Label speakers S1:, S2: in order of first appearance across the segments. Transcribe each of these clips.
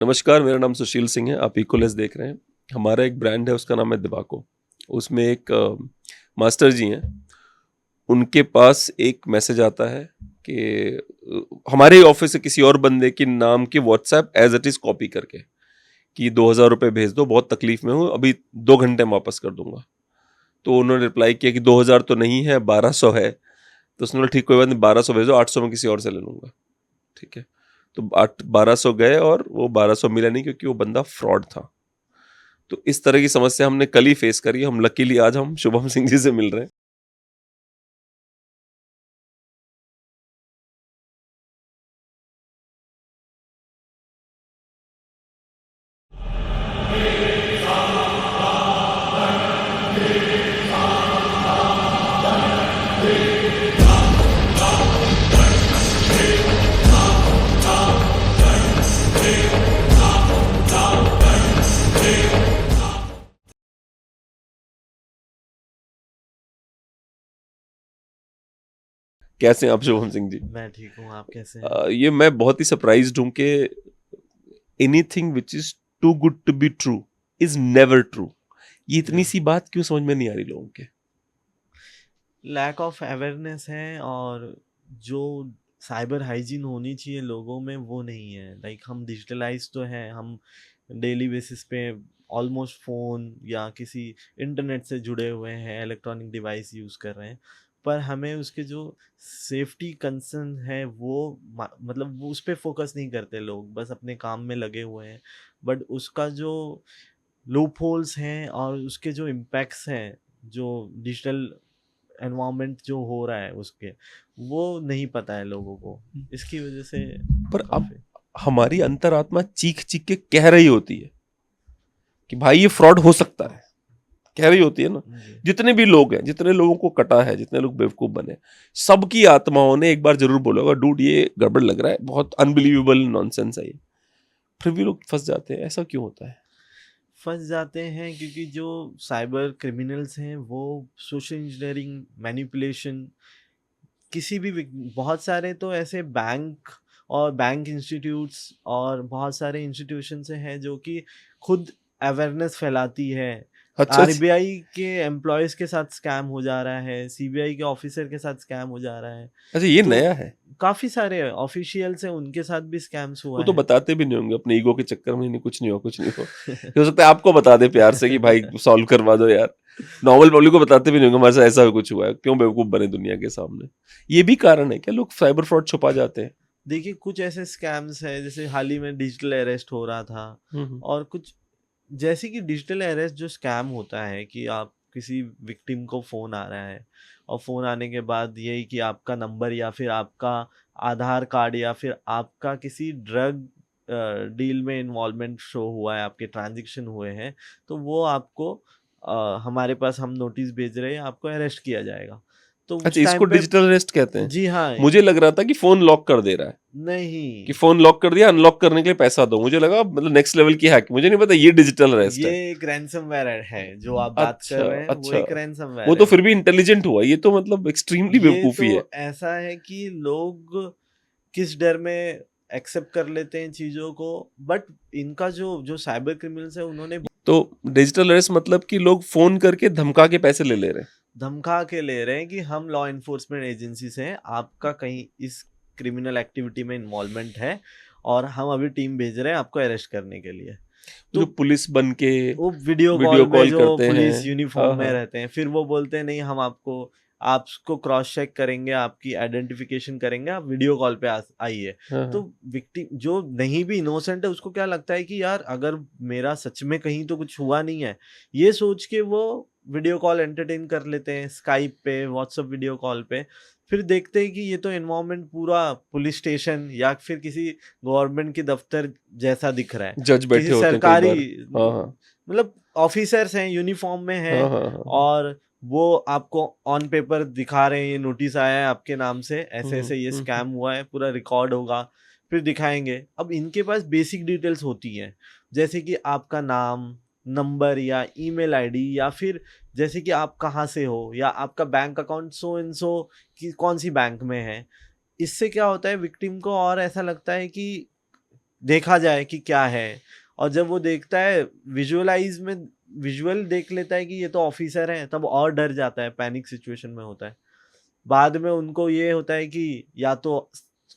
S1: नमस्कार, मेरा नाम सुशील सिंह है। आप इक्वलेस देख रहे हैं। हमारा एक ब्रांड है, उसका नाम है दिवाको। उसमें एक मास्टर जी हैं, उनके पास एक मैसेज आता है कि हमारे ही ऑफिस से किसी और बंदे के नाम की WhatsApp as it is copy करके कि 2,000 रुपये भेज दो, बहुत तकलीफ में हूँ, अभी 2 घंटे में वापस कर दूंगा। तो उन्होंने रिप्लाई किया कि 2,000 तो नहीं है, 1,200 है। तो उसने बोला ठीक, कोई बात नहीं, 1,200 भेजो, 800 में किसी और से ले लूंगा। ठीक है। तो 1200 गए और वो 1,200 मिला नहीं, क्योंकि वो बंदा फ्रॉड था। तो इस तरह की समस्या हमने कल ही फेस करी। हम लकीली आज हम शुभम सिंह जी से मिल रहे हैं। कैसे हैं आप शुभम सिंह जी?
S2: मैं ठीक हूँ। आप कैसे हैं?
S1: ये मैं बहुत ही सरप्राइज्ड हूं कि anything which is too good to be true is never true. ये इतनी
S2: या
S1: सी बात क्यों समझ में नहीं आ रही लोगों के?
S2: लैक ऑफ अवेयरनेस है, और जो साइबर हाइजीन होनी चाहिए लोगों में वो नहीं है। लाइक हम डिजिटलाइज तो हैं, हम डेली बेसिस पे ऑलमोस्ट फ़ोन या किसी इंटरनेट से जुड़े हुए हैं, इलेक्ट्रॉनिक डिवाइस यूज़ कर रहे हैं, पर हमें उसके जो सेफ्टी कंसर्न है वो मतलब वो उस पर फोकस नहीं करते लोग, बस अपने काम में लगे हुए हैं। बट उसका जो लूप होल्स हैं और उसके जो इम्पैक्ट्स हैं, जो डिजिटल एनवायरनमेंट जो हो रहा है उसके, वो नहीं पता है लोगों को। इसकी वजह से
S1: पर अब
S2: काफ़ी।
S1: हमारी अंतरात्मा चीख चीख के कह रही होती है कि भाई ये फ्रॉड हो सकता है। कह रही होती है ना।
S2: जी।
S1: जितने भी लोग हैं, जितने लोगों को कटा है, जितने लोग बेवकूफ बने, सबकी आत्माओं ने एक बार जरूर बोला होगा, डूड ये गड़बड़ लग रहा है, बहुत अनबिलीवेबल नॉनसेंस है ये। फिर भी लोग फंस जाते हैं। ऐसा क्यों होता है?
S2: फंस जाते हैं क्योंकि जो साइबर क्रिमिनल्स हैं वो सोशल इंजीनियरिंग, मैनिपुलेशन, किसी भी बहुत सारे तो ऐसे बैंक और बैंक इंस्टीट्यूट्स और बहुत सारे इंस्टीट्यूशन से हैं जो कि खुद अवेयरनेस फैलाती है।
S1: अच्छा अच्छा।
S2: आरबीआई के एम्प्लॉयज़ के साथ स्कैम हो जा रहा है, सीबीआई के ऑफिसर के साथ स्कैम हो जा रहा है।
S1: अच्छा, ये
S2: तो
S1: नया है।
S2: काफ़ी सारे ऑफिशियल्स हैं, उनके साथ भी स्कैम्स
S1: वो
S2: हुआ
S1: तो
S2: है।
S1: बताते भी नहीं होंगे अपने ईगो के चक्कर में, नहीं कुछ नहीं हो, कुछ नहीं हो सकता है आपको बता दे प्यार से कि भाई सॉल्व करवा दो यार। नॉर्मल पब्लिक को बताते भी नहीं होंगे हमारे साथ ऐसा कुछ हुआ है, क्यों बेवकूफ बने दुनिया के सामने। ये भी कारण है क्या लोग साइबर फ्रॉड छुपा जाते हैं?
S2: देखिए, कुछ ऐसे स्कैम्स हैं, जैसे हाल ही में डिजिटल अरेस्ट हो रहा था।
S1: हम्म।
S2: और कुछ जैसे कि डिजिटल अरेस्ट जो स्कैम होता है कि आप किसी विक्टिम को फ़ोन आ रहा है, और फ़ोन आने के बाद यही कि आपका नंबर या फिर आपका आधार कार्ड या फिर आपका किसी ड्रग डील में इन्वॉल्वमेंट शो हुआ है, आपके ट्रांजैक्शन हुए हैं, तो वो आपको हमारे पास हम नोटिस भेज रहे हैं, आपको अरेस्ट किया जाएगा। तो
S1: अच्छा,
S2: उस
S1: इसको
S2: टाइम पे
S1: डिजिटल अरेस्ट कहते हैं।
S2: जी हाँ।
S1: मुझे लग रहा था कि फोन लॉक कर दे रहा है, कि
S2: नहीं,
S1: फोन लॉक कर दिया, अनलॉक करने के लिए पैसा दो। मुझे लगा मतलब नेक्स्ट लेवल की हैक। मुझे नहीं पता ये डिजिटल अरेस्ट
S2: ये
S1: है।
S2: एक रैनसमवेयर है, जो आप बात कर
S1: अच्छा
S2: रहे हैं वो
S1: अच्छा।
S2: एक
S1: वो
S2: रैनसमवेयर
S1: तो
S2: है।
S1: फिर भी इंटेलिजेंट हुआ, ये तो मतलब एक्सट्रीमली
S2: ये तो
S1: बेवकूफी है।
S2: ऐसा है कि लोग किस डर में एक्सेप्ट कर लेते हैं चीज़ों को। बट इनका जो जो साइबर क्रिमिनल्स है उन्होंने
S1: तो डिजिटल अरेस्ट मतलब कि लोग फोन करके धमका के पैसे ले ले रहे हैं।
S2: धमका के ले रहे हैं कि हम लॉ इन्फोर्समेंट एजेंसी से हैं, आपका कहीं इस क्रिमिनल एक्टिविटी में इन्वॉल्वमेंट है, और हम अभी टीम भेज रहे हैं आपको अरेस्ट करने के लिए।
S1: जो
S2: तो
S1: पुलिस बन के
S2: वो वीडियो
S1: वीडियो
S2: कॉल में
S1: कॉल
S2: जो
S1: करते हैं।
S2: पुलिस यूनिफॉर्म
S1: हाँ
S2: में
S1: हाँ।
S2: रहते हैं, फिर वो बोलते हैं नहीं, हम आपको क्रॉस चेक करेंगे, आपकी आइडेंटिफिकेशन करेंगे, आप वीडियो कॉल पे आइए।
S1: हाँ
S2: तो
S1: हाँ।
S2: विक्टिम जो नहीं भी इनोसेंट है उसको क्या लगता है कि यार अगर मेरा सच में कहीं तो कुछ हुआ नहीं है, ये सोच के वो वीडियो कॉल एंटरटेन कर लेते हैं, स्काइप पे, व्हाट्सएप वीडियो कॉल पे। फिर देखते हैं कि ये तो एनवायरनमेंट पूरा पुलिस स्टेशन या फिर किसी गवर्नमेंट के दफ्तर जैसा दिख रहा है,
S1: जज
S2: किसी
S1: बैठे होते हैं कई
S2: सरकारी,
S1: बार। हाँ हाँ।
S2: मतलब ऑफिसर्स हैं, यूनिफॉर्म में
S1: हाँ
S2: हैं,
S1: हाँ हाँ हाँ।
S2: और वो आपको ऑन पेपर दिखा रहे हैं, ये नोटिस आया है आपके नाम से, ऐसे ऐसे ये
S1: हम्म।
S2: स्कैम हुआ है, पूरा रिकॉर्ड होगा। फिर दिखाएंगे। अब इनके पास बेसिक डिटेल्स होती हैं, जैसे कि आपका नाम, नंबर या ईमेल आईडी, या फिर जैसे कि आप कहाँ से हो, या आपका bank account so and so कि कौन सी बैंक में है। इससे क्या होता है, विक्टिम को और ऐसा लगता है कि देखा जाए कि क्या है। और जब वो देखता है विजुअल देख लेता है कि ये तो ऑफिसर हैं, तब और डर जाता है, पैनिक सिचुएशन में होता है। बाद में उनको ये होता है कि या तो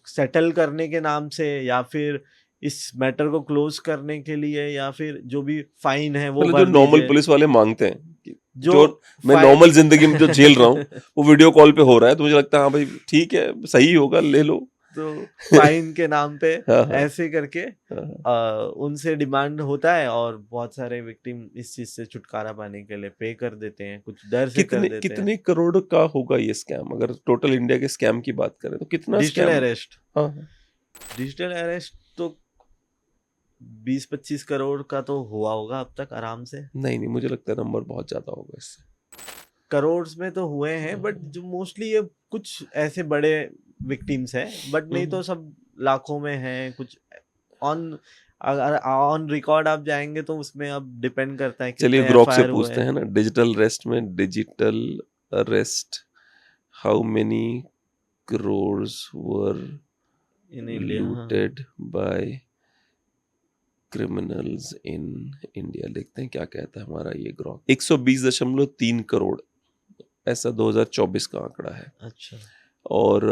S2: सेटल करने के नाम से, या फिर इस मैटर को क्लोज करने के लिए, या फिर जो भी फाइन है वो
S1: मतलब जो
S2: भर
S1: नॉर्मल
S2: दीजिए।
S1: पुलिस वाले मांगते हैं कि
S2: जो
S1: जो मैं
S2: फाइन
S1: नॉर्मल जिंदगी में जो झेल रहा हूँ वो वीडियो कॉल पे हो रहा है, तो मुझे लगता है हाँ भाई ठीक है, सही होगा, ले लो।
S2: तो फाइन के नाम पे
S1: हाँ हाँ
S2: ऐसे करके
S1: हाँ।
S2: उनसे डिमांड होता है, और बहुत सारे विक्टिम इस चीज से छुटकारा पाने के लिए पे कर देते हैं, कुछ डर से कर
S1: कितने
S2: देते हैं।
S1: कितने करोड़ का होगा ये स्कैम? अगर टोटल इंडिया के स्कैम की बात करें तो कितना
S2: डिजिटल
S1: स्कैम?
S2: अरेस्ट
S1: हाँ हाँ।
S2: डिजिटल अरेस्ट तो 20-25 करोड़ का तो हुआ होगा अब तक आराम से।
S1: नहीं नहीं, मुझे लगता है नंबर बहुत ज्यादा होगा इससे।
S2: करोड़ में तो हुए हैं, बट जो मोस्टली ये कुछ ऐसे बड़े विक्टिम्स हैं, बट नहीं तो सब लाखों में हैं कुछ। ऑन अगर ऑन रिकॉर्ड आप जाएंगे तो उसमें अब डिपेंड करता है
S1: चलिए
S2: कितने
S1: ग्रोक से
S2: एफआईआर हुए
S1: पूछते
S2: हैं।
S1: हैं ना, digital arrest, how many crores were
S2: in India, हाँ।
S1: looted by criminals in India? देखते हैं क्या कहता है हमारा ये ग्रॉक। 120.3 करोड़, ऐसा 2024 का आंकड़ा है।
S2: अच्छा।
S1: और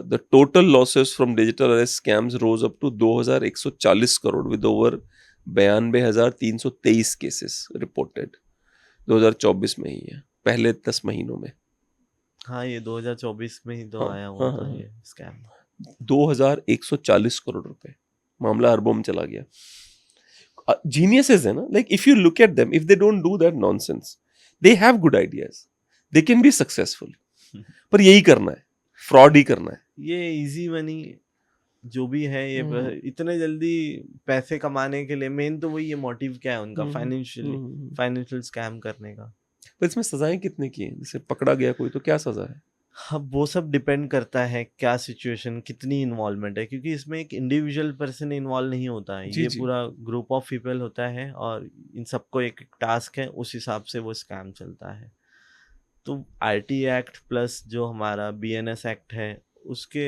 S1: the total losses from digital arrest scams rose up to 2140 crore with over 92,323 cases reported. 2024 में ही है, पहले 10 महीनों में।
S2: हाँ, ये 2024 में ही तो
S1: हाँ
S2: आया
S1: हाँ
S2: हुआ
S1: हाँ
S2: था
S1: हाँ।
S2: ये स्कैम।
S1: 2140 करोड़ रुपए, मामला अरबों में चला गया। जीनियसेस है ना, like if you look at them, if they don't do that nonsense, they have good ideas, they can be successful. पर यही करना है, फ्रॉड ही करना है।
S2: ये इजी मनी जो भी है, ये इतने जल्दी पैसे कमाने के लिए मेन तो वही है। मोटिव क्या है उनका? फाइनेंशियल स्कैम करने का।
S1: पर इसमें सजाएं कितने की हैं? जैसे पकड़ा गया कोई तो क्या सजा है?
S2: अब वो सब डिपेंड करता है क्या सिचुएशन, कितनी इन्वॉल्वमेंट है, क्योंकि इसमें एक इंडिविजुअल पर्सन इन्वॉल्व नहीं होता है,
S1: जी
S2: ये
S1: जी।
S2: पूरा ग्रुप ऑफ पीपल होता है, और इन सबको एक एक टास्क है, उस हिसाब से वो स्कैम चलता है। तो आईटी एक्ट प्लस जो हमारा बीएनएस एक्ट है, उसके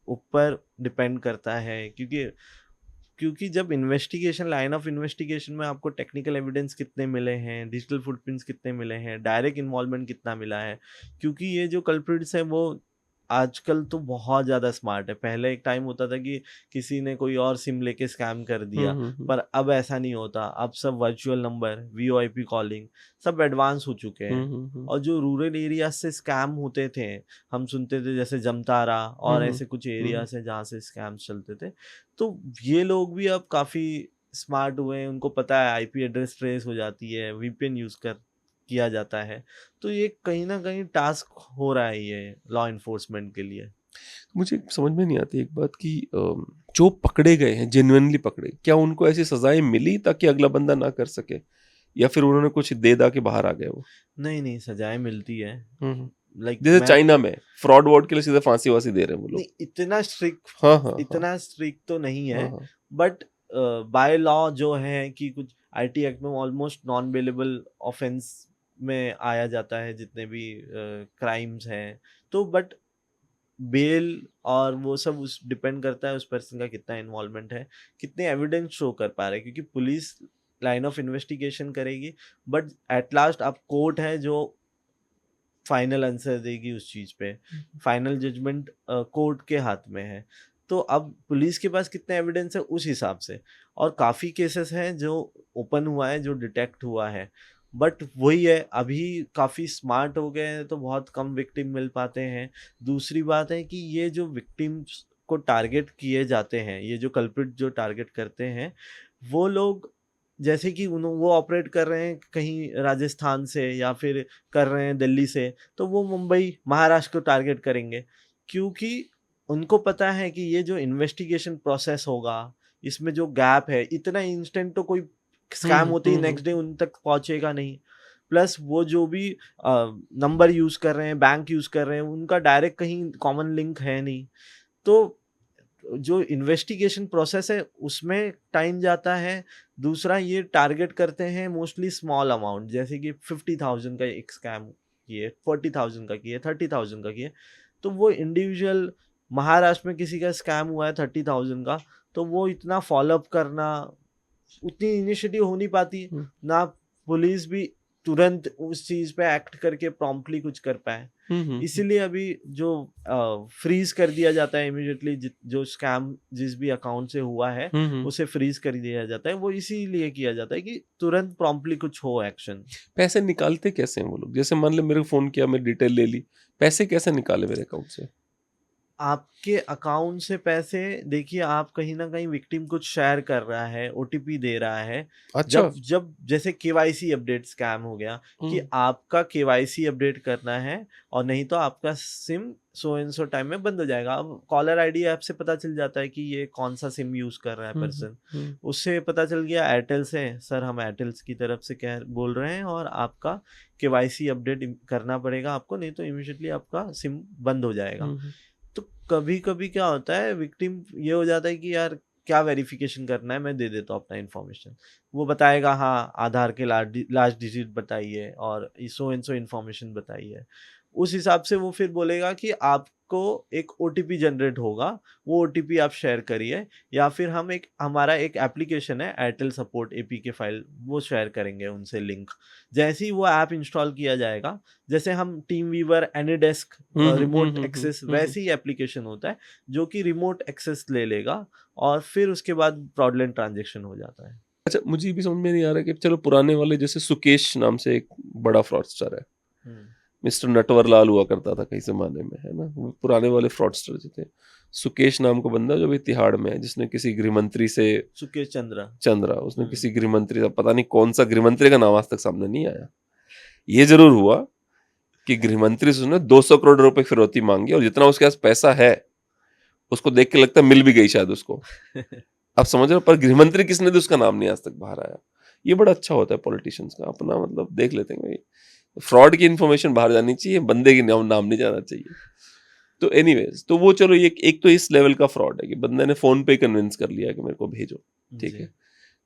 S2: ऊपर डिपेंड करता है, क्योंकि जब इन्वेस्टिगेशन, लाइन ऑफ इन्वेस्टिगेशन में आपको टेक्निकल एविडेंस कितने मिले हैं, डिजिटल फुटप्रिंट्स कितने मिले हैं, डायरेक्ट इन्वॉल्वमेंट कितना मिला है, क्योंकि ये जो कल्प्रिट्स हैं वो आजकल तो बहुत ज़्यादा स्मार्ट है। पहले एक टाइम होता था कि किसी ने कोई और सिम लेके स्कैम कर दिया, पर अब ऐसा नहीं होता। अब सब वर्चुअल नंबर, वीओआईपी कॉलिंग, सब एडवांस हो चुके हैं। और जो रूरल एरिया से स्कैम होते थे, हम सुनते थे जैसे जमतारा और ऐसे कुछ एरियाज हैं जहाँ से स्कैम्स चलते थे, तो ये लोग भी अब काफ़ी स्मार्ट हुए हैं। उनको पता है आईपी एड्रेस ट्रेस हो जाती है, वीपीएन यूज़ कर किया जाता है। तो ये कहीं ना कहीं टास्क हो रहा है ये लॉ इन्फोर्समेंट के लिए।
S1: मुझे समझ में नहीं आती एक बात कि जो पकड़े गए हैं, जेन्युइनली पकड़े, क्या उनको ऐसी सजाएं मिली ताकि अगला बंदा ना कर सके, या फिर उन्होंने कुछ दे दा के बाहर आ गए वो?
S2: नहीं नहीं, सजाएं मिलती है। लाइक
S1: जैसे
S2: मैं
S1: चाइना में फ्रॉड वॉड के लिए सीधे फांसी वासी दे रहे हैं वो लोग।
S2: नहीं, इतना स्ट्रिक्ट
S1: हाँ हाँ हाँ
S2: इतना स्ट्रिक्ट तो नहीं है,
S1: हाँ हाँ।
S2: बट बाय लॉ जो है कि कुछ आईटी एक्ट में ऑलमोस्ट नॉन बेलेबल ऑफेंस में आया जाता है जितने भी क्राइम्स हैं। तो बट बेल और वो सब उस डिपेंड करता है उस पर्सन का कितना इन्वॉल्वमेंट है, कितने एविडेंस शो कर पा रहे हैं, क्योंकि पुलिस लाइन ऑफ इन्वेस्टिगेशन करेगी, बट एट लास्ट आप कोर्ट है जो फाइनल आंसर देगी उस चीज पे। फाइनल जजमेंट कोर्ट के हाथ में है। तो अब पुलिस के पास कितने एविडेंस है उस हिसाब से। और काफ़ी केसेस हैं जो ओपन हुआ है, जो डिटेक्ट हुआ है, बट वही है, अभी काफ़ी स्मार्ट हो गए हैं तो बहुत कम विक्टिम मिल पाते हैं। दूसरी बात है कि ये जो विक्टिम्स को टारगेट किए जाते हैं, ये जो कल्प्रिट जो टारगेट करते हैं, वो लोग जैसे कि वो ऑपरेट कर रहे हैं कहीं राजस्थान से, या फिर कर रहे हैं दिल्ली से, तो वो मुंबई महाराष्ट्र को टारगेट करेंगे, क्योंकि उनको पता है कि ये जो इन्वेस्टिगेशन प्रोसेस होगा, इसमें जो गैप है, इतना इंस्टेंट तो कोई स्कैम होते ही नेक्स्ट डे उन तक पहुंचेगा नहीं। प्लस वो जो भी नंबर यूज कर रहे हैं, बैंक यूज कर रहे हैं, उनका डायरेक्ट कहीं कॉमन लिंक है नहीं। तो जो इन्वेस्टिगेशन प्रोसेस है उसमें टाइम जाता है। दूसरा, ये टारगेट करते हैं मोस्टली स्मॉल अमाउंट, जैसे कि 50,000 का एक स्कैम किए, 40,000 का किए, 30,000 का किए, तो वो इंडिविजुअल महाराष्ट्र में किसी का स्कैम हुआ है 30,000 का, तो वो इतना फॉलोअप करना, उतनी इनिशिएटिव हो नहीं पाती, ना पुलिस भी तुरंत उस चीज पे एक्ट करके प्रॉम्प्टली कुछ कर पाए। इसीलिए अभी जो फ्रीज कर दिया जाता है इमीडिएटली, जो स्कैम जिस भी अकाउंट से हुआ है उसे फ्रीज कर दिया जाता है, वो इसीलिए किया जाता है कि तुरंत प्रॉम्प्टली कुछ हो एक्शन।
S1: पैसे निकालते कैसे हैं वो लोग? जैसे मान ले मेरे को फोन किया, मैं डिटेल ले ली, पैसे कैसे निकाले मेरे अकाउंट से?
S2: आपके अकाउंट से पैसे, देखिए आप कहीं ना कहीं विक्टिम कुछ शेयर कर रहा है, ओटीपी दे रहा है।
S1: अच्छा।
S2: जब जब जैसे केवाईसी अपडेट स्कैम हो गया कि आपका केवाईसी अपडेट करना है, और नहीं तो आपका SIM so and so time में बंद हो जाएगा। अब कॉलर आईडी ऐप से पता चल जाता है कि ये कौन सा सिम यूज कर रहा है पर्सन। उससे पता चल गया एयरटेल से, सर हम एयरटेल की तरफ से कह बोल रहे हैं और आपका केवाईसी अपडेट करना पड़ेगा आपको, नहीं तो इमीडिएटली आपका सिम बंद हो जाएगा। तो कभी कभी क्या होता है, विक्टिम ये हो जाता है कि यार क्या वेरिफिकेशन करना है, मैं दे देता हूँ अपना इन्फॉर्मेशन। वो बताएगा हाँ आधार के लास्ट डिजिट बताइए और सो एंड सो इन्फॉर्मेशन बताइए। उस हिसाब से वो फिर बोलेगा कि आपको एक ओटीपी जनरेट होगा, वो ओटीपी आप शेयर करिए, या फिर हम हमारा एक एप्लीकेशन है एयरटेल सपोर्ट एपीके फाइल, वो शेयर करेंगे उनसे लिंक। जैसे ही वो ऐप इंस्टॉल किया जाएगा, जैसे हम TeamViewer, AnyDesk, remote access, वैसे ही एप्लीकेशन होता है जो कि रिमोट एक्सेस ले लेगा और फिर उसके बाद फ्रॉडलेंट ट्रांजेक्शन हो जाता है।
S1: अच्छा, मुझे ये भी समझ में नहीं आ रहा कि चलो पुराने वाले, जैसे सुकेश नाम से एक बड़ा फ्रॉडस्टर है, मिस्टर नटवर लाल हुआ करता था कई जमाने में, है ना, वो पुराने वाले फ्रॉडस्टर जो थे। सुकेश नाम का बंदा जो भी तिहाड़ में है, जिसने किसी गृहमंत्री से,
S2: सुकेश
S1: चंद्रा, उसने किसी गृहमंत्री, पता नहीं कौन सा गृहमंत्री का नाम आज तक सामने नहीं आया। ये जरूर हुआ कि गृहमंत्री से उसने 200 करोड़ रुपए फिरौती मांगी, और जितना उसके पास पैसा है उसको देख के लगता है मिल भी गई शायद उसको। आप समझ रहे हो, पर गृहमंत्री किसने दी उसका नाम नहीं आज तक बाहर आया। ये बड़ा अच्छा होता है पॉलिटिशियंस का, अपना मतलब देख लेते हैं भाई, फ्रॉड की इन्फॉर्मेशन बाहर जानी चाहिए, बंदे की नाम नहीं जाना चाहिए। तो एनीवेज, तो वो चलो ये एक तो इस लेवल का फ्रॉड है कि बंदे ने फोन पे कन्विंस कर लिया कि मेरे को भेजो, ठीक है।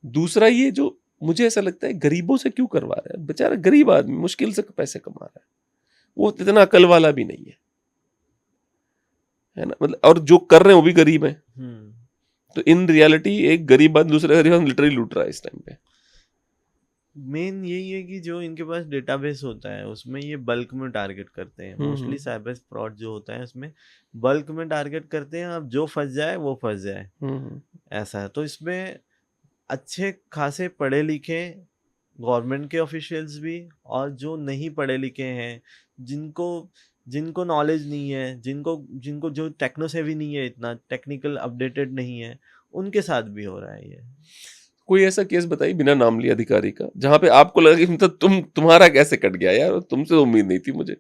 S1: दूसरा ये जो मुझे ऐसा लगता है गरीबों से क्यों करवा रहा है, बेचारा गरीब आदमी मुश्किल से पैसे कमा रहा है, वो इतना अकल वाला भी नहीं है ना, मतलब, और जो कर रहे हैं वो भी गरीब है। तो इन रियलिटी एक गरीब आदमी दूसरे गरीब आदमी लिटरली लूट रहा है इस टाइम पे।
S2: मेन यही है कि जो इनके पास डेटाबेस होता है उसमें ये बल्क में टारगेट करते हैं। मोस्टली साइबर फ्रॉड जो होता है उसमें बल्क में टारगेट करते हैं, अब जो फंस जाए वो फंस जाए, ऐसा है। तो इसमें अच्छे खासे पढ़े लिखे गवर्नमेंट के ऑफिशियल्स भी, और जो नहीं पढ़े लिखे हैं, जिनको नॉलेज नहीं है, जिनको जिनको जो टेक्नो सेवी नहीं है, इतना टेक्निकल अपडेटेड नहीं है, उनके साथ भी हो रहा है ये।
S1: कोई ऐसा केस बताइए बिना नाम लिए अधिकारी का, जहां पे आपको लगा कि मतलब तुम्हारा कैसे कट गया यार, तुमसे तो उम्मीद नहीं थी मुझे।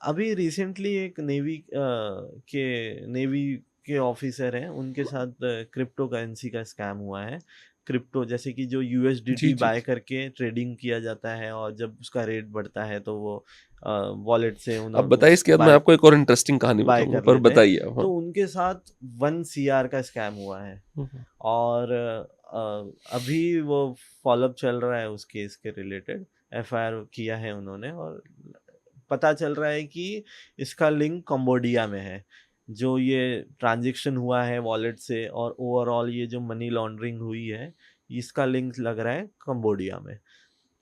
S2: अभी रिसेंटली एक नेवी के ऑफिसर हैं, उनके साथ क्रिप्टो करेंसी का स्कैम हुआ है। क्रिप्टो जैसे कि जो यूएसडीटी बाय करके ट्रेडिंग किया जाता है, और जब उसका रेट बढ़ता है तो वो वॉलेट से
S1: अब बताइए, इसके बाद मैं आपको एक और इंटरेस्टिंग कहानी बताऊंगा, पर बताइए।
S2: तो उनके साथ 1 CR का स्कैम हुआ है, और अभी वो फॉलोअप चल रहा है उस केस के रिलेटेड, FIR किया है उन्होंने, और पता चल रहा है कि इसका लिंक कंबोडिया में है। जो ये ट्रांजैक्शन हुआ है वॉलेट से, और ओवरऑल ये जो मनी लॉन्ड्रिंग हुई है, इसका लिंक लग रहा है कंबोडिया में।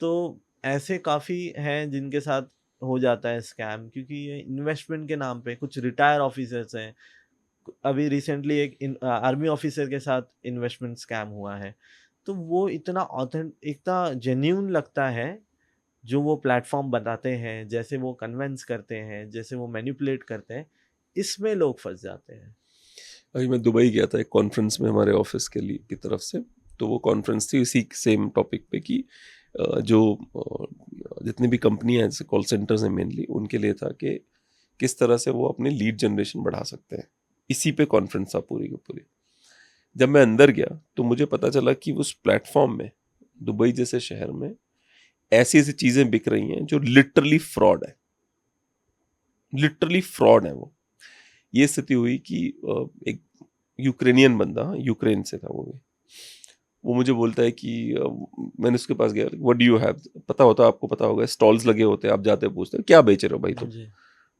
S2: तो ऐसे काफ़ी हैं जिनके साथ हो जाता है स्कैम, क्योंकि ये इन्वेस्टमेंट के नाम पे कुछ रिटायर ऑफिसर्स हैं। अभी रिसेंटली एक आर्मी ऑफिसर के साथ इन्वेस्टमेंट स्कैम हुआ है। तो वो इतना जेन्यून लगता है जो वो प्लेटफॉर्म बताते हैं, जैसे वो कन्वेंस करते हैं, जैसे वो मैनिपुलेट करते हैं, इसमें लोग फंस जाते हैं।
S1: अभी मैं दुबई गया था एक कॉन्फ्रेंस में हमारे ऑफिस के लिए की तरफ से, तो वो कॉन्फ्रेंस थी इसी सेम टॉपिक पे कि जो जितनी भी कंपनियां जैसे कॉल सेंटर्स हैं मेनली, उनके लिए था कि किस तरह से वो अपनी लीड जनरेशन बढ़ा सकते हैं। इसी पे कॉन्फ्रेंस था पूरी की पूरी। जब मैं अंदर गया तो मुझे पता चला कि उस प्लेटफॉर्म में दुबई जैसे शहर में ऐसी ऐसी चीजें बिक रही हैं जो लिटरली फ्रॉड है, लिटरली फ्रॉड है वो। ये स्थिति हुई कि एक यूक्रेनियन बंदा, यूक्रेन से था वो मुझे बोलता है कि मैंने उसके पास गया, व्हाट डू यू हैव, पता होता आपको, पता होगा स्टॉल्स लगे होते हैं, आप जाते पूछते हो क्या बेच रहे हो भाई तुम,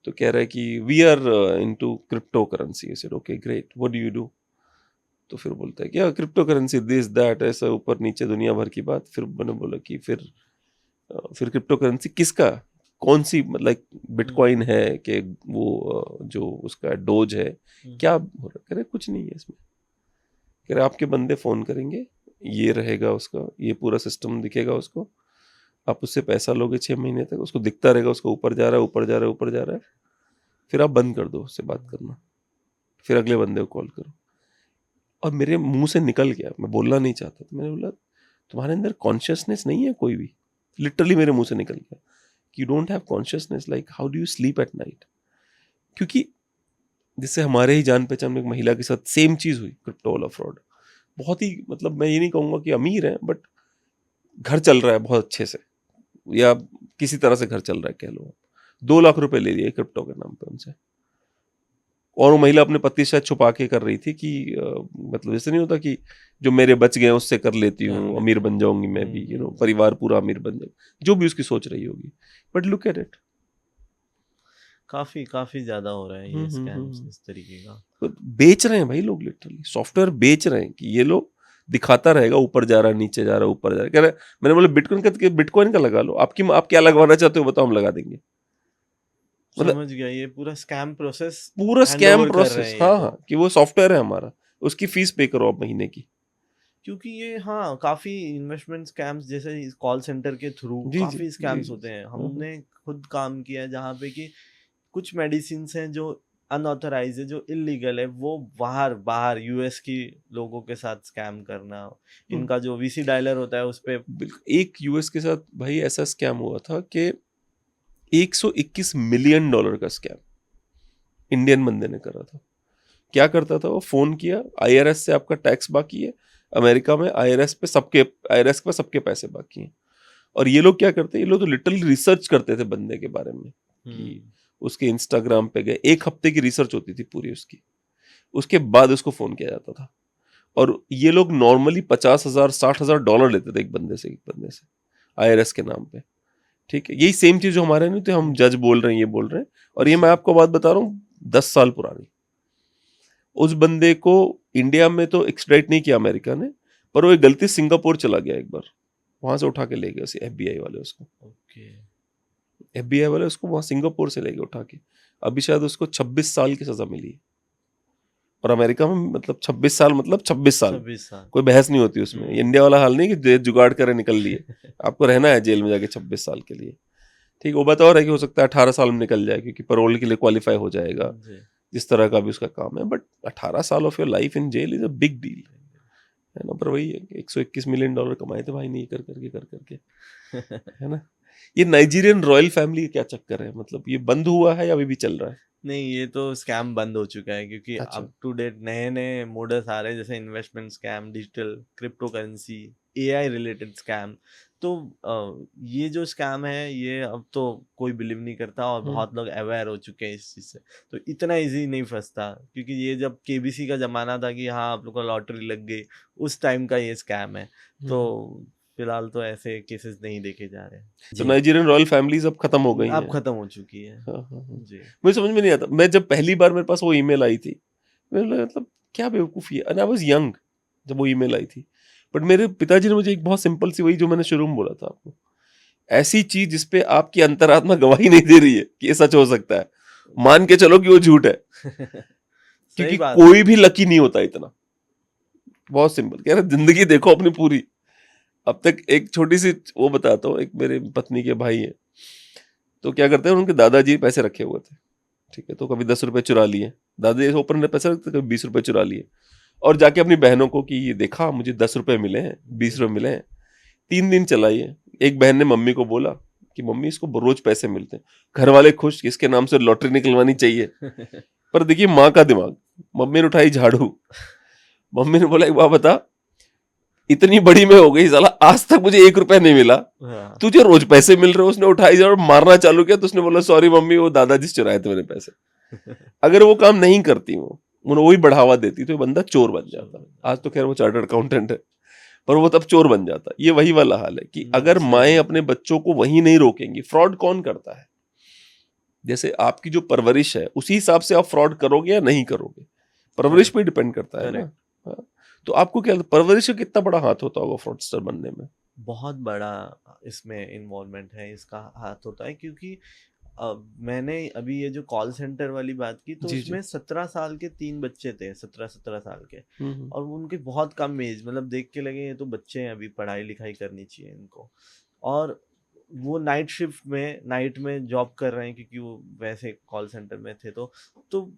S1: तो कह रहा है कि we are into crypto currency. I said okay great, what do you do? तो फिर बोलता है कि क्रिप्टो करेंसी दिस दैट, ऐसा ऊपर नीचे दुनिया भर की बात। फिर मैंने बोला कि फिर क्रिप्टो करेंसी किसका, कौन सी, मतलब बिटकॉइन है कि वो जो उसका डोज है, क्या हो रहा है? कह रहे कुछ नहीं है इसमें। कह रहे आपके बंदे फोन करेंगे, ये रहेगा उसका, ये पूरा सिस्टम दिखेगा उसको, आप उससे पैसा लोगे 6 महीने तक, उसको दिखता रहेगा, उसको ऊपर जा रहा है, ऊपर जा रहा है, ऊपर जा रहा है, फिर आप बंद कर दो उससे बात करना, फिर अगले बंदे को कॉल करो। और मेरे मुंह से निकल गया, मैं बोलना नहीं चाहता था, मैंने बोला तुम्हारे अंदर कॉन्शियसनेस नहीं है कोई भी? लिटरली मेरे मुंह से निकल गया कि you don't have consciousness, like how do you sleep at night? क्योंकि जिससे हमारे ही जान पहचान में एक महिला के साथ सेम चीज हुई, क्रिप्टो वाला फ्रॉड। बहुत ही, मतलब मैं ये नहीं कहूंगा कि अमीर है, बट घर चल रहा है बहुत अच्छे से, या किसी तरह से घर चल रहा है कह लो। 2 लाख रुपए ले लिए क्रिप्टो के नाम पे उनसे। और वो महिला अपने पति से शायद छुपा के कर रही थी कि मतलब जैसे नहीं होता कि जो मेरे बच गए उससे कर लेती हूँ, अमीर बन जाऊंगी मैं भी, परिवार पूरा अमीर बन जाए, जो भी उसकी सोच रही होगी। बट लुक एट इट,
S2: काफी काफी ज्यादा हो रहा है ये स्कैम्स इस तरीके का।
S1: तो बेच रहे हैं भाई लोग, लिटरली सॉफ्टवेयर बेच रहे हैं कि ये लो, दिखाता रहेगा ऊपर जा रहा है, नीचे जा रहा है, ऊपर जा रहा है। कह रहे मैंने बोला बिटकॉइन का लगा लो, आप क्या लगवाना चाहते हो बताओ, हम लगा देंगे। मतलब
S2: समझ गया, ये पूरा स्कैम प्रोसेस
S1: पूरा
S2: हैंड
S1: स्कैम
S2: ओवर कर रहे
S1: प्रोसेस,
S2: हैं ये
S1: हाँ
S2: तो।
S1: हाँ, कि वो सॉफ्टवेयर है हमारा, उसकी फीस पे करो आप महीने की।
S2: क्योंकि ये हाँ काफी इन्वेस्टमेंट स्कैम्स जैसे कॉल सेंटर के थ्रू
S1: जी जी
S2: काफी
S1: जी
S2: स्कैम्स
S1: जी।
S2: होते हैं। हमने खुद काम किया है जहाँ पे कि कुछ मेडिसिन हैं जो अनऑथराइज है, जो इलीगल है, वो बाहर बाहर यूएस की लोगों के साथ स्कैम करना। इनका जो वीसी डायलर होता है उस पे
S1: बिल्कुल, एक यूएस के साथ भाई ऐसा स्कैम हुआ था कि 121 मिलियन डॉलर का स्कैम इंडियन बंदे ने करा था। क्या करता था वो, फोन किया, आईआरएस से आपका टैक्स बाकी है अमेरिका में, आईआरएस पे सबके पैसे बाकी हैं। और ये लोग क्या करते हैं, ये लोग तो लिटरली रिसर्च करते थे बंदे के बारे में, कि उसके इंस्टाग्राम पे गए, 1 हफ्ते की रिसर्च होती थी पूरी उसकी, उसके बाद उसको फोन किया जाता था। और ये लोग नॉर्मली 50,000 60,000 डॉलर लेते थे एक बंदे से आईआरएस के नाम पे। ठीक है, यही सेम चीज जो हमारे नहीं थे, हम जज बोल रहे हैं, ये बोल रहे हैं। और ये मैं आपको बात बता रहा हूँ 10 साल पुरानी। उस बंदे को इंडिया में तो एक्सट्रैडिट नहीं किया अमेरिका ने, पर वो एक गलती सिंगापुर चला गया एक बार, वहां से उठा के ले गए एफबीआई वाले उसको। एफबीआई वाले उसको वहां सिंगापुर से ले गए उठा के। अभी शायद उसको 26 साल की सजा मिली है। और अमेरिका में मतलब 26 साल, मतलब 26 साल,
S2: 26 साल
S1: कोई बहस नहीं होती उसमें। इंडिया वाला हाल नहीं कि जेल जुगाड़ करे निकल लिए, आपको रहना है जेल में जाके 26 साल के लिए। ठीक, वो बात और है कि हो सकता है 18 साल में निकल जाए, क्योंकि पैरोल के लिए क्वालिफाई हो जाएगा, जिस तरह का भी उसका काम है। बट 18 साल of your life in jail is a big deal, है ना। पर वही है कि 121 मिलियन डॉलर कमाए थे भाई ने कर करके, है ना। ये नाइजीरियन रॉयल फैमिली क्या चक्कर है, मतलब ये बंद हुआ है या अभी भी चल रहा है?
S2: नहीं, ये तो स्कैम बंद हो चुका है, क्योंकि
S1: अच्छा।
S2: अप टू डेट नए नए मॉडल्स आ रहे हैं, जैसे investment scam, digital crypto currency, AI related scam. तो ये जो स्कैम है ये अब तो कोई बिलीव नहीं करता, और बहुत लोग अवेयर हो चुके हैं इस चीज़ से, तो इतना इजी नहीं फंसता। क्योंकि ये जब केबीसी का ज़माना था कि हाँ आप लोग को लॉटरी लग गई, उस टाइम का ये स्कैम है। तो फिलहाल तो ऐसे केसेस नहीं देखे जा रहे हैं
S1: तो
S2: जी।
S1: नाइजीरियन रॉयल फैमिलीज अब खत्म हो गई
S2: अब
S1: हैं।
S2: खत्म हो चुकी है
S1: हाँ हाँ हाँ।
S2: जी।
S1: मुझे समझ में नहीं आता, मैं जब पहली बार मेरे पास वो ईमेल आई थी, मैंने बोला मतलब क्या बेवकूफ़ी है, एंड आई वाज यंग जब वो ईमेल आई थी। बट मेरे पिताजी ने मुझे एक बहुत सिंपल सी, वही जो मैंने शुरू में बोला था आपको, ऐसी चीज जिसपे आपकी अंतरात्मा गवाही नहीं दे रही है कि ये सच हो सकता है, मान के चलो कि वो झूठ है। क्योंकि कोई भी लकी नहीं होता इतना। बहुत सिंपल कह रहे, जिंदगी देखो अपनी पूरी। अब तक एक छोटी सी वो बताता हूँ, एक मेरे पत्नी के भाई है, तो क्या करते हैं, उनके दादाजी पैसे रखे हुए थे, ठीक है, तो कभी 10 रुपए चुरा लिए, दादाजी ऊपर ने पैसे रखते, कभी 20 रुपए चुरा लिए, और जाके अपनी बहनों को कि ये देखा मुझे 10 रुपए मिले हैं, 20 रुपए मिले हैं। 3 दिन चलाइए। एक बहन ने मम्मी को बोला कि मम्मी इसको रोज पैसे मिलते हैं, घर वाले खुश, इसके नाम से लॉटरी निकलवानी चाहिए। पर देखिए माँ का दिमाग, मम्मी ने उठाई झाड़ू, मम्मी ने बोला एक बात बता, इतनी बड़ी मैं हो गई साला, आज तक मुझे 1 रुपया नहीं मिला, तुझे रोज पैसे मिल रहे हो। उसने उठाई झाड़ू मारना चालू किया, तो उसने बोला सॉरी मम्मी, वो दादाजी से चुराए थे मैंने पैसे। अगर वो काम नहीं करती वो वही बढ़ावा देती, तो बंदा चोर बन जाता। आज तो खैर वो चार्टर्ड अकाउंटेंट है, पर वो तब चोर बन जाता। ये वही वाला हाल है कि अगर माएं अपने बच्चों को वही नहीं रोकेंगी, फ्रॉड कौन करता है? जैसे आपकी जो परवरिश है उसी हिसाब से आप फ्रॉड करोगे या नहीं करोगे, परवरिश पे डिपेंड करता है ना।
S2: करेक्ट।
S1: हाँ। तो आपको क्या परवरिश का कितना बड़ा हाथ होता होगा फ्रॉडस्टर बनने में?
S2: बहुत बड़ा इसमें इन्वॉल्वमेंट है, इसका हाथ होता है, क्योंकि मैंने अभी ये जो कॉल सेंटर वाली बात की, तो
S1: जी जी।
S2: उसमें 17 साल के 3 बच्चे थे, 17 साल के।
S1: हम्म।
S2: और उनकी बहुत कम एज, मतलब देख के लगे ये तो बच्चे हैं, अभी पढ़ाई लिखाई करनी चाहिए इनको। और वो नाइट शिफ्ट में, नाइट में जॉब कर रहे हैं, क्योंकि वो वैसे कॉल सेंटर में थे। तो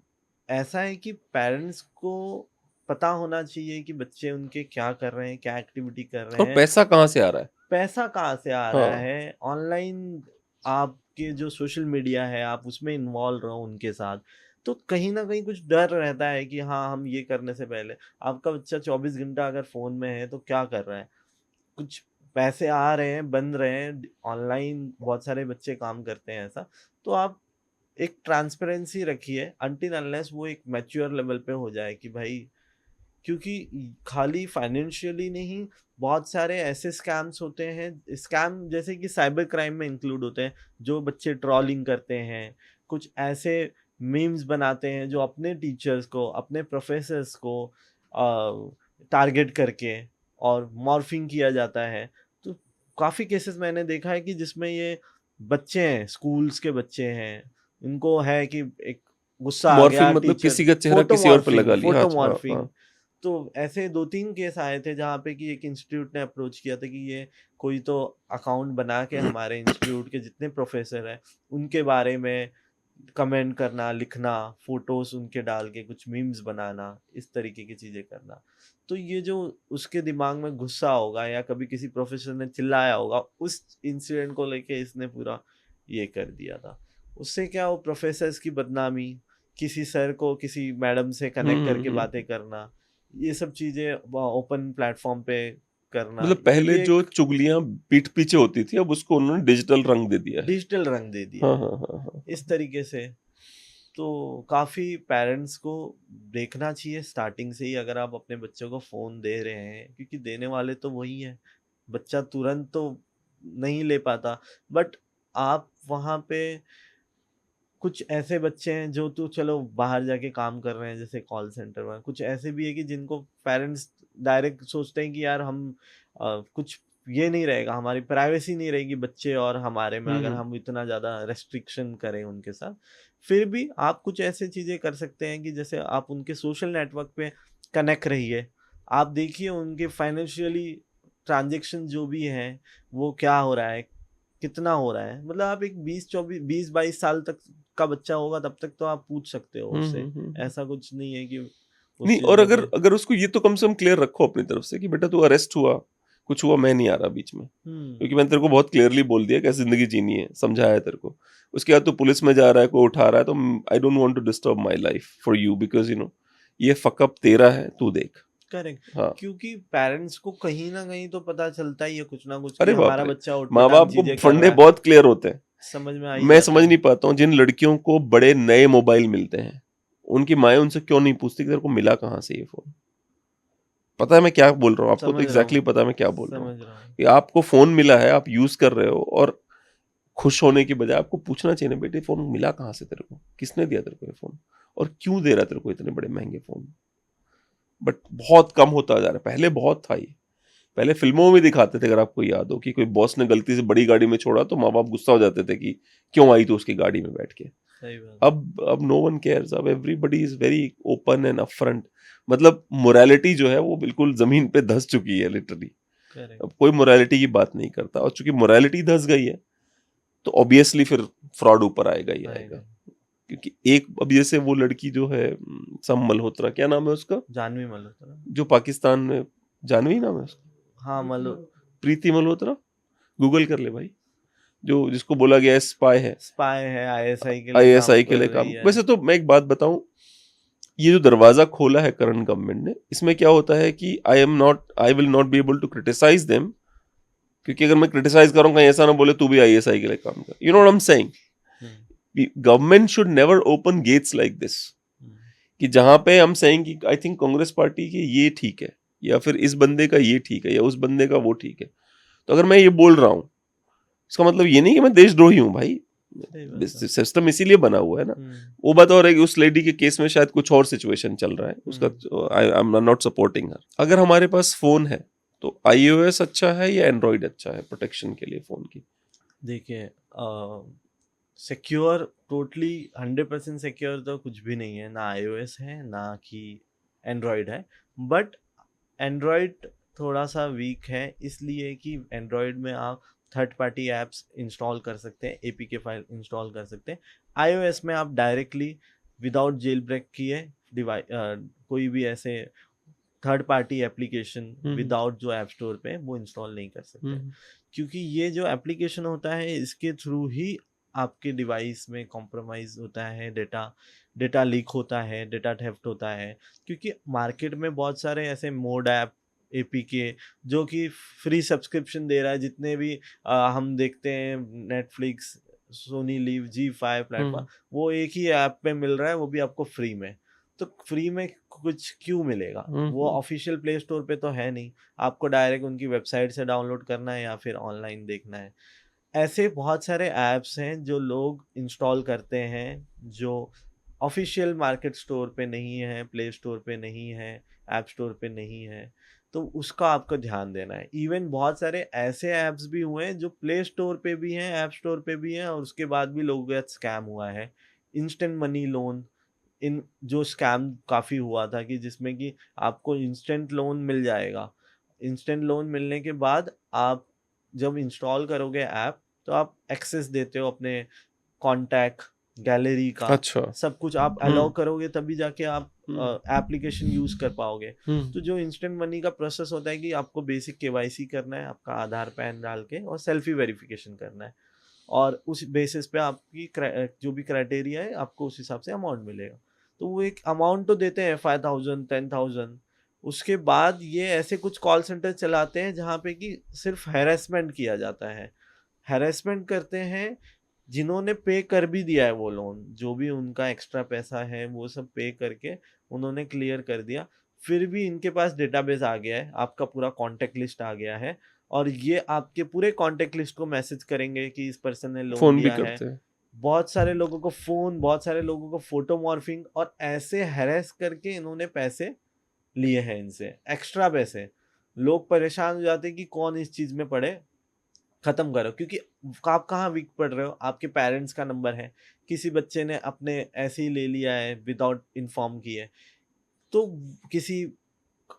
S2: ऐसा है कि पेरेंट्स को पता होना चाहिए कि बच्चे उनके क्या कर रहे हैं, क्या एक्टिविटी कर रहे
S1: और
S2: हैं,
S1: पैसा कहाँ से आ रहा है?
S2: पैसा कहाँ से आ रहा
S1: हाँ।
S2: है। ऑनलाइन आपके जो सोशल मीडिया है, आप उसमें इन्वॉल्व रहो उनके साथ, तो कहीं ना कहीं कुछ डर रहता है कि हाँ, हम ये करने से पहले, आपका बच्चा 24 घंटा अगर फोन में है तो क्या कर रहा है, कुछ पैसे आ रहे हैं, बन रहे हैं ऑनलाइन, बहुत सारे बच्चे काम करते हैं ऐसा। तो आप एक ट्रांसपेरेंसी रखिए अनटिल अनलेस वो एक मैच्योर लेवल पे हो जाए कि भाई, क्योंकि खाली फाइनेंशियली नहीं, बहुत सारे ऐसे स्कैम्स होते हैं, स्कैम जैसे कि साइबर क्राइम में इंक्लूड होते हैं, जो बच्चे ट्रॉलिंग करते हैं, कुछ ऐसे मीम्स बनाते हैं जो अपने टीचर्स को, अपने प्रोफेसर्स को टारगेट करके और मॉर्फिंग किया जाता है। तो काफ़ी केसेस मैंने देखा है कि जिसमें ये बच्चे हैं, स्कूल्स के बच्चे हैं, इनको है कि एक गुस्सा आ गया
S1: मॉर्फिंग मतलब
S2: टीचर,
S1: किसी का चेहरा
S2: फोटो
S1: किसी और पे
S2: मॉर्फिंग,
S1: लगा लिया?
S2: फोटो
S1: अच्छा हाँ
S2: मॉर्फिंग।
S1: हाँ।
S2: तो ऐसे 2-3 केस आए थे जहाँ पे कि एक इंस्टीट्यूट ने अप्रोच किया था कि ये कोई तो अकाउंट बना के हमारे इंस्टीट्यूट के जितने प्रोफेसर हैं उनके बारे में कमेंट करना, लिखना, फोटोज उनके डाल के कुछ मीम्स बनाना, इस तरीके की चीजें करना। तो ये जो उसके दिमाग में गुस्सा होगा, या कभी किसी प्रोफेसर ने चिल्लाया होगा, उस इंसिडेंट को लेके इसने पूरा ये कर दिया था। उससे क्या, वो प्रोफेसर्स की बदनामी, किसी सर को किसी मैडम से कनेक्ट करके बातें करना, ये सब चीजें ओपन प्लेटफॉर्म पे करना,
S1: मतलब पहले
S2: ये
S1: जो
S2: एक
S1: चुगलियां पीठ पीछे होती थी अब उसको उन्होंने डिजिटल रंग दे दिया है।
S2: डिजिटल रंग दे दिया
S1: हाँ
S2: है
S1: हाँ हाँ हाँ।
S2: इस तरीके से। तो काफ़ी पेरेंट्स को देखना चाहिए स्टार्टिंग से ही, अगर आप अपने बच्चों को फ़ोन दे रहे हैं, क्योंकि देने वाले तो वही है, बच्चा तुरंत तो नहीं ले पाता। बट आप वहाँ पे, कुछ ऐसे बच्चे हैं जो तो चलो बाहर जाके काम कर रहे हैं, जैसे कॉल सेंटर में, कुछ ऐसे भी है कि जिनको पेरेंट्स डायरेक्ट सोचते हैं कि यार हम कुछ ये नहीं रहेगा, हमारी प्राइवेसी नहीं रहेगी बच्चे और हमारे में, अगर
S1: हम्म।
S2: हम इतना ज़्यादा रेस्ट्रिक्शन करें उनके साथ। फिर भी आप कुछ ऐसे चीज़ें कर सकते हैं कि जैसे आप उनके सोशल नेटवर्क पे कनेक्ट रहिए, आप देखिए उनके फाइनेंशियली ट्रांजेक्शन जो भी हैं वो क्या हो रहा है, कितना हो रहा है। मतलब आप एक 20-22 साल तक का बच्चा होगा तब तक तो आप पूछ सकते हो उससे,
S1: हम्म।
S2: ऐसा कुछ नहीं है कि उस
S1: नहीं,
S2: चीज़
S1: और
S2: में
S1: अगर
S2: कोई।
S1: अगर उसको ये तो कम से कम क्लियर रखो अपनी तरफ से कि बेटा तू अरेस्ट हुआ, कुछ हुआ, मैं नहीं आ रहा बीच में, क्योंकि मैंने तेरे को बहुत क्लियरली बोल दिया कैसे जिंदगी जीनी है, समझाया है तेरे को। उसके बाद तो पुलिस में जा रहा है, कोई उठा रहा है, तो I don't want to disturb my life for you, because ये फकअप तेरा है, तू देख।
S2: करेक्ट।
S1: हाँ।
S2: क्योंकि पेरेंट्स को कहीं ना कहीं तो पता चलता ही है कुछ ना कुछ, कि
S1: अरे बाप
S2: हमारा
S1: रे,
S2: बच्चा
S1: माँ
S2: उटपटांग
S1: बाप को
S2: चीजें कर
S1: फंडे
S2: रहा है,
S1: बहुत क्लियर होते हैं।
S2: समझ में आ ही
S1: मैं
S2: जाता
S1: समझ
S2: है।
S1: नहीं पाता हूँ जिन लड़कियों को बड़े नए मोबाइल मिलते हैं, उनकी माएं उनसे क्यों नहीं पूछती कि तेरे को मिला कहाँ से ये फोन। पता है मैं क्या बोल रहा हूँ आपको, तो
S2: समझ रहा
S1: एग्जैक्टली
S2: हूँ,
S1: पता है मैं क्या बोल रहा हूँ।
S2: समझ रहा हूँ।
S1: कि आपको फोन मिला है, आप यूज कर रहे हो, और खुश होने की बजाय आपको पूछना चाहिए ना, बेटे फोन मिला कहाँ से तेरे को, किसने दिया तेरे को ये फोन, और क्यों दे रहा है तेरे को इतने बड़े महंगे फोन। बट बहुत कम होता जा रहा है, पहले बहुत था ये। पहले फिल्मों में दिखाते थे, अगर आपको याद हो, कि कोई बॉस ने गलती से बड़ी गाड़ी में छोड़ा तो माँ बाप गुस्सा हो जाते थे कि क्यों आई तो उसकी गाड़ी में बैठ के।
S2: सही बात।
S1: अब नो वन केयर्स, अब everybody is very open and upfront. मतलब मोरालिटी जो है वो बिल्कुल जमीन पे धस चुकी है लिटरली।
S2: करेक्ट।
S1: अब कोई मोरालिटी की बात नहीं करता, और चूंकि मोरालिटी धस गई है तो ऑब्वियसली फिर फ्रॉड ऊपर आएगा ही आएगा।
S2: आएगा।
S1: क्योंकि एक, अब जैसे वो लड़की जो है सम मल्होत्रा, क्या नाम है उसका,
S2: जानवी मल्होत्रा।
S1: जो पाकिस्तान में, जानवी नाम है उसका,
S2: हाँ, मल्हो
S1: प्रीति मल्होत्रा, गूगल कर ले भाई, जो जिसको बोला गया है स्पाई है,
S2: स्पाई है, आईएसआई के लिए काम
S1: आईएसआई के
S2: कर
S1: लिए
S2: रही
S1: काम।
S2: है।
S1: वैसे तो मैं एक बात बताऊं, ये जो दरवाजा खोला है करंट गवर्नमेंट ने, इसमें क्या होता है कि I will not be able to criticise them, क्योंकि अगर मैं क्रिटिसाइज करूंगा कहीं ऐसा ना बोले तू भी आईएसआई के लिए काम कर, you know what I am saying. Government should never open gates like this, कि जहां पे हम सेइंग कि आई थिंक कांग्रेस पार्टी की ये ठीक है, या फिर इस बंदे का ये ठीक है, या उस बंदे का वो ठीक है, तो अगर मैं ये बोल रहा हूं, इसका मतलब ये नहीं कि मैं देशद्रोही हूं भाई।
S2: सही बात है।
S1: सिस्टम इसीलिए बना हुआ है ना।
S2: हम्म,
S1: वो बात और है कि उस लेडी के केस में शायद कुछ और सिचुएशन चल रहा है उसका,
S2: hmm.
S1: I am not supporting her. अगर हमारे पास फोन है तो iOS अच्छा है या एंड्रॉइड अच्छा है प्रोटेक्शन के लिए फोन की?
S2: देखिए, सिक्योर टोटली 100% सिक्योर तो कुछ भी नहीं है, ना iOS है ना कि एंड्रॉयड है। बट एंड्रॉयड थोड़ा सा वीक है, इसलिए कि एंड्रॉयड में आप थर्ड पार्टी ऐप्स इंस्टॉल कर सकते हैं, एपीके फाइल इंस्टॉल कर सकते हैं। iOS में आप डायरेक्टली विदाउट जेल ब्रेक किए डिवाइस कोई भी ऐसे थर्ड पार्टी एप्लीकेशन विदाउट जो ऐप स्टोर पे है, वो इंस्टॉल नहीं कर सकते। क्योंकि ये जो एप्लीकेशन होता है इसके थ्रू ही आपके डिवाइस में कॉम्प्रोमाइज होता है, डेटा लीक होता है, डेटा थेफ्ट होता है। क्योंकि मार्केट में बहुत सारे ऐसे मोड ऐप एपीके जो कि फ्री सब्सक्रिप्शन दे रहा है, जितने भी हम देखते हैं Netflix, Soni live, ZEE5 platform, वो एक ही ऐप पे मिल रहा है, वो भी आपको फ्री में। तो फ्री में कुछ क्यों मिलेगा? वो ऑफिशियल प्ले स्टोर पे तो है नहीं, आपको डायरेक्ट उनकी वेबसाइट से डाउनलोड करना है या फिर ऑनलाइन देखना है। ऐसे बहुत सारे ऐप्स हैं जो लोग इंस्टॉल करते हैं, जो ऑफिशियल मार्केट स्टोर पे नहीं है, प्ले स्टोर पे नहीं है, ऐप स्टोर पे नहीं है। तो उसका आपको ध्यान देना है। इवन बहुत सारे ऐसे ऐप्स भी हुए हैं जो प्ले स्टोर पे भी हैं, ऐप स्टोर पे भी हैं, और उसके बाद भी लोगों के साथ स्कैम हुआ है। इंस्टेंट मनी लोन, इन जो स्कैम काफ़ी हुआ था कि जिसमें कि आपको इंस्टेंट लोन मिल जाएगा। इंस्टेंट लोन मिलने के बाद आप जब इंस्टॉल करोगे ऐप, तो आप एक्सेस देते हो अपने कॉन्टैक्ट गैलरी का,
S1: अच्छा।
S2: सब कुछ आप अलाउ करोगे तभी जाके आप एप्लीकेशन यूज कर पाओगे। तो जो इंस्टेंट मनी का प्रोसेस होता है कि आपको बेसिक केवाईसी करना है, आपका आधार पैन डाल के, और सेल्फी वेरिफिकेशन करना है, और उस बेसिस पे आपकी जो भी क्राइटेरिया है आपको उस हिसाब से अमाउंट मिलेगा। तो वो एक अमाउंट तो देते हैं 5,000 10,000। उसके बाद ये ऐसे कुछ कॉल सेंटर चलाते हैं जहाँ पे कि सिर्फ हैरेसमेंट किया जाता है। हैरेसमेंट करते हैं, जिन्होंने पे कर भी दिया है वो लोन, जो भी उनका एक्स्ट्रा पैसा है वो सब पे करके उन्होंने क्लियर कर दिया, फिर भी इनके पास डेटाबेस आ गया है, आपका पूरा कॉन्टेक्ट लिस्ट आ गया है, और ये आपके पूरे कॉन्टेक्ट लिस्ट को मैसेज करेंगे कि इस पर्सन ने लोन
S1: फोन भी
S2: लिया है।
S1: करते हैं।
S2: बहुत सारे लोगों को फोन, बहुत सारे लोगों को फोटो मॉर्फिंग, और ऐसे हैरेस करके इन्होंने पैसे लिए हैं इनसे, एक्स्ट्रा पैसे। लोग परेशान हो जाते हैं कि कौन इस चीज में पड़े, खत्म करो। क्योंकि आप कहाँ वीक पड़ रहे हो, आपके पेरेंट्स का नंबर है, किसी बच्चे ने अपने ऐसे ही ले लिया है विदाउट इन्फॉर्म किए, तो किसी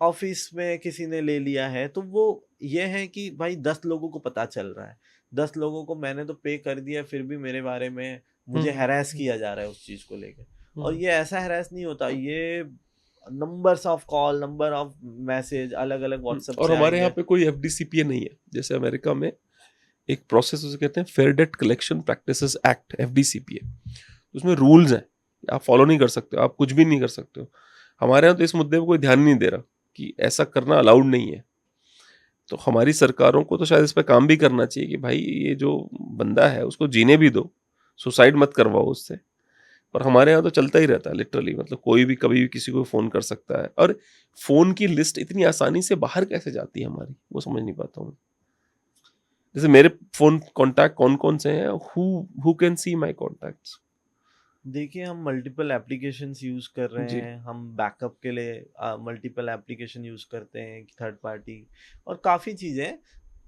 S2: ऑफिस में किसी ने ले लिया है, तो वो ये है कि भाई 10 लोगों को पता चल रहा है, 10 लोगों को मैंने तो पे कर दिया, फिर भी मेरे बारे में मुझे हैरेस किया जा रहा है उस चीज को लेके। और ये ऐसा हैरेस नहीं होता, ये numbers of call, number of message अलग अलग व्हाट्सएप
S1: और
S2: से
S1: हमारे यहाँ
S2: आएंगे।
S1: पे कोई FDCPA नहीं है, जैसे अमेरिका में एक प्रोसेस उसे कहते हैं fair debt collection practices act, FDCPA। उसमें रूल्स हैं, आप फॉलो नहीं कर सकते हो, आप कुछ भी नहीं कर सकते हो। हमारे यहाँ तो इस मुद्दे पे कोई ध्यान नहीं दे रहा कि ऐसा करना अलाउड नहीं है। तो हमारी सरकारों को तो शायद इस पे काम भी करना चाहिए कि भाई ये जो बंदा है उसको जीने भी दो, सुसाइड मत करवाओ उससे। पर हमारे यहाँ तो चलता ही रहता है लिटरली, मतलब कोई भी कभी भी किसी को फोन कर सकता है। और फोन की लिस्ट इतनी आसानी से बाहर कैसे जाती है हमारी, वो समझ नहीं पाता हूँ। जैसे मेरे फोन कॉन्टैक्ट कौन कौन से हैं, who can see my contacts?
S2: देखिए, हम मल्टीपल एप्लीकेशंस यूज़ कर रहे
S1: जी।
S2: हैं, हम बैकअप के लिए मल्टीपल एप्लीकेशन यूज़ करते हैं, थर्ड पार्टी, और काफ़ी चीज़ें।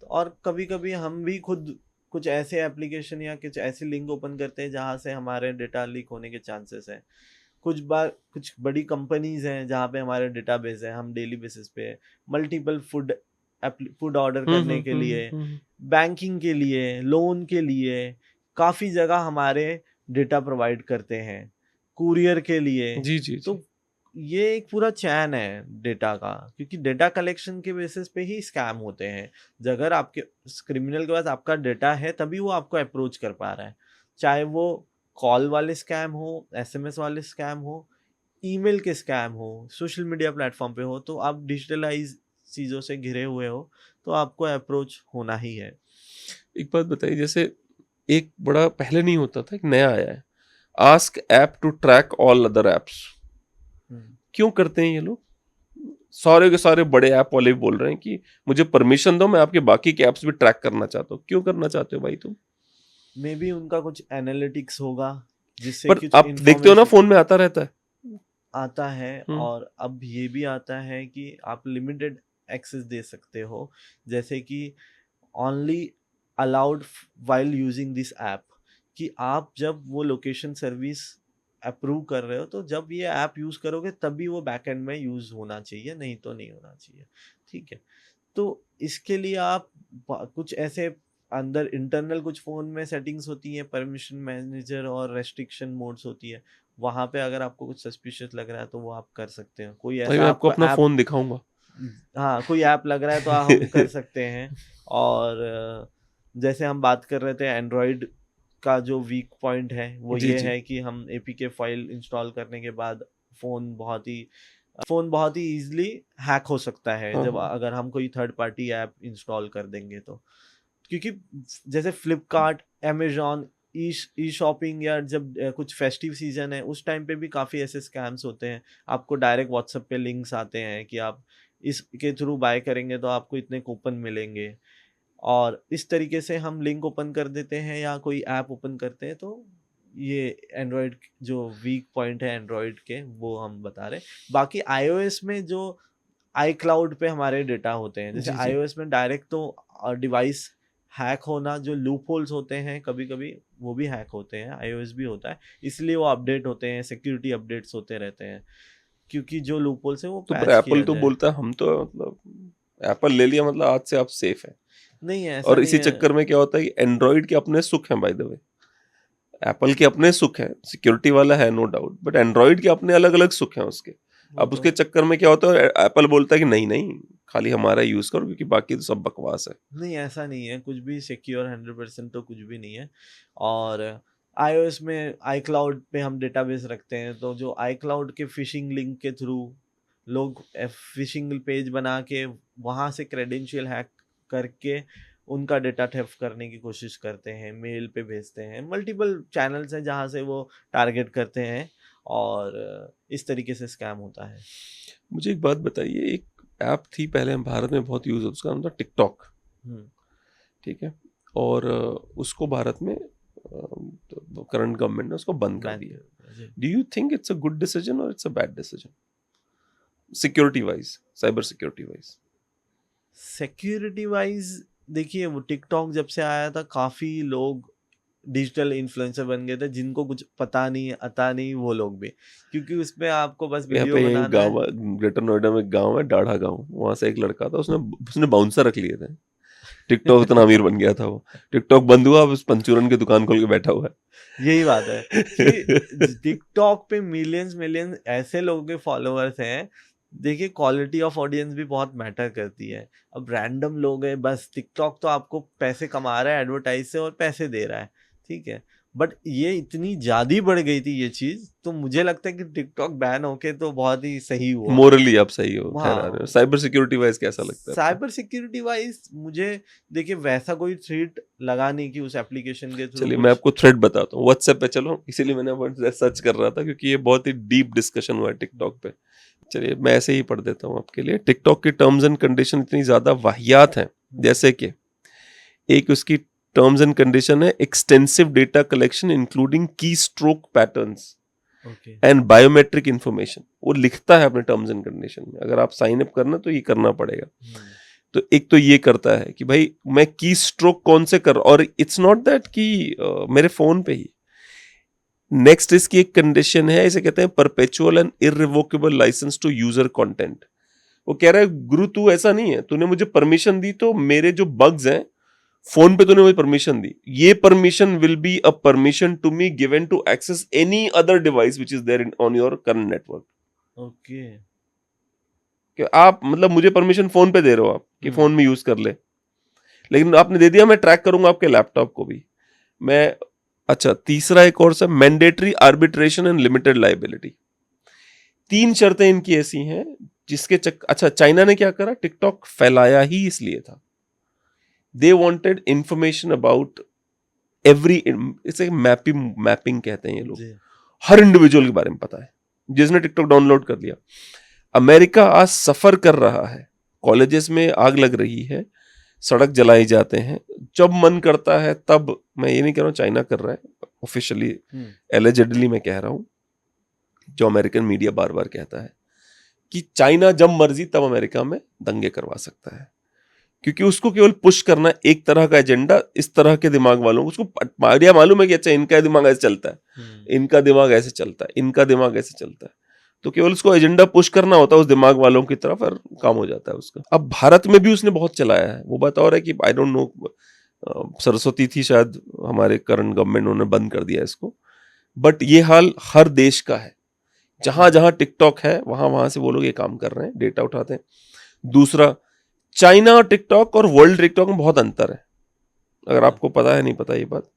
S2: और कभी कभी हम भी खुद कुछ ऐसे एप्लीकेशन या कुछ ऐसे लिंक ओपन करते हैं जहाँ से हमारे डेटा लीक होने के चांसेस हैं। कुछ बार कुछ बड़ी कंपनीज हैं जहाँ पे हमारे डेटाबेस है, हम डेली बेसिस पे मल्टीपल फूड ऑर्डर करने के लिए, बैंकिंग के लिए, लोन के लिए, काफ़ी जगह हमारे डेटा प्रोवाइड करते हैं, कुरियर के लिए।
S1: जी जी जी।
S2: तो ये एक पूरा चैन है डेटा का, क्योंकि डेटा कलेक्शन के बेसिस पे ही स्कैम होते हैं। अगर आपके क्रिमिनल के पास आपका डेटा है तभी वो आपको अप्रोच कर पा रहा है, चाहे वो कॉल वाले स्कैम हो, SMS वाले स्कैम हो, ईमेल के स्कैम हो, सोशल मीडिया प्लेटफॉर्म पे हो। तो आप डिजिटलाइज चीज़ों से घिरे हुए हो, तो आपको अप्रोच होना ही है।
S1: एक बात बताइए, जैसे एक बड़ा पहले नहीं होता था, एक नया आया है, ask app to track all other apps. क्यों करते हैं ये लोग? सारे के सारे बड़े ऐप वाले भी बोल रहे हैं कि मुझे परमिशन दो, मैं आपके बाकी के ऐप्स भी ट्रैक करना चाहता हूँ। क्यों करना चाहते हो भाई तुम?
S2: मे बी उनका कुछ एनालिटिक्स होगा जिससे
S1: पर
S2: कुछ
S1: आप देखते हो ना
S2: इंफॉर्मेशन
S1: फोन में आता रहता है।
S2: आता है।
S1: हम्म।
S2: और अब ये भी आता है कि आप लिमिटेड एक्सेस दे सकते हो, जैसे कि only allowed while using this app, कि आप जब वो लोकेशन सर्विस अप्रूव कर रहे हो तो जब ये ऐप यूज करोगे तभी वो बैकएंड में यूज होना चाहिए, नहीं तो नहीं होना चाहिए। ठीक है, तो इसके लिए आप कुछ ऐसे अंदर इंटरनल कुछ फ़ोन में सेटिंग्स होती हैं, परमिशन मैनेजर और रेस्ट्रिक्शन मोड्स होती है, वहाँ पे अगर आपको कुछ सस्पिशियस लग रहा है तो वो आप कर सकते हैं। कोई
S1: भाई
S2: ऐसा
S1: मैं आपको
S2: आपको
S1: अपना
S2: ऐप,
S1: फोन दिखाऊंगा।
S2: हाँ कोई ऐप लग रहा है तो हम कर सकते हैं। और जैसे हम बात कर रहे थे एंड्रॉयड का जो वीक पॉइंट है वो
S1: जी
S2: ये
S1: जी।
S2: है कि हम एपीके फाइल इंस्टॉल करने के बाद फ़ोन बहुत ही ईजिली हैक हो सकता है,
S1: हाँ
S2: जब
S1: हाँ।
S2: अगर हम कोई थर्ड पार्टी ऐप इंस्टॉल कर देंगे तो। क्योंकि जैसे फ्लिपकार्ट, अमेजॉन, ई शॉपिंग, या जब कुछ फेस्टिव सीजन है उस टाइम पे भी काफ़ी ऐसे स्कैम्स होते हैं। आपको डायरेक्ट व्हाट्सएप पे लिंक्स आते हैं कि आप इसके थ्रू बाय करेंगे तो आपको इतने कूपन मिलेंगे, और इस तरीके से हम लिंक ओपन कर देते हैं या कोई ऐप ओपन करते हैं, तो ये एंड्रॉयड जो वीक पॉइंट है एंड्रॉयड के वो हम बता रहे हैं। बाकी आईओएस में जो आई क्लाउड पे हमारे डेटा होते हैं, जैसे
S1: जी जी।
S2: आईओएस में डायरेक्ट तो डिवाइस हैक होना, जो लूप होल्स होते हैं कभी कभी वो भी हैक होते हैं, आईओएस भी होता है, इसलिए वो अपडेट होते हैं, सिक्योरिटी अपडेट्स होते रहते हैं, क्योंकि जो लूप होल्स है वो
S1: तो पर
S2: पैच
S1: एप्पल
S2: किया
S1: तो
S2: जाए।
S1: बोलता है हम तो मतलब एप्पल ले लिया मतलब आज से आप सेफ हैं।
S2: नहीं ऐसा
S1: और
S2: नहीं
S1: इसी
S2: है।
S1: चक्कर में क्या होता है कि एंड्रॉइड के अपने सुख हैं बाय द वे। एप्पल के अपने सुख हैं, सिक्योरिटी वाला है नो डाउट, बट एंड्रॉइड के अपने अलग अलग सुख हैं उसके।
S2: वो
S1: अब
S2: तो
S1: उसके चक्कर में क्या होता है, एप्पल बोलता है कि नहीं नहीं, खाली हमारा यूज करो क्योंकि बाकी तो सब बकवास है।
S2: नहीं, ऐसा नहीं है, कुछ भी सिक्योर 100% तो कुछ भी नहीं है। और आईओएस में आई क्लाउड पे हम डेटाबेस रखते हैं, तो जो आई क्लाउड के फिशिंग लिंक के थ्रू लोग फिशिंग पेज बना के वहाँ से क्रेडेंशियल हैक करके उनका डेटा थेफ्ट करने की कोशिश करते हैं, मेल पे भेजते हैं, मल्टीपल चैनल्स हैं जहाँ से वो टारगेट करते हैं, और इस तरीके से स्कैम होता है।
S1: मुझे एक बात बताइए, एक ऐप थी पहले हम भारत में बहुत यूज होता, उसका नाम था टिकटॉक।
S2: हम्म।
S1: ठीक है। और उसको भारत में करंट गवर्नमेंट ने उसको बंद कर
S2: बैन
S1: दिया।
S2: कर जी।
S1: Do you think it's a good decision और it's a bad decision, security wise, cyber security wise?
S2: Security wise देखिए, वो टिकटॉक जब से आया था काफी लोग डिजिटल इन्फ्लुएंसर बन गए थे, जिनको कुछ पता नहीं आता नहीं वो लोग भी, क्योंकि उसमें आपको बस
S1: यहाँ
S2: वीडियो
S1: पे यही
S2: बनाना
S1: गाँव,
S2: है।
S1: ग्रेटर नोएडा में एक गाँव है डाढ़ा गाँव, वहां से एक लड़का था, उसने उसने बाउंसर रख लिए थे। टिकटॉक इतना अमीर बन गया था वो। टिकटॉक बंद हुआ, अब उस पंचूरन की दुकान खोल के बैठा हुआ
S2: यही बात है कि
S1: है।
S2: टिकटॉक पे मिलियंस मिलियंस ऐसे लोगों के फॉलोअर्स हैं। देखिए, क्वालिटी ऑफ ऑडियंस भी बहुत मैटर करती है। अब रैंडम लोग हैं, बस टिकटॉक तो आपको पैसे कमा रहा है एडवर्टाइज से और पैसे दे रहा है, ठीक है, बट ये इतनी ज्यादा बढ़ गई थी ये चीज, तो मुझे लगता है कि टिकटॉक बैन होके तो बहुत ही सही हुआ।
S1: मोरली आप सही हो, ठहरा रहे हो।
S2: हाँ,
S1: साइबर सिक्योरिटी वाइज कैसा लगता है आपको?
S2: साइबर सिक्योरिटी वाइज मुझे, देखिए वैसा कोई थ्रेट लगा नहीं कि उस एप्लीकेशन के थ्रू
S1: चलिए मैं
S2: कुछ।
S1: आपको थ्रेड बताता हूँ व्हाट्सएप पे, चलो इसीलिए मैंने सर्च कर रहा था क्योंकि ये बहुत ही डीप डिस्कशन हुआ है टिकटॉक पे। चलिए मैं ऐसे ही पढ़ देता हूँ आपके लिए। टिकटॉक की टर्म्स एंड कंडीशन इतनी ज्यादा वाहियात हैं, जैसे कि एक उसकी टर्म्स एंड कंडीशन है, एक्सटेंसिव डेटा कलेक्शन इंक्लूडिंग की stroke patterns
S2: okay.
S1: And biometric information. वो लिखता है अपने टर्म्स एंड कंडीशन में, अगर आप साइन अप करना तो ये करना पड़ेगा। तो एक तो ये करता है कि भाई मैं की स्ट्रोक कौन से कर, और इट्स नॉट दैट कि मेरे फोन पे ही। नेक्स्ट इसकी एक कंडीशन है, इसे कहते हैं perpetual and irrevocable licence to user content. वो कह रहा है गुरु तू ऐसा नहीं है, तूने मुझे परमिशन दी तो मेरे जो बग्स हैं फोन पे तूने मुझे परमिशन दी, ये permission will be a permission to me given to access any other device which is there on your current network.
S2: Okay.
S1: कि आप मतलब मुझे परमिशन फोन पे दे रहे हो आप कि फोन में यूज कर ले, लेकिन आपने दे दिया मैं ट्रैक करूंगा आपके लैपटॉप को भी मैं। अच्छा, तीसरा एक और सा, mandatory arbitration and limited liability. 3 शर्तें इनकी ऐसी हैं जिसके अच्छा, चाइना ने क्या करा, टिकटॉक फैलाया ही इसलिए था, they wanted information about every, इसे मैपिंग कहते हैं ये लोग,
S2: जी।
S1: हर इंडिविजुअल के बारे में पता है जिसने टिकटॉक डाउनलोड कर लिया। अमेरिका आज सफर कर रहा है, कॉलेजेस में आग लग रही है, सड़क जलाई जाते हैं जब मन करता है तब। मैं ये नहीं कह रहा हूँ चाइना कर रहा है, ऑफिशियली एलिजिडली मैं कह रहा हूँ, जो अमेरिकन मीडिया बार बार कहता है कि चाइना जब मर्जी तब अमेरिका में दंगे करवा सकता है, क्योंकि उसको केवल पुश करना एक तरह का एजेंडा, इस तरह के दिमाग वालों को उसको आइडिया मालूम है कि अच्छा इनका दिमाग ऐसे चलता है, इनका दिमाग ऐसे चलता है, इनका दिमाग ऐसे चलता है, तो केवल उसको एजेंडा पुश करना होता है उस दिमाग वालों की तरफ और काम हो जाता है उसका। अब भारत में भी उसने बहुत चलाया है, वो बात और है कि आई डोंट नो, सरस्वती थी शायद हमारे करंट गवर्नमेंट, उन्होंने बंद कर दिया इसको, बट ये हाल हर देश का है। जहां जहां टिकटॉक है वहां वहां से वो लोग ये काम कर रहे हैं, डेटा उठाते हैं। दूसरा, चाइना और टिकटॉक और वर्ल्ड टिकटॉक में बहुत अंतर है, अगर आपको पता है नहीं पता ये बात।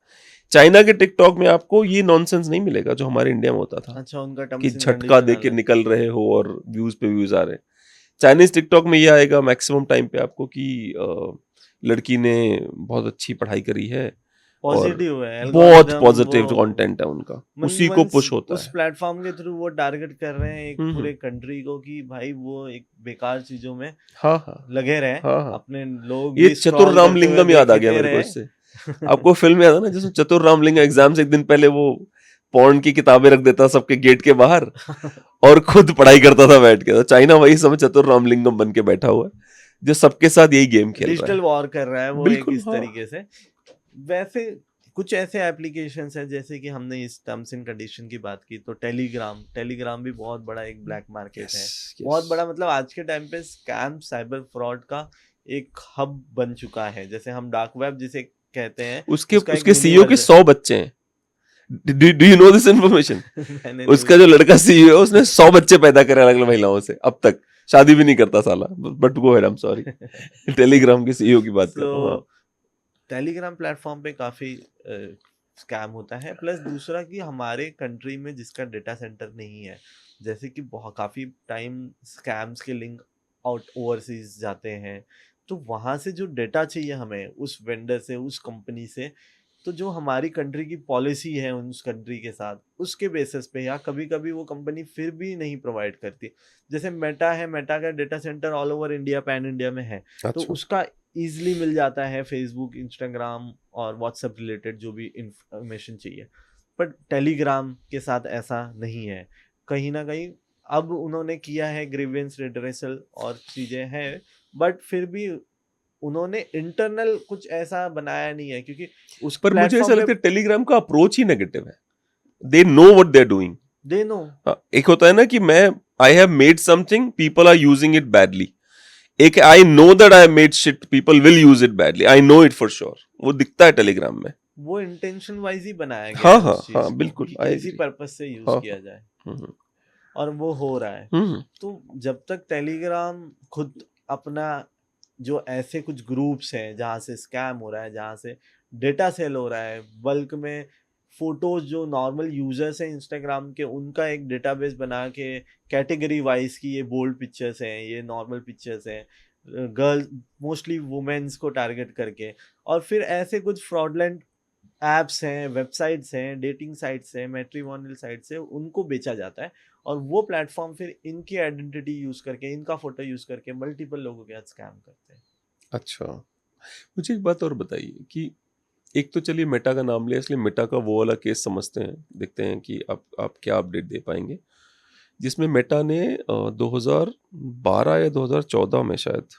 S1: चाइना के टिकटॉक में आपको ये नॉनसेंस नहीं मिलेगा जो हमारे इंडिया में होता था।
S2: अच्छा, उनका
S1: कि झटका दे के निकल रहे हो और व्यूज पे व्यूज आ रहे हैं। चाइनीज टिकटॉक में ये आएगा मैक्सिमम टाइम पे आपको कि लड़की ने बहुत अच्छी पढ़ाई करी है,
S2: पॉजिटिव है,
S1: बहुत पॉजिटिव कंटेंट है उनका, उसी को पुश होता
S2: उस
S1: है।
S2: प्लेटफॉर्म के थ्रू वो टारगेट कर रहे हैं एक
S1: हम्म,
S2: पूरे कंट्री को कि भाई वो एक बेकार चीजों में
S1: हाँ
S2: लगे रहे,
S1: हाँ,
S2: अपने लोग
S1: ये
S2: भी
S1: चतुर
S2: स्क्रॉल करते हुए
S1: रामलिंगम याद आ गया
S2: देखते
S1: मेरे को
S2: रहे।
S1: इससे। आपको फिल्म याद है ना जिसमें चतुर रामलिंगम एग्जाम से एक दिन पहले वो पॉर्न की किताबें रख देता सबके गेट के बाहर और खुद पढ़ाई करता था बैठ के। तो चाइना वही समय चतुर रामलिंगम बन के बैठा हुआ है जो सबके साथ यही गेम खेल रहा है,
S2: डिजिटल वॉर कर रहा है वो एक
S1: बिल्कुल,
S2: इस
S1: हाँ।
S2: तरीके से। वैसे कुछ ऐसे एप्लीकेशंस हैं, जैसे कि हमने इस टर्म्स एंड कंडीशन की बात की, तो टेलीग्राम भी बहुत बड़ा एक ब्लैक मार्केट है, बहुत बड़ा, मतलब आज के टाइम पे स्कैम साइबर फ्रॉड का एक हब बन चुका है, जैसे हम डार्क वेब जिसे कहते हैं।
S1: उसके सीईओ के 100 बच्चे हैं। Do you know this information? उसका जो लड़का सीईओ है उसने 100 बच्चे पैदा करे अलग अलग महिलाओं से, अब तक शादी भी नहीं करता साला, but go ahead, I am sorry. Telegram के सीईओ की बात कर रहा हूँ।
S2: टेलीग्राम प्लेटफॉर्म पे काफी स्कैम होता है। प्लस दूसरा कि हमारे कंट्री में जिसका डेटा सेंटर नहीं है, जैसे कि बहुत काफी टाइम स्कैम्स के लिंक आउट ओवरसीज जाते हैं, तो वहां से जो डेटा चाहिए हमें उस वेंडर से, उस कंपनी से, तो जो हमारी कंट्री की पॉलिसी है उस कंट्री के साथ, उसके बेसिस पे, या कभी कभी वो कंपनी फिर भी नहीं प्रोवाइड करती। जैसे मेटा है, मेटा का data centre all over India, pan India में है, तो उसका ईजिली मिल जाता है फेसबुक, इंस्टाग्राम और व्हाट्सएप रिलेटेड जो भी इंफॉर्मेशन चाहिए। बट टेलीग्राम के साथ ऐसा नहीं है, कहीं ना कहीं अब उन्होंने किया है ग्रीवेंस रिड्रेसल और चीज़ें हैं, बट फिर भी उन्होंने इंटरनल कुछ ऐसा बनाया नहीं है, क्योंकि उस
S1: पर मुझे ऐसा लगता है टेलीग्राम का अप्रोच ही नेगेटिव है। They know what they are doing, they know. एक होता है ना कि मैं I have made something, people are using it badly. एक I know that I have made shit, people will use it badly, I know it for sure. वो दिखता है टेलीग्राम में,
S2: वो इंटेंशन वाइज ही बनाया गया
S1: हाँ
S2: है उस चीज
S1: हाँ
S2: को,
S1: बिल्कुल,
S2: कि किसी पर्पस से यूज किया जाए, और वो हो रहा है। तो जब तक टेलीग्राम खुद अपना, जो ऐसे कुछ ग्रुप्स हैं जहाँ से स्कैम हो रहा है, जहाँ से डेटा सेल हो रहा है, बल्क में फोटोज जो नॉर्मल यूजर्स हैं इंस्टाग्राम के, उनका एक डेटाबेस बना के कैटेगरी वाइज की ये बोल्ड पिक्चर्स हैं, ये नॉर्मल पिक्चर्स हैं, गर्ल्स मोस्टली वुमेन्स को टारगेट करके, और फिर ऐसे कुछ फ्रॉडलेंट एप्स हैं, वेबसाइट्स हैं, डेटिंग साइट्स हैं, मैट्रिमोनियल साइट्स हैं, उनको बेचा जाता है, और वो प्लेटफॉर्म फिर इनकी आइडेंटिटी यूज करके, इनका फोटो यूज करके मल्टीपल लोगों के साथ स्कैम करते हैं।
S1: अच्छा, मुझे एक बात और बताइए कि एक तो चलिए मेटा का नाम लिया, इसलिए मेटा का वो वाला केस समझते हैं, देखते हैं कि आप क्या अपडेट दे पाएंगे, जिसमें मेटा ने 2012 या 2014 में, शायद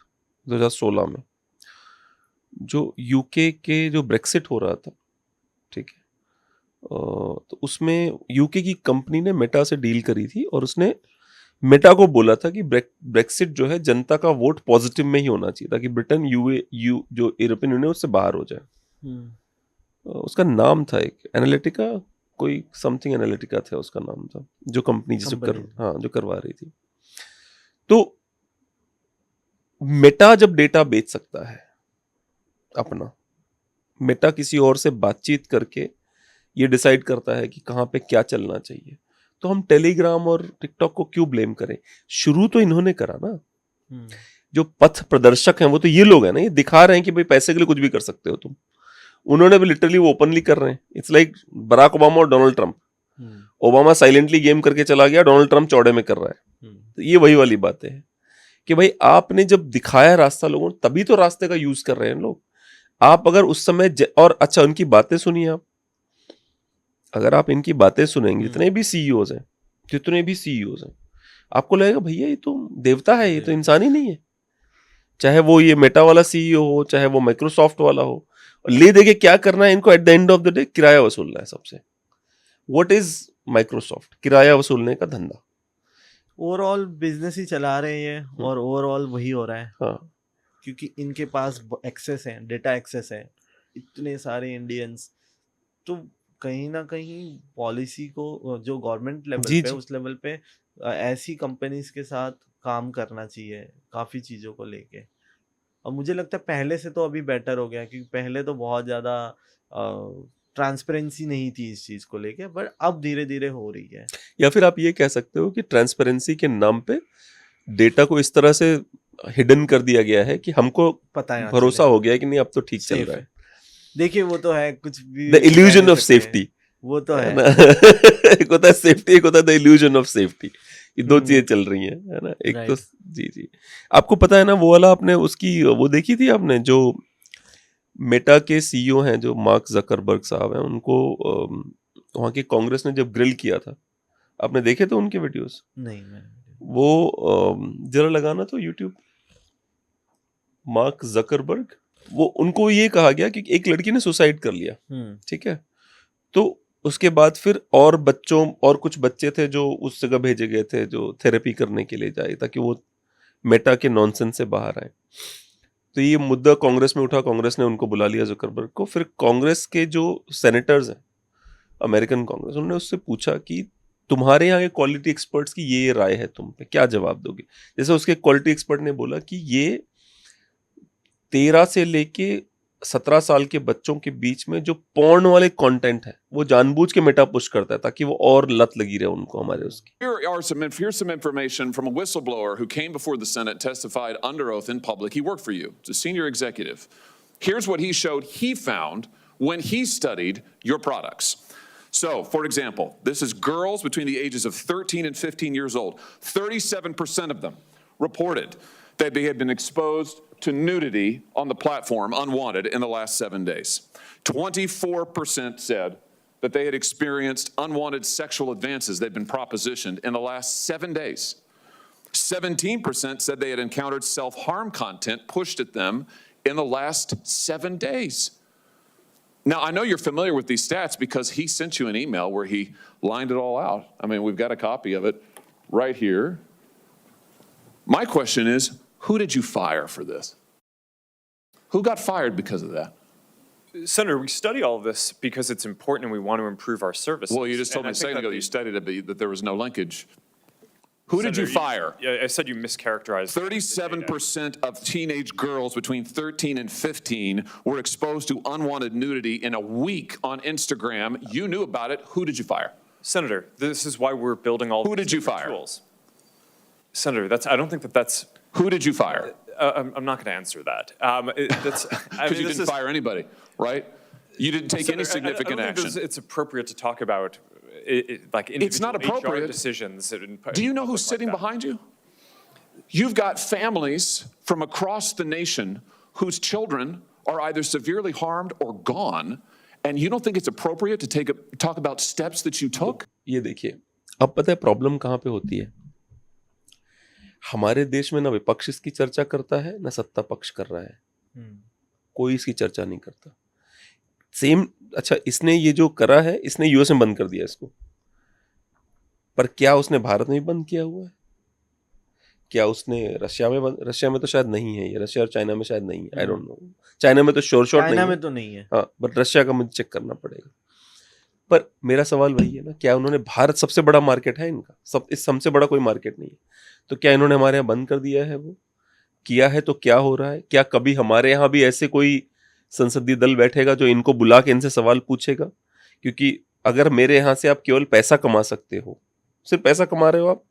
S1: 2016 में, जो यूके के जो ब्रेक्सिट हो रहा था, ठीक है, तो उसमें यूके की कंपनी ने मेटा से डील करी थी और उसने मेटा को बोला था कि ब्रेक्सिट जो है जनता का वोट पॉजिटिव में ही होना चाहिए ताकि ब्रिटेन जो यूरोपियन यूनियन उससे बाहर हो जाए। उसका नाम था एक एनालिटिका, कोई समथिंग एनालिटिका था उसका नाम था, जो कंपनी जो करवा रही थी। तो मेटा जब डेटा बेच सकता है अपना, मेटा किसी और से बातचीत करके ये डिसाइड करता है कि कहाँ पे क्या चलना चाहिए, तो हम टेलीग्राम और टिकटॉक को क्यों ब्लेम करें? शुरू तो इन्होंने करा ना, जो पथ प्रदर्शक हैं वो तो ये लोग हैं ना, ये दिखा रहे हैं कि भाई पैसे के लिए कुछ भी कर सकते हो तुम। उन्होंने भी लिटरली वो ओपनली कर रहे हैं। इट्स लाइक बराक ओबामा और Donald Trump. Obama silently game करके चला गया, डोनाल्ड ट्रंप चौड़े में कर रहा है। तो ये वही वाली बातें हैं कि भाई आपने जब दिखाया रास्ता लोगों को, तभी तो रास्ते का यूज कर रहे हैं लोग। आप अगर उस समय और अच्छा उनकी बातें सुनिए आप, अगर आप इनकी बातें सुनेंगे, जितने भी सीईओज हैं, आपको लगेगा भैया ये तो देवता है, ये तो इंसान ही नहीं है। चाहे वो ये मेटा वाला सीईओ हो, चाहे वो माइक्रोसॉफ्ट वाला हो, ले देके क्या करना है इनको, at the end of the day किराया वसूलना है सबसे। What is Microsoft? किराया वसूलने का धंधा।
S2: ओवरऑल बिजनेस ही चला रहे हैं और ओवरऑल वही हो रहा है।
S1: हाँ,
S2: क्योंकि इनके पास एक्सेस है, डेटा एक्सेस है, इतने सारे इंडियंस, तो कहीं ना कहीं पॉलिसी को जो गवर्नमेंट लेवल
S1: जी
S2: पे
S1: जी।
S2: उस लेवल पे ऐसी कंपनीज के साथ काम करना चाहिए काफ़ी चीज़ों को लेके। और मुझे लगता है पहले से तो अभी बेटर हो गया, क्योंकि पहले तो बहुत ज़्यादा ट्रांसपेरेंसी नहीं थी इस चीज़ को लेके, बट अब धीरे धीरे हो रही है।
S1: या फिर आप ये कह सकते हो कि ट्रांसपेरेंसी के नाम पे डेटा को इस तरह से हिडन कर दिया गया है कि हमको
S2: पता है,
S1: भरोसा हो गया है कि नहीं अब तो ठीक चल
S2: सेफ
S1: रहा
S2: है।
S1: है।
S2: देखिए वो तो है, कुछ भी
S1: द
S2: कह
S1: इल्यूजन
S2: नहीं
S1: ऑफ
S2: सकते हैं,
S1: सेफ्टी,
S2: वो तो
S1: है
S2: है।
S1: ना। एक होता है सेफ्टी, एक होता है द इल्यूजन ऑफ सेफ्टी। ये दो चीजें चल रही हैं, है ना। एक तो
S2: राइट।
S1: जी जी, आपको पता है ना वो वाला, आपने उसकी वो देखी थी आपने, जो मेटा के सीईओ हैं जो मार्क जकरबर्ग साहब हैं, उनको वहाँ की कांग्रेस ने जब ग्रिल किया था, आपने देखे थे उनके वीडियोस?
S2: नहीं मैं
S1: वो जरा लगाना तो यूट्यूब, मार्क जकरबर्ग, वो उनको ये कहा गया कि एक लड़की ने सुसाइड कर लिया, ठीक है, तो उसके बाद फिर और बच्चों, और कुछ बच्चे थे जो उस जगह भेजे गए थे जो थेरेपी करने के लिए जाए, ताकि वो मेटा के नॉनसेंस से बाहर आए। तो ये मुद्दा कांग्रेस में उठा, कांग्रेस ने उनको बुला लिया जुकरबर्ग को। फिर कांग्रेस के जो सेनेटर्स हैं, अमेरिकन कांग्रेस, उन्होंने उससे पूछा कि तुम्हारे यहाँ के क्वालिटी एक्सपर्ट्स की ये राय है, तुम पे क्या जवाब दोगे? जैसे उसके क्वालिटी एक्सपर्ट ने बोला कि ये 13 से लेके 17 साल के बच्चों के बीच में जो पॉर्न वाले कंटेंट है, वो जानबूझ के मेटा पुश करता है ताकि वो और लत लगी रहे उनको हमारे उसकी।
S3: Here's some information from a whistleblower who came before the Senate, testified under oath in public. He worked for you. It's a senior executive. Here's what he showed he found when he studied your products. So, for example, this is girls between the ages of 13 and 15 years old. 37% of them reported that they had been exposed to nudity on the platform unwanted in the last 7 days. 24% said that they had experienced unwanted sexual advances they'd been propositioned in the last 7 days. 17% said they had encountered self-harm content pushed at them in the last 7 days. Now, I know you're familiar with these stats because he sent you an email where he lined it all out. I mean, we've got a copy of it right here. My question is, who did you fire for this? Who got fired because of that?
S4: Senator, we study all of this because it's important and we want to improve our services.
S3: Well, you just told me a second ago you studied it, but that there was no linkage. Who did you fire?
S4: Yeah, I said you mischaracterized.
S3: 37% of teenage girls between 13 and 15 were exposed to unwanted nudity in a week on Instagram. You knew about it. Who did you fire?
S4: Senator, this is why we're building all
S3: Who
S4: these
S3: did you
S4: different
S3: fire?
S4: tools. Senator, I don't think that's.
S3: Who did you fire?
S4: I'm not going to answer that.
S3: Because you didn't fire anybody, right? You didn't take any significant
S4: I don't
S3: action.
S4: think it's appropriate to talk about like individual
S3: It's not appropriate.
S4: HR decisions.
S3: Do you know who's sitting behind you? You've got families from across the nation whose children are either severely harmed or gone, and you don't think it's appropriate to talk about steps that you took?
S1: ये देखिए, अब पता है problem कहाँ पे होती है। हमारे देश में ना विपक्ष इसकी चर्चा करता है, ना सत्ता पक्ष कर रहा है। कोई इसकी चर्चा नहीं करता। सेम, अच्छा इसने ये जो करा है, इसने यूएस में बंद कर दिया इसको, पर क्या उसने भारत में भी बंद किया हुआ है? क्या उसने रशिया में रशिया में तो शायद नहीं है ये, रशिया और चाइना में शायद नहीं है, आई डोंट नो। चाइना में तो शोर शॉट नहीं है,
S2: में तो नहीं है,
S1: हाँ, बट रशिया का मुझे चेक करना पड़ेगा। पर मेरा सवाल वही है ना, क्या उन्होंने, भारत सबसे बड़ा मार्केट है इनका, इस सबसे बड़ा कोई मार्केट नहीं है, तो क्या इन्होंने हमारे यहाँ बंद कर दिया है? वो किया है तो क्या हो रहा है? क्या कभी हमारे यहाँ भी ऐसे कोई संसदीय दल बैठेगा जो इनको बुला के इनसे सवाल पूछेगा? क्योंकि अगर मेरे यहाँ से आप केवल पैसा कमा सकते हो, सिर्फ पैसा कमा रहे हो आप,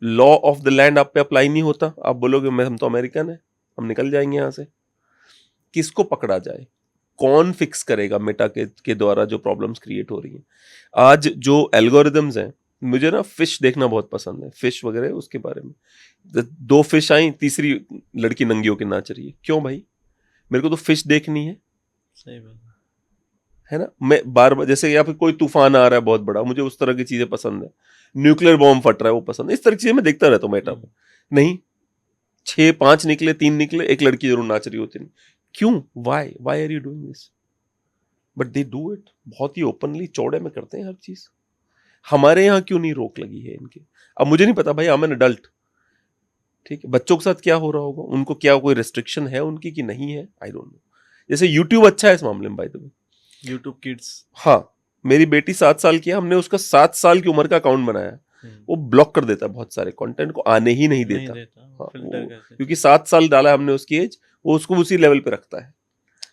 S1: लॉ ऑफ द लैंड आप पे अप्लाई नहीं होता, आप बोलोगे हम तो अमेरिकन है, हम निकल जाएंगे यहाँ से, किसको पकड़ा जाए? कौन फिक्स करेगा मेटा के द्वारा जो प्रॉब्लम्स क्रिएट हो रही हैं? आज जो एल्गोरिदम्स हैं, मुझे ना फिश देखना बहुत पसंद है, फिश वगैरह उसके बारे में। 2 फिश आई, तीसरी लड़की नंगी होके नाच रही है, क्यों भाई? मेरे को तो फिश देखनी
S2: सही बात
S1: है ना। मैं बार बार जैसे यहाँ पे कोई तूफान आ रहा है बहुत बड़ा, मुझे उस तरह की चीजें पसंद है, न्यूक्लियर बॉम्ब फट रहा है वो पसंद है, इस तरह की चीजें मैं देखता रहता हूँ मेटा पे। नहीं, 6-5 निकले, 3 निकले, एक लड़की जरूर नाच रही होती है। क्यों? Why are you doing this? But they do it, बहुत ही ओपनली चौड़े में करते हैं हर चीज। हमारे यहाँ क्यों नहीं रोक लगी है इनकी? अब मुझे नहीं पता भाई, आई एम एन अडल्ट, ठीक है, बच्चों के साथ क्या हो रहा होगा, उनको क्या कोई रिस्ट्रिक्शन है उनकी कि नहीं है, आई डोंट नो। जैसे यूट्यूब अच्छा है इस मामले में, by the way.
S2: YouTube kids.
S1: हाँ, मेरी बेटी 7 साल की है, हमने उसका 7 साल की उम्र का अकाउंट बनाया, वो ब्लॉक कर देता है बहुत सारे कंटेंट को, आने ही नहीं देता। हाँ,
S2: फिल्टर करते।
S1: क्योंकि 7 साल डाला हमने उसकी एज, वो उसको उसी लेवल पे रखता है।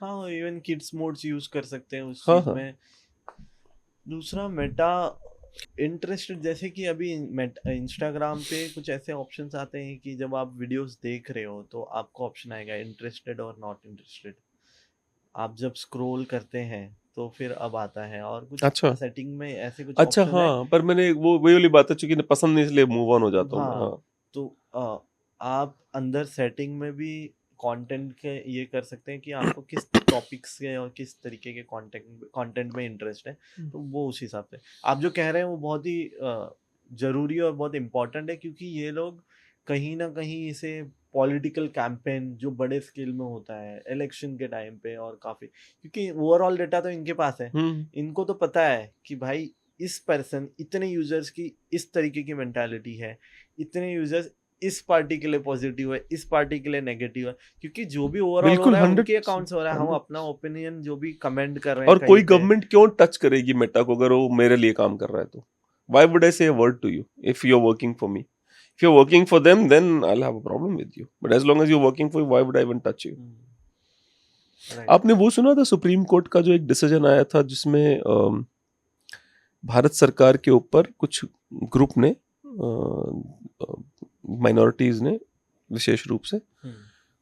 S2: हाँ, इवन किड्स मोड्स यूज कर सकते हैं उस
S1: हाँ,
S2: चीज
S1: हाँ।
S2: में। दूसरा मेटा इंटरेस्टेड, जैसे कि अभी इंस्टाग्राम पे कुछ ऐसे ऑप्शंस आते हैं कि जब आप वीडियोस देख रहे हो तो आपको ऑप्शन आएगा इंटरेस्टेड और नॉट इंटरेस्टेड। आप जब स्क्रॉल करते हैं तो फिर अब आता है, और कुछ
S1: अच्छा।
S2: सेटिंग में ऐसे कुछ
S1: अच्छा,
S2: ऑप्शन है।
S1: हाँ, पर मैंने वो वही वाली बात है, चूंकि पसंद नहीं इसलिए मूव ऑन हो जाता हूँ मैं।
S2: हाँ,
S1: हाँ,
S2: तो आप अंदर सेटिंग में भी कंटेंट के ये कर सकते हैं कि आपको किस टॉपिक्स के और किस तरीके के कंटेंट में इंटरेस्ट है, तो वो उस हिसाब से आप जो कह रहे हैं वो बहुत ही जरूरी और बहुत इम्पोर्टेंट है, क्योंकि ये लोग कहीं ना कहीं इसे पॉलिटिकल कैंपेन जो बड़े स्केल में होता है इलेक्शन के टाइम पे, और काफी, क्योंकि ओवरऑल डेटा तो इनके पास है, इनको तो पता है कि भाई इस पर्सन, इतने यूजर्स की इस तरीके की मेंटालिटी है, इतने यूजर्स इस पार्टी के लिए पॉजिटिव है, इस पार्टी के लिए नेगेटिव है, क्योंकि जो भी ओवरऑल हो
S1: बिल्कुल,
S2: रहा है
S1: 100%
S2: उनके अकाउंट से हो रहा है। हम
S1: 100%।
S2: अपना ओपिनियन जो भी कमेंट कर रहे हैं
S1: और
S2: कहीं
S1: कोई
S2: पे,
S1: गवर्नमेंट क्यों टच करेगी मेटा को अगर वो मेरे लिए काम कर रहा है तो? Why would I say a word to you if you're working for me? If you're working for them, then I'll have a problem with you. But as long as you're working for me, why would I even touch you?
S2: right.
S1: आपने वो सुना था supreme court का जो एक decision आया था जिसमें भारत सरकार के ऊपर कुछ ग्रुप ने, माइनॉरिटीज ने विशेष रूप से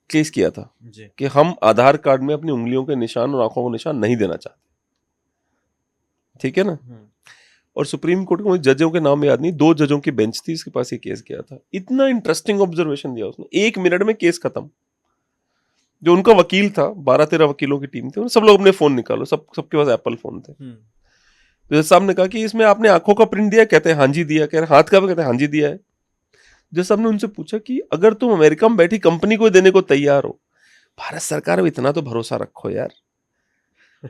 S1: केस किया था
S2: जी।
S1: कि हम आधार कार्ड में अपनी उंगलियों के निशान और आंखों को निशान नहीं देना चाहते, ठीक है ना। और सुप्रीम कोर्ट को, मुझे जजों के नाम याद नहीं, 2 जजों की बेंच थी, इसके पास ये केस गया था। इतना इंटरेस्टिंग ऑब्जर्वेशन दिया उसने, 1 मिनट में केस खत्म। जो उनका वकील था, 12-13 वकीलों की टीम थी, सब लोग अपने फोन निकालो, सबके पास एप्पल फोन थे। तो जज साहब ने कहा कि इसमें आपने आंखों का प्रिंट दिया? कहते हैं हाँ जी दिया। कह रहे हाथ का भी? कहते हैं हाँ जी दिया है। जज साहब ने उनसे पूछा कि अगर तुम अमेरिका में बैठी कंपनी को देने को तैयार हो, भारत सरकार में इतना तो भरोसा रखो यार।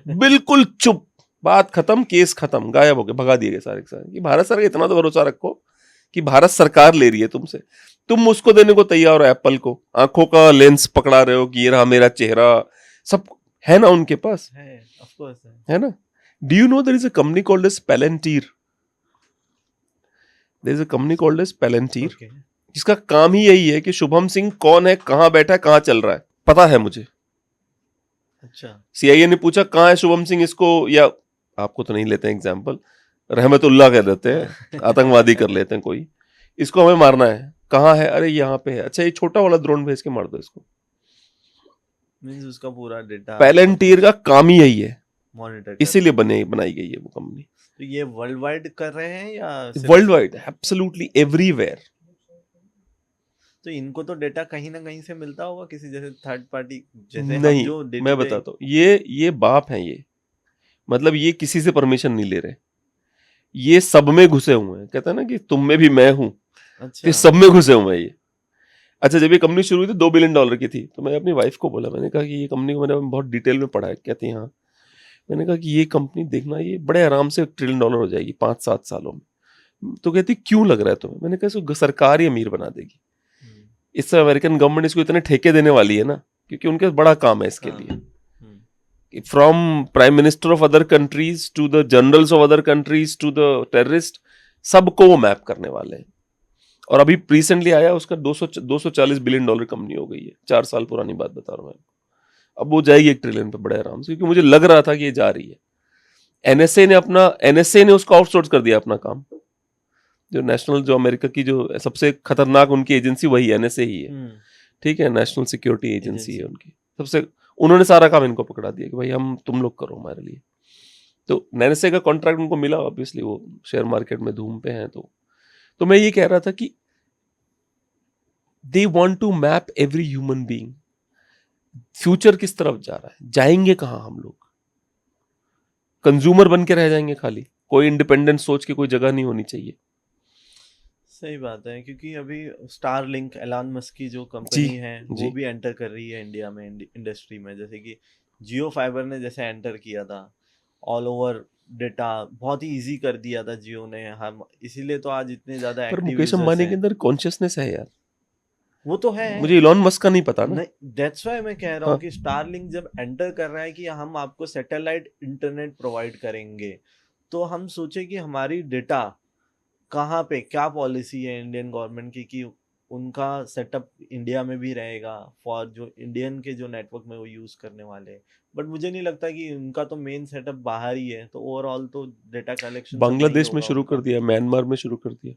S1: बिल्कुल चुप, बात खत्म, केस खत्म, गायब हो गए, भगा दिए गए सारे के सारे। कि भारत सरकार इतना तो भरोसा रखो कि भारत सरकार ले रही है तुमसे, तुम उसको देने को तैयार हो, एप्पल को। आंखों का लेंस पकड़ा रहे हो कि ये रहा मेरा चेहरा, सब है ना उनके पास,
S2: है, of course
S1: है ना। Do you know there is a company called as Palantir? There is a company called as Palantir,
S2: Okay.
S1: जिसका काम ही यही है कि शुभम सिंह कौन है, कहां बैठा है, कहां चल रहा है, पता है मुझे।
S2: अच्छा।
S1: सीआईए ने पूछा कहां है शुभम सिंह, इसको, या आपको तो नहीं लेते हैं एग्जाम्पल, रहमतुल्लाह कह देते हैं, आतंकवादी कर लेते हैं कोई, इसको हमें मारना है, कहां है? अरे यहाँ पे है। अच्छा, ये छोटा वाला ड्रोन भेज के मार दो इसको।
S2: मींस उसका पूरा डेटा
S1: पैलेंटियर का काम ही यही है,
S2: मॉनिटर,
S1: इसीलिए बनाई गई है वो कंपनी।
S2: तो ये वर्ल्ड वाइड कर रहे हैं या सिर्फ-
S1: वर्ल्ड वाइड, एब्सोल्युटली एवरीवेयर।
S2: तो इनको तो डेटा कहीं ना कहीं से मिलता होगा, किसी जैसे थर्ड पार्टी, जैसे हम
S1: नहीं,
S2: जो
S1: मैं बताता हूँ, ये बाप हैं, ये मतलब ये किसी से परमिशन नहीं ले रहे, ये सब में घुसे हुए हैं। कहते हैं ना कि तुम में भी मैं हूं,
S2: अच्छा,
S1: ये सब में घुसे हुए हैं ये। अच्छा, जब ये कंपनी शुरू हुई थी $2 बिलियन की थी, तो मैंने अपनी वाइफ को बोला, मैंने कहा कि ये कंपनी को मैंने बहुत डिटेल में पढ़ा है। कहती हाँ। मैंने कहा कि ये कंपनी देखना, ये बड़े आराम से $1 ट्रिलियन हो जाएगी 5-7 सालों में। तो कहती क्यों लग रहा है तुम्हें? मैंने कहा इसको सरकार ही अमीर बना देगी। इससे अमेरिकन गवर्नमेंट इसको इतने ठेके देने वाली है ना, क्योंकि उनके बड़ा काम है इसके लिए। From prime minister of other countries to the generals of other countries to the terrorist, सबको वो मैप करने वाले हैं। और अभी रिसेंटली आया उसका $240 बिलियन कंपनी हो गई है। 4 साल पुरानी बात बता रहा हूँ मैं। अब वो जाएगी $1 ट्रिलियन पे बड़े आराम से, क्योंकि मुझे लग रहा था कि ये जा रही है। एनएसए ने उसको आउटसोर्स कर दिया अपना काम। जो नेशनल, जो अमेरिका की जो सबसे खतरनाक उनकी एजेंसी वही एनएसए ही है, ठीक है, नेशनल सिक्योरिटी एजेंसी है उनकी सबसे। उन्होंने सारा काम इनको पकड़ा दिया कि भाई तुम लोग करो हमारे लिए। तो NSA का कॉन्ट्रैक्ट उनको मिला, ऑब्वियसली वो शेयर मार्केट में धूम पे हैं। तो मैं ये कह रहा था कि they want to map every human being. Future किस तरफ जा रहा है, जाएंगे कहाँ हम लोग? कंज्यूमर बन के रह जाएंगे खाली, कोई इंडिपेंडेंट सोच की कोई जगह नहीं होनी चाहिए।
S2: सही बात है, क्योंकि अभी स्टारलिंक एलन मस्क की जो
S1: जी,
S2: कंपनी है
S1: जी।
S2: वो भी एंटर कर रही है इंडिया में इंडस्ट्री में, जैसे कि जियो फाइबर ने जैसे एंटर किया था, ऑल ओवर डेटा बहुत ही इजी कर दिया था जियो ने, हम इसीलिए तो आज इतने ज्यादा
S1: पर
S2: एक्टिव
S1: मुकेश
S2: यूजर्स
S1: अंबानी के
S2: हैं।
S1: अंदर कॉन्शियसनेस है यार,
S2: वो तो है,
S1: मुझे इलॉन मस्क का नहीं पता ना।
S2: नहीं दैट्स व्हाई मैं कह रहा
S1: हाँ,
S2: हूँ कि स्टारलिंक जब एंटर कर रहा है कि हम आपको सैटेलाइट इंटरनेट प्रोवाइड करेंगे, तो हम सोचे कि हमारी डेटा कहाँ पे क्या पॉलिसी है इंडियन गवर्नमेंट की कि उनका सेटअप इंडिया में भी रहेगा फॉर जो इंडियन के जो नेटवर्क में वो यूज करने वाले हैं। बट मुझे नहीं लगता कि उनका तो मेन सेटअप बाहर ही है, तो ओवरऑल तो डेटा कलेक्शन सब वहीं
S1: बांग्लादेश में
S2: होगा
S1: शुरू कर
S2: उनका।
S1: दिया, म्यांमार में शुरू कर दिया।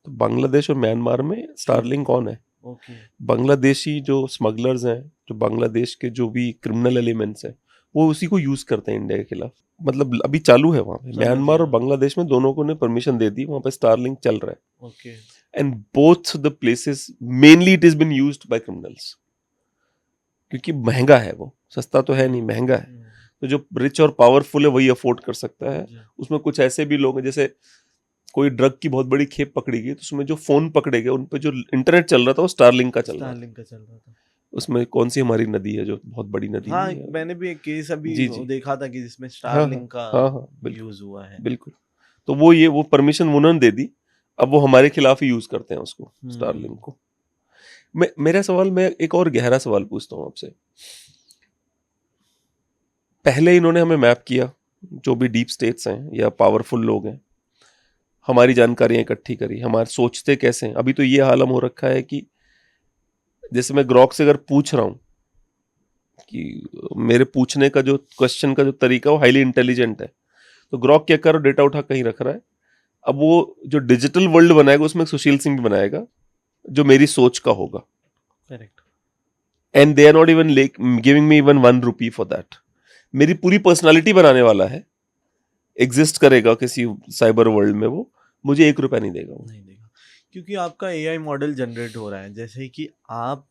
S1: तो बांग्लादेश और म्यांमार में स्टारलिंक कौन है?
S2: ओके,
S1: बांग्लादेशी जो स्मगलर्स हैं, जो बांग्लादेश के जो भी क्रिमिनल एलिमेंट्स हैं, वो उसी को यूज करते हैं इंडिया के खिलाफ। मतलब अभी चालू है वहाँ पे,
S2: समझ
S1: म्यांमार और
S2: गया।
S1: बांग्लादेश में दोनों को ने परमिशन दे दी, वहाँ पे स्टारलिंक चल रहा है।
S2: Okay,
S1: and both the places mainly it is been used by criminals, क्योंकि महंगा है, वो सस्ता तो है नहीं, महंगा है। तो जो रिच और पावरफुल है वही अफोर्ड कर सकता है।
S2: जी,
S1: उसमें कुछ ऐसे भी लोग हैं, जैसे कोई ड्रग की बहुत बड़ी खेप पकड़ी गई, तो उसमें जो फोन पकड़े गए उन पे जो इंटरनेट चल रहा था वो स्टारलिंक का चल रहा था।
S2: स्टारलिंक का चल रहा था।
S1: उसमें कौन सी हमारी नदी है जो बहुत बड़ी नदी
S2: हाँ,
S1: नहीं है?
S2: मैंने भी एक केस अभी
S1: जी, जी।
S2: देखा था कि जिसमें
S1: हाँ,
S2: स्टारलिंक का
S1: हाँ, हाँ, बिल्कुल,
S2: यूज हुआ है।
S1: बिल्कुल। तो वो परमिशन उन्होंने दे दी, अब वो हमारे खिलाफ ही यूज करते हैं उसको, स्टारलिंक को। मेरा सवाल, मैं एक और गहरा सवाल पूछता हूँ आपसे। पहले इन्होंने हमें मैप किया, जो भी डीप स्टेट्स हैं या पावरफुल लोग हैं, हमारी जानकारियां इकट्ठी करी, हमारे सोचते कैसे हैं। अभी तो ये हालम हो रखा है कि जैसे मैं ग्रॉक से अगर पूछ रहा हूँ कि मेरे पूछने का जो क्वेश्चन का जो तरीका वो हाईली इंटेलिजेंट है, तो ग्रॉक क्या कर, डेटा उठा कहीं रख रहा है। अब वो जो डिजिटल वर्ल्ड बनाएगा उसमें सुशील सिंह भी बनाएगा जो मेरी सोच का होगा,
S2: correct.
S1: And they are not even giving me even 1 rupee for that. मेरी पूरी पर्सनालिटी बनाने वाला है, एग्जिस्ट करेगा किसी साइबर वर्ल्ड में, वो मुझे 1 रुपया नहीं देगा वो।
S2: नहीं देगा, क्योंकि आपका एआई मॉडल जनरेट हो रहा है, जैसे कि आप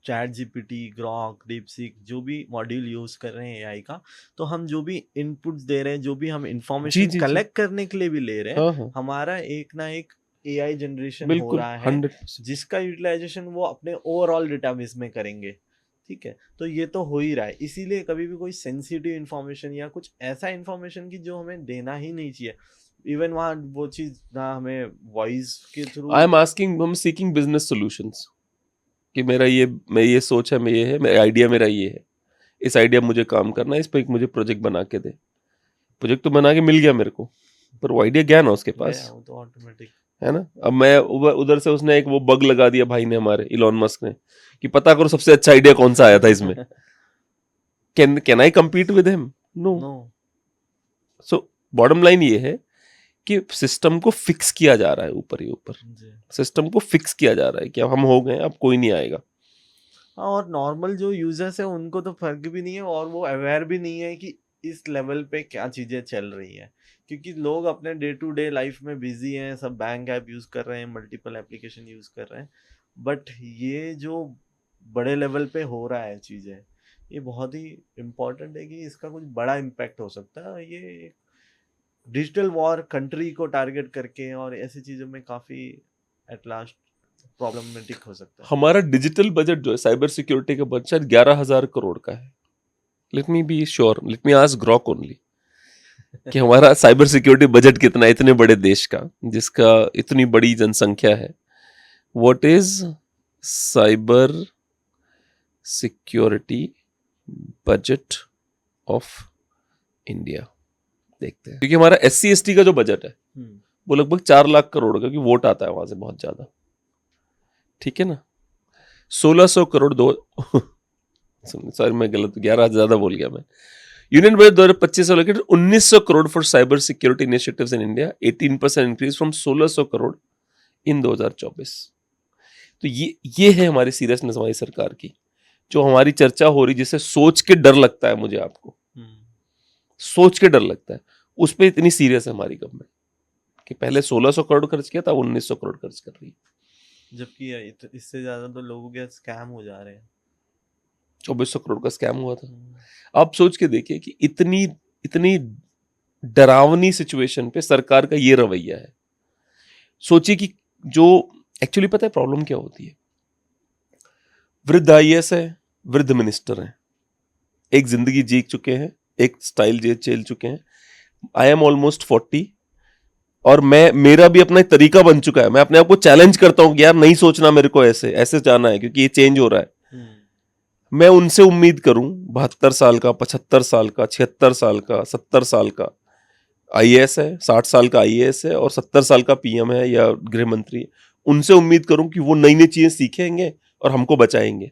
S2: चैट जीपीटी, ग्रॉक, डीपसीक जो भी मॉड्यूल यूज कर रहे हैं एआई का, तो हम जो भी इनपुट्स दे रहे हैं, जो भी हम
S1: जी,
S2: इंफॉर्मेशन
S1: जी, जी।
S2: कलेक्ट करने के लिए भी ले रहे हैं,
S1: हाँ, हाँ,
S2: हमारा एक ना एक एआई जनरेशन हो
S1: बिल्कुल,
S2: रहा है
S1: 100%।
S2: जिसका यूटिलाइजेशन वो अपने ओवरऑल डेटाबेस में करेंगे। ठीक है, तो ये तो हो ही रहा है, इसीलिए कभी भी कोई सेंसिटिव इंफॉर्मेशन या कुछ ऐसा इंफॉर्मेशन की जो हमें देना ही नहीं चाहिए, इवन वहाँ वो चीज ना हमें वॉइस के थ्रू।
S1: आई एम आस्किंग, हम सीकिंग बिजनेस सॉल्यूशंस कि मैं ये सोच है, मैं ये है, मेरा आइडिया मेरा ये है, इस आइडिया मुझे काम करना है, इस पर एक मुझे प्रोजेक्ट बना के दे। प्रोजेक्ट तो बना के मिल गया मेरे को, पर वो आइडिया गया ना उसके पास,
S2: गया वो तो ऑटोमेटिक।
S1: है ना। अब मैं उधर से उसने एक वो बग लगा दिया भाई ने, हमारे इलॉन मस्क ने, कि पता करो सबसे अच्छा आइडिया कौन सा आया था इसमें। Can I compete with him? No.
S2: No.
S1: So bottom line ये है कि सिस्टम को फिक्स किया जा रहा है, ऊपर ही ऊपर
S2: जी,
S1: सिस्टम को फिक्स किया जा रहा है कि अब हम हो गए, अब कोई नहीं आएगा।
S2: हाँ, और नॉर्मल जो यूजर्स है उनको तो फर्क भी नहीं है, और वो अवेयर भी नहीं है कि इस लेवल पे क्या चीजें चल रही है, क्योंकि लोग अपने डे टू डे लाइफ में बिजी हैं, सब बैंक ऐप यूज कर रहे हैं, मल्टीपल एप्लीकेशन यूज कर रहे हैं। बट ये जो बड़े लेवल पे हो रहा है चीजें, ये बहुत ही इम्पोर्टेंट है कि इसका कुछ बड़ा इम्पैक्ट हो सकता है। ये डिजिटल वॉर कंट्री को टारगेट करके और ऐसी चीजों में काफी एट लास्ट प्रॉब्लमेटिक हो सकता है।
S1: हमारा डिजिटल बजट जो है साइबर सिक्योरिटी का बजट शायद 11,000 करोड़ का है। Let me be sure, let me ask Grok only कि हमारा साइबर सिक्योरिटी बजट कितना है, इतने बड़े देश का जिसका इतनी बड़ी जनसंख्या है। What is cyber security budget of India? देखते हैं, क्योंकि हमारा SC/ST का जो बजट है वो लगभग 4 लाख करोड़ का, क्योंकि वोट आता है वहां से बहुत ज्यादा। ठीक है ना, 1600 करोड़ दो सॉरी मैं गलत, 11 ज्यादा बोल गया मैं। यूनियन बजट 2025 से लेकर 1900 crore for cyber security initiatives in India, 18% increase from 1600 crore in 2024। तो ये है हमारी सीरियसनेस हमारी सरकार की, जो हमारी चर्चा हो रही, जिसे सोच के डर लगता है मुझे आपको। सोच के डर लगता है। उस पर इतनी सीरियस है हमारी गवर्नमेंट कि पहले 1600 करोड़ खर्च किया था, 1900 करोड़ खर्च कर रही है।
S2: जबकि इससे ज्यादा तो लोगों के स्कैम हो जा रहे हैं।
S1: 2400 करोड़ का स्कैम हुआ था। आप सोच के देखिए कि इतनी इतनी डरावनी सिचुएशन पे सरकार का ये रवैया है। सोचिए कि जो एक्चुअली पता है प्रॉब्लम क्या होती है। वृद्ध आईएएस है, वृद्ध मिनिस्टर हैं, एक जिंदगी जी चुके हैं, एक स्टाइल झेल चुके हैं। आई एम ऑलमोस्ट 40 और मेरा भी अपना एक तरीका बन चुका है। मैं अपने आप को चैलेंज करता हूं कि यार नहीं सोचना, मेरे को ऐसे ऐसे जाना है क्योंकि ये चेंज हो रहा है। मैं उनसे उम्मीद करूं 72 साल का, 75 साल का, 76 साल का, 70 साल का आईएएस है, 60 साल का आईएएस है और 70 साल का पीएम है या गृह मंत्री है, उनसे उम्मीद करूं कि वो नई नई चीजें सीखेंगे और हमको बचाएंगे।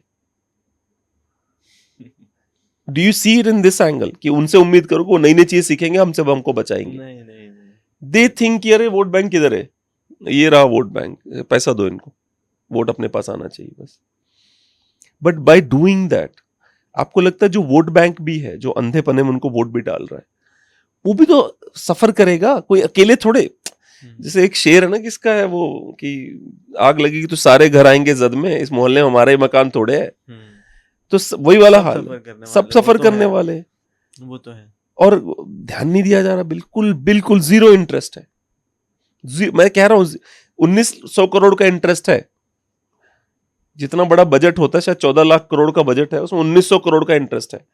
S1: Do you see it in this angle कि उनसे उम्मीद करो कि वो नई नई चीजें सीखेंगे, हमको बचाएंगे?
S2: नहीं नहीं नहीं।
S1: दे थिंक कि अरे वोट बैंक किधर है, ये रहा वोट बैंक, पैसा दो इनको, वोट अपने पास आना चाहिए बस। बट बाय डूइंग दैट आपको लगता है जो वोट बैंक भी है, जो अंधेपने में उनको वोट भी डाल रहा है, वो भी तो सफर करेगा, कोई अकेले थोड़े। जैसे एक शेर है ना, किसका है वो, कि आग लगेगी तो सारे घर आएंगे जद में, इस मोहल्ले में हमारे मकान थोड़े है। तो वही वाला हाल है, सब सफर करने वाले।
S2: वो तो है।
S1: और ध्यान नहीं दिया जा रहा, बिल्कुल बिल्कुल जीरो इंटरेस्ट है। मैं कह रहा हूं 1900 करोड़ का इंटरेस्ट है। जितना बड़ा बजट होता है, शायद 14 लाख करोड़ का बजट है, उसमें 1900 करोड़ का इंटरेस्ट है।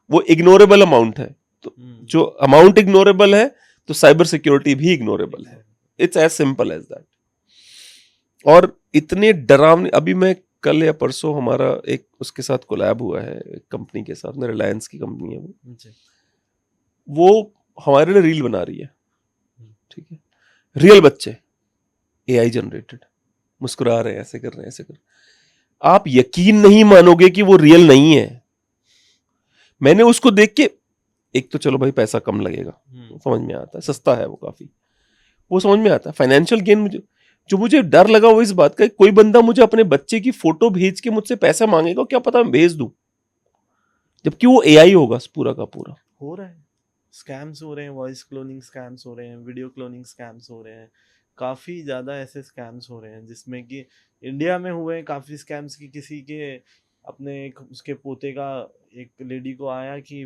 S1: वो इग्नोरेबल अमाउंट है। तो जो अमाउंट इग्नोरेबल है तो साइबर सिक्योरिटी भी इग्नोरेबल है। It's as simple as that. और इतने डरावने, अभी मैं कल या परसों हमारा एक उसके साथ कोलैब हुआ है, एक कंपनी के साथ, रिलायंस की कंपनी है वो हमारे लिए रील बना रही है। ठीक है, रियल बच्चे, एआई जनरेटेड, मुस्कुरा रहे हैं, ऐसे कर रहे हैं, ऐसे कर रहे हैं। आप यकीन नहीं मानोगे कि वो रियल नहीं है। मैंने उसको देख के, एक तो चलो भाई पैसा कम लगेगा, समझ में आता है, सस्ता है वो काफी, वो समझ में आता है। फाइनेंशियल गेन मुझे, जो मुझे डर लगा वो इस बात का, कोई बंदा मुझे अपने बच्चे की फोटो भेज के मुझसे पैसा मांगेगा, क्या पता मैं भेज दूं, जबकि वो एआई होगा पूरा का पूरा।
S2: हो रहा है, स्कैम्स हो रहे हैं, वॉइस क्लोनिंग स्कैम्स हो रहे हैं, वीडियो क्लोनिंग स्कैम्स हो रहे हैं, काफ़ी ज़्यादा ऐसे स्कैम्स हो रहे हैं जिसमें कि इंडिया में हुए हैं काफ़ी स्कैम्स की। किसी के अपने एक उसके पोते का, एक लेडी को आया कि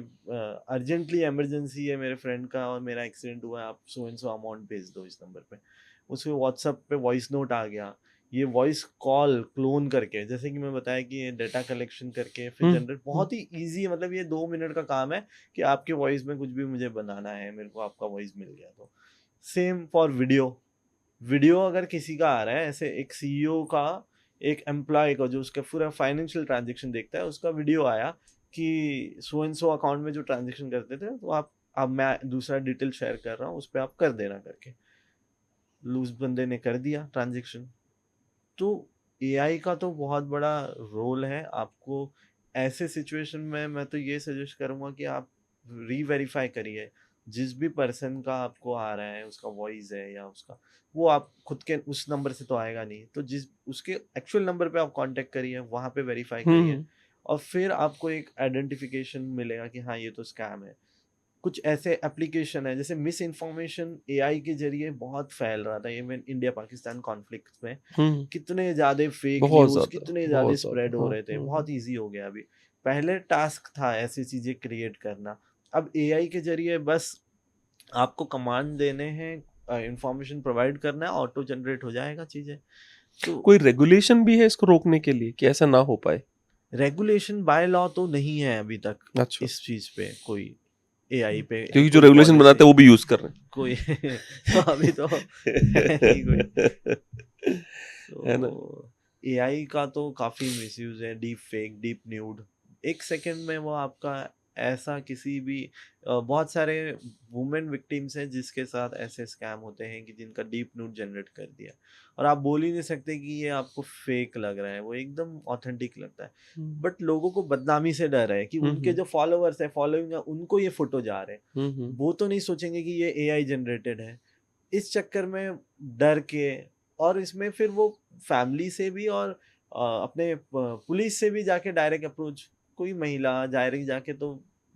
S2: अर्जेंटली इमरजेंसी है मेरे फ्रेंड का और मेरा एक्सीडेंट हुआ है, आप सो एंड सो अमाउंट भेज दो इस नंबर पे। उसके व्हाट्सएप पे वॉइस नोट आ गया, ये वॉइस कॉल क्लोन करके, जैसे कि मैं बताया कि ये डेटा कलेक्शन करके फिर जनरेट, बहुत ही इजी है। मतलब ये 2 मिनट का काम है कि आपके वॉइस में कुछ भी मुझे बनाना है, मेरे को आपका वॉइस मिल गया। तो सेम फॉर वीडियो अगर किसी का आ रहा है, ऐसे एक सीईओ का, एक एम्प्लॉय का जो उसका पूरा फाइनेंशियल ट्रांजेक्शन देखता है, उसका वीडियो आया कि सो एंड सो अकाउंट में जो ट्रांजेक्शन करते थे, तो आप, अब मैं दूसरा डिटेल शेयर कर रहा हूँ, उस पर आप कर देना करके, लूज बंदे ने कर दिया ट्रांजेक्शन। तो एआई का तो बहुत बड़ा रोल है। आपको ऐसे सिचुएशन में मैं तो ये सजेस्ट करूँगा कि आप री-वेरीफाई करिए, जिस भी पर्सन का आपको आ रहा है, उसका वॉइस है या उसका, वो आप खुद के उस नंबर से तो आएगा नहीं, तो जिस उसके एक्चुअल नंबर पे आप कांटेक्ट करिए, वहाँ पे वेरीफाई करिए और फिर आपको एक आइडेंटिफिकेशन मिलेगा कि हाँ ये तो स्कैम है। कुछ ऐसे एप्लीकेशन है, जैसे मिस इन्फॉर्मेशन एआई के जरिए बहुत फैल रहा था, इवन इंडिया पाकिस्तान कॉन्फ्लिक्ट में कितने ज्यादा फेक न्यूज, कितने ज्यादा स्प्रेड हो रहे थे। बहुत इजी हो गया अभी, पहले टास्क था ऐसी चीजें क्रिएट करना, अब एआई के जरिए बस आपको कमांड देने हैं, इंफॉर्मेशन प्रोवाइड करना है, ऑटो जनरेट हो जाएगा चीजें। तो
S1: कोई रेगुलेशन भी है इसको रोकने के लिए कि ऐसा ना हो पाए?
S2: रेगुलेशन बाय लॉ तो नहीं है अभी तक।
S1: अच्छा।
S2: इस चीज पे कोई एआई पे,
S1: क्योंकि जो रेगुलेशन बनाते हैं वो भी यूज कर रहे हैं
S2: कोई तो अभी तो है नहीं कोई।
S1: है ना?
S2: तो एआई का तो काफी मिसयूज है, डीप फेक, डीप न्यूड, एक सेकंड में वो आपका ऐसा किसी भी बहुत सारे वुमेन विक्टिम्स हैं जिसके साथ ऐसे स्कैम होते हैं कि जिनका डीप न्यूड जनरेट कर दिया, और आप बोल ही नहीं सकते कि ये आपको फेक लग रहा है, वो एकदम ऑथेंटिक लगता है। बट लोगों को बदनामी से डर है कि उनके जो फॉलोअर्स है, फॉलोइंग है, उनको ये फोटो जा रहे हैं, वो तो नहीं सोचेंगे कि ये एआई जनरेटेड है। इस चक्कर में डर के, और इसमें फिर वो फैमिली से भी और अपने पुलिस से भी जाके डायरेक्ट अप्रोच, कोई महिला डायरेक्ट जाके तो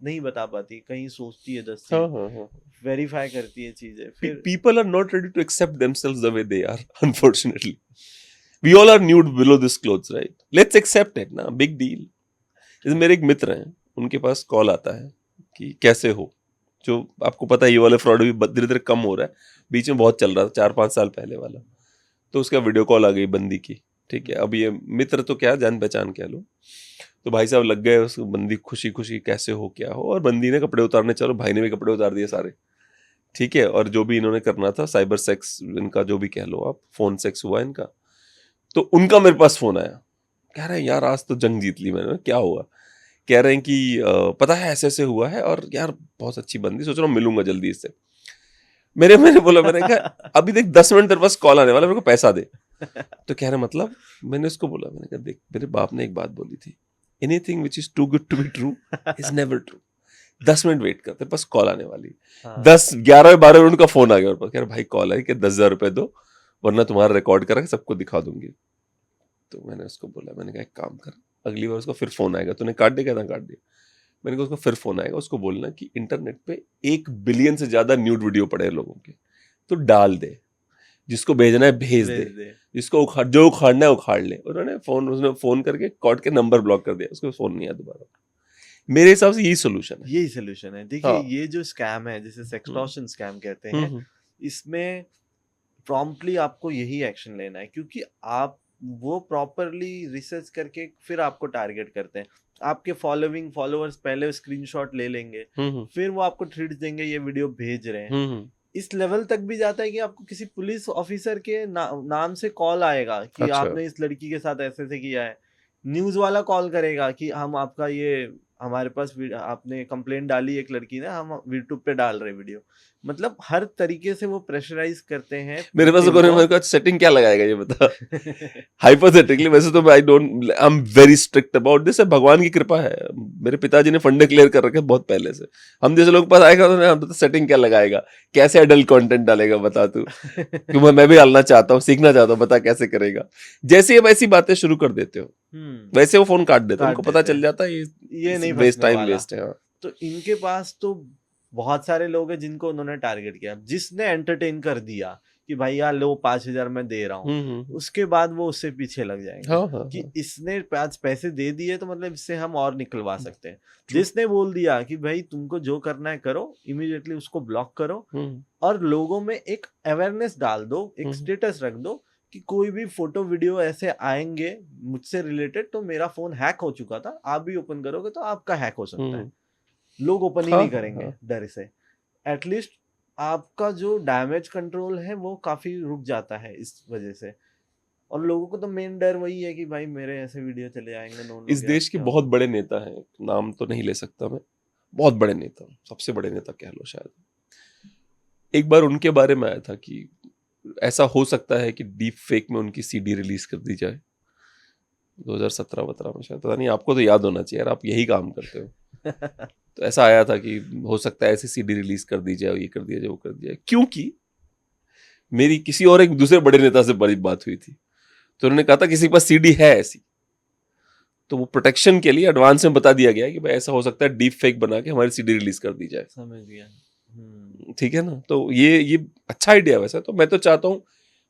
S2: नहीं बता पाती, कहीं सोचती है 10
S1: हाँ
S2: चीज,
S1: हाँ हाँ
S2: वेरीफाई करती है चीजें, फिर
S1: people are not ready to accept themselves the way they are, unfortunately. We all are nude below this clothes, right? Let's accept it ना, big deal. जैसे मेरे एक मित्र हैं, उनके पास कॉल आता है कि कैसे हो, जो आपको पता है ये वाला फ्रॉड भी धीरे धीरे कम हो रहा है, बीच में बहुत चल रहा था 4-5 साल पहले वाला, तो उसका वीडियो कॉल आ गई बंदी की, ठीक है। अब ये मित्र तो क्या, जान पहचान कह लो, तो भाई साहब लग गए उस बंदी खुशी खुशी कैसे हो क्या हो, और बंदी ने कपड़े उतारने, चलो भाई ने भी कपड़े उतार दिए सारे, ठीक है। और जो भी इन्होंने करना था, साइबर सेक्स इनका जो भी कह लो आप, फोन सेक्स हुआ इनका। तो उनका मेरे पास फोन आया, कह रहे हैं यार आज तो जंग जीत ली मैंने। क्या हुआ? कह रहे हैं कि पता है ऐसे ऐसे हुआ है, और यार बहुत अच्छी बंदी, सोच रहा हूँ मिलूंगा जल्दी इससे। मैंने बोला, मैंने कहा अभी देख 10 मिनट तेरे पास कॉल आने वाला, मेरे को पैसा दे। तो कह रहे मतलब, मैंने उसको बोला, मैंने कहा देख मेरे बाप ने एक बात बोली थी, anything which is too good to be true is never true. 10 minute wait कर, तेरे पास कॉल आने वाली।
S2: हाँ।
S1: 10-11-12 मिनट का फोन आ गया मेरे पास, कह रहे भाई कॉल आई कि 10,000 रुपए दो, वरना तुम्हारा रिकॉर्ड करा सबको दिखा दूंगी। तो मैंने उसको बोला, मैंने कहा एक काम कर, अगली बार उसको फिर फोन आएगा, तूने काट दिया, कहता काट दिया। मैंने कहा उसको फिर फोन आएगा, उसको बोलना कि इंटरनेट पे 1 बिलियन से ज्यादा न्यूड वीडियो पड़े हैं लोगों के, तो डाल दे, जिसको भेजना है भेज दे, जिसको जो उखाड़ना है उखाड़ ले। उसने फोन करके कॉट के नंबर ब्लॉक कर दिया, उसको फोन नहीं आया दोबारा। मेरे हिसाब से यही सोल्यूशन है।
S2: यही सोल्यूशन है। देखिए
S1: हाँ।
S2: ये जो स्कैम है, जिसे सेक्सटॉर्शन स्कैम कहते
S1: हम्म,
S2: हैं, इसमें प्रॉम्प्टली आपको यही एक्शन लेना है, क्योंकि आप वो प्रॉपरली रिसर्च करके फिर आपको टारगेट करते हैं। आपके फॉलोअर्स पहले स्क्रीनशॉट ले लेंगे, फिर वो आपको थ्रेड्स देंगे, ये वीडियो भेज रहे हैं। इस लेवल तक भी जाता है कि आपको किसी पुलिस ऑफिसर के नाम से कॉल आएगा कि
S1: अच्छा।
S2: आपने इस लड़की के साथ ऐसे ऐसे किया है। न्यूज वाला कॉल करेगा कि हम आपका ये, हमारे पास आपने कंप्लेंट डाली एक लड़की ने, हम यूट्यूब पे डाल रहे वीडियो। मतलब हर तरीके से वो प्रेशराइज करते हैं।
S1: मेरे पास मेरे को सेटिंग क्या लगाएगा ये बता। हाइपोथेटिकली, वैसे तो I am very strict about this, भगवान की कृपा है, मेरे पिताजी ने फंडे क्लियर कर रखे बहुत पहले से। हम जैसे लोग पास आएगा तो हम तो सेटिंग क्या लगाएगा, कैसे एडल्ट कंटेंट डालेगा बता तू, क्योंकि मैं भी डालना चाहता हूँ, सीखना चाहता हूँ, बता कैसे करेगा। जैसे ये वैसी बातें शुरू कर देते हो, वैसे वो फोन काट देते हैं, उनको पता चल जाता है
S2: ये नहीं
S1: वेस्ट टाइम वेस्ट है।
S2: तो इनके पास तो बहुत सारे लोग हैं जिनको उन्होंने टारगेट किया, जिसने एंटरटेन कर दिया कि भाई यार लो 5,000 मैं दे रहा हूँ, उसके बाद वो उससे पीछे लग जाएंगे।
S1: हाँ,
S2: कि इसने पैसे दे दिए तो मतलब इससे हम और निकलवा सकते हैं। जिसने बोल दिया कि भाई तुमको जो करना है करो, इमीडिएटली उसको ब्लॉक करो, और लोगों में एक अवेयरनेस डाल दो, एक स्टेटस रख दो कि कोई भी फोटो वीडियो ऐसे आएंगे मुझसे रिलेटेड तो मेरा फोन हैक हो चुका था, आप भी ओपन करोगे तो आपका हैक हो सकता है। लोग ओपन ही नहीं करेंगे डर से। एटलीस्ट आपका जो डैमेज कंट्रोल है वो काफी रुक जाता है इस वजह से। और लोगों को तो मेन डर वही है कि भाई मेरे ऐसे वीडियो चले आएंगे।
S1: इस देश के बहुत बड़े नेता हैं, नाम तो नहीं ले सकता मैं, बहुत बड़े नेता, सबसे बड़े नेता कह लो शायद। एक बार उनके बारे में आया था कि ऐसा हो सकता है कि डीप फेक में उनकी सीडी रिलीज कर दी जाए 2017-18 में शायद, पता नहीं, आपको तो याद होना चाहिए यार, आप यही काम करते हो। तो ऐसा आया था कि हो सकता है ऐसी सीडी रिलीज कर दी जाए, ये कर दिया जाए, वो कर दिया जाए, क्योंकि मेरी किसी और एक दूसरे बड़े नेता से बड़ी बात हुई थी, तो उन्होंने कहा था किसी के पास सीडी है ऐसी, तो वो प्रोटेक्शन के लिए एडवांस में बता दिया गया कि भाई ऐसा हो सकता है डीप फेक बना के हमारी सीडी रिलीज कर दी जाए।
S2: समझ गया।
S1: ठीक है ना, तो ये अच्छा आइडिया है वैसे। तो मैं तो चाहता हूँ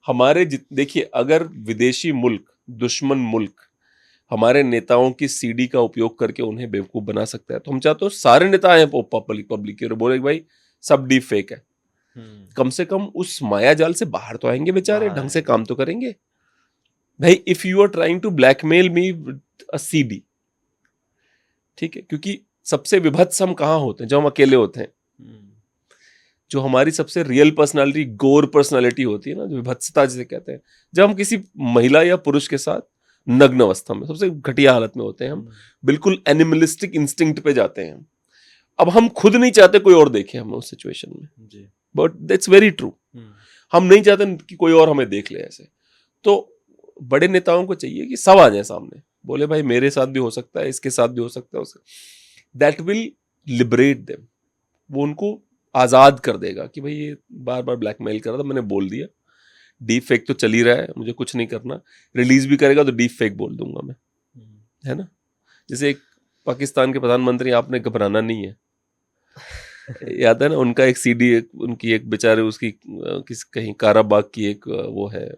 S1: हमारे, देखिए अगर विदेशी मुल्क, दुश्मन मुल्क हमारे नेताओं की सीडी का उपयोग करके उन्हें बेवकूफ बना सकता है, तो हम चाहते हो सारे नेता आए पब्लिक की और बोले भाई सब डीप फेक है। कम से कम उस माया जाल से बाहर तो आएंगे बेचारे, ढंग से काम तो करेंगे। भाई if you are trying to blackmail me a CD, ठीक है, क्योंकि सबसे विभत्स हम कहाँ होते हैं, जब हम अकेले होते हैं। जो हमारी सबसे रियल पर्सनालिटी, गोर पर्सनालिटी होती है ना, जो विभत्सता जिसे कहते हैं, जब हम किसी महिला या पुरुष के साथ नग्न अवस्था में, सबसे घटिया हालत में होते हैं, हम बिल्कुल एनिमलिस्टिक इंस्टिंक्ट पे जाते हैं। अब हम खुद नहीं चाहते कोई और देखे हमें उस सिचुएशन में, बट दैट्स वेरी ट्रू। हम नहीं चाहते कि कोई और हमें देख ले ऐसे। तो बड़े नेताओं को चाहिए कि सब आ जाए सामने, बोले भाई मेरे साथ भी हो सकता है, इसके साथ भी हो सकता है, उसके दैट विल लिबरेट देम। वो उनको आजाद कर देगा कि भाई ये बार बार ब्लैकमेल कर रहा था, मैंने बोल दिया, डीप फेक तो चल ही रहा है, मुझे कुछ नहीं करना, रिलीज भी करेगा तो डीप फेक बोल दूंगा मैं, है ना। जैसे एक पाकिस्तान के प्रधानमंत्री, आपने घबराना नहीं है, याद है ना उनका एक सीडी, उनकी एक बेचारे उसकी किस कहीं काराबाग की एक वो है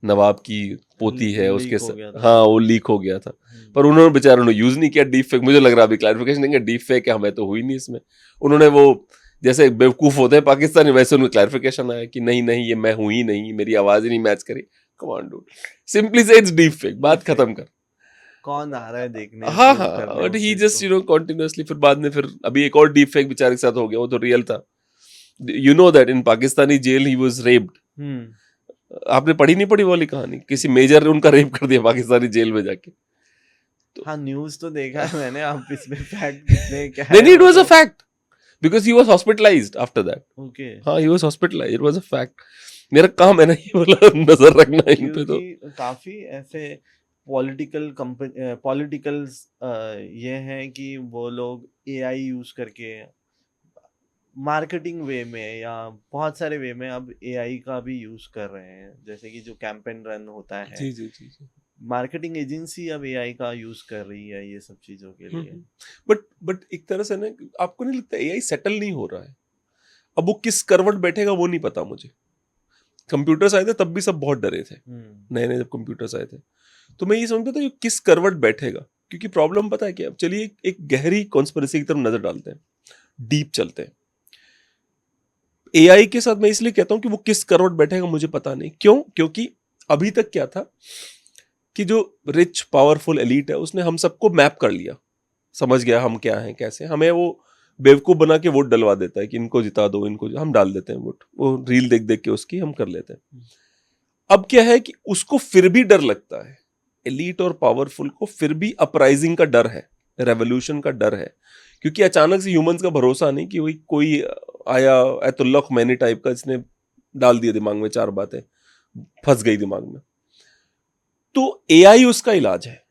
S1: नवाब की पोती है उसके
S2: लीक हो गया था।
S1: हाँ वो लीक हो गया था, पर उन्होंने बेचारों ने यूज नहीं किया डीप फेक। मुझे लग रहा अभी क्लैरिफिकेशन देंगे डीप फेक है, हमें तो हुई नहीं इसमें। उन्होंने वो जैसे बेवकूफ होते हैं पाकिस्तानी, वैसे उनमें क्लैरिफिकेशन आया कि नहीं नहीं ये मैं हूं ही नहीं, मेरी आवाज ही नहीं मैच करी। कम ऑन डूड, सिंपली से इट्स डीप फेक, बात खत्म कर।
S2: कौन आ रहा है देखने
S1: हाँ
S2: प्रूव
S1: हाँ,
S2: करने
S1: बट
S2: उस
S1: ही
S2: चीज
S1: जस्ट
S2: को।
S1: यू नो कॉन्टिन्यूसली, फिर बाद में फिर अभी एक और डीप फेक बेचारे के साथ हो गया, वो तो रियल था। You know that in Pakistani jail he was raped. आपने पढ़ी नहीं पढ़ी वो वाली कहानी, किसी मेजर ने उनका रेप कर दिया पाकिस्तानी जेल में जाके।
S2: हाँ न्यूज तो देखा है मैंने, आप इसमें फैक्ट कितने क्या
S1: नहीं नहीं,
S2: है
S1: इट वाज अ
S2: मतलब।
S1: Fact because he was hospitalised after that.
S2: Okay.
S1: हाँ he was hospitalised, it was a fact. मेरा काम है ना ये वाला नजर रखना इन पे। तो
S2: क्योंकि काफी ऐसे पॉलिटिकल ये हैं कि वो लोग एआई यूज करके मार्केटिंग वे में या बहुत सारे वे में अब एआई का भी यूज कर रहे हैं, जैसे कि जो कैंपेन रन होता है,
S1: जी जी जी जी।
S2: मार्केटिंग एजेंसी अब एआई का यूज कर रही है ये सब चीजों के लिए।
S1: बट एक तरह से ना, आपको नहीं लगता एआई सेटल नहीं हो रहा है? अब वो किस करवट बैठेगा वो नहीं पता मुझे। कंप्यूटर्स आए थे तब भी सब बहुत डरे थे, नए नए जब कंप्यूटर्स आए थे, तो मैं ये समझता था कि किस करवट बैठेगा। क्योंकि प्रॉब्लम पता है क्या, अब चलिए एक गहरी कॉन्स्पिरेसी की तरफ नजर डालते हैं, डीप चलते हैं। एआई के साथ मैं इसलिए कहता हूं कि वो किस करवट बैठेगा मुझे पता नहीं। क्यों? क्योंकि अभी तक क्या था कि जो रिच पावरफुल एलीट है उसने हम सबको मैप कर लिया, समझ गया हम क्या हैं कैसे। हमें वो बेवकूफ बना के वोट डलवा देता है कि इनको जिता दो, इनको हम डाल देते हैं वोट, वो रील देख देख के उसकी हम कर लेते हैं। अब क्या है कि उसको फिर भी डर लगता है, एलीट और पावरफुल को फिर भी अपराइजिंग का डर है, रेवोल्यूशन का डर है। क्योंकि अचानक से ह्यूमंस का भरोसा नहीं कि वही कोई आया ऐतुल्ला खुमैनी टाइप का, जिसने डाल दिया दिमाग में चार बातें, फंस गई दिमाग में। तो एआई उसका इलाज है,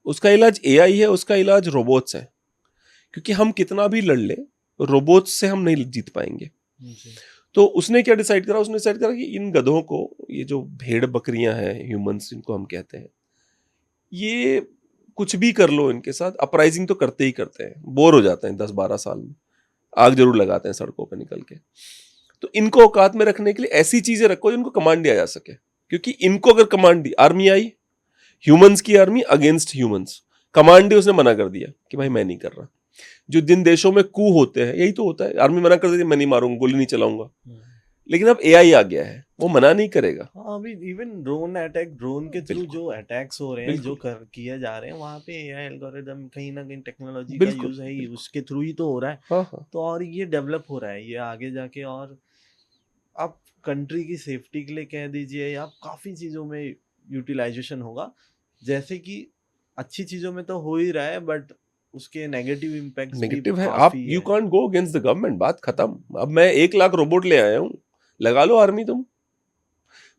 S1: उसका इलाज एआई है, उसका इलाज रोबोट्स है। क्योंकि हम कितना भी लड़ ले, रोबोट्स से हम नहीं जीत पाएंगे। तो उसने क्या डिसाइड करा, उसने डिसाइड करा कि इन गधों को, ये जो भेड़ बकरियां हैं ह्यूमंस जिनको हम कहते हैं, ये कुछ भी कर लो इनके साथ, अपराइजिंग तो करते ही करते हैं, बोर हो जाते हैं 10-12 साल में, आग जरूर लगाते हैं सड़कों पर निकल के। तो इनको औकात में रखने के लिए ऐसी चीजें रखो जिनको कमांड दिया जा सके। क्योंकि इनको अगर कमांड दी, आर्मी आई, ह्यूमंस की आर्मी अगेंस्ट ह्यूमंस, कमांड दी, उसने मना कर दिया कि भाई मैं नहीं कर रहा। जो जिन देशों में कू होते हैं यही तो होता है, आर्मी मना कर देती है मैं नहीं मारूंगा, गोली नहीं चलाऊंगा। लेकिन अब एआई आ गया है, वो मना नहीं करेगा।
S2: हाँ अभी इवन ड्रोन के थ्रू जो अटैक्स हो रहे हैं, जो किए जा रहे हैं, वहाँ पे एआई एल्गोरिदम कहीं ना कहीं टेक्नोलॉजी का यूज है ही, उसके थ्रू ही तो हो रहा है।
S1: हाँ हाँ।
S2: तो और ये डेवलप हो रहा है, ये आगे जाके और आप कंट्री की सेफ्टी के लिए कह दीजिए या काफी चीजों में यूटिलाइजेशन होगा। जैसे कि अच्छी चीजों में तो हो ही रहा है, बट उसके नेगेटिव इम्पैक्ट्स भी
S1: नेगेटिव है। आप
S2: काफी
S1: यू
S2: है।
S1: Can't go against the government, बात खत्म। अब मैं 1 लाख रोबोट ले आया हूँ, लगा लो आर्मी तुम।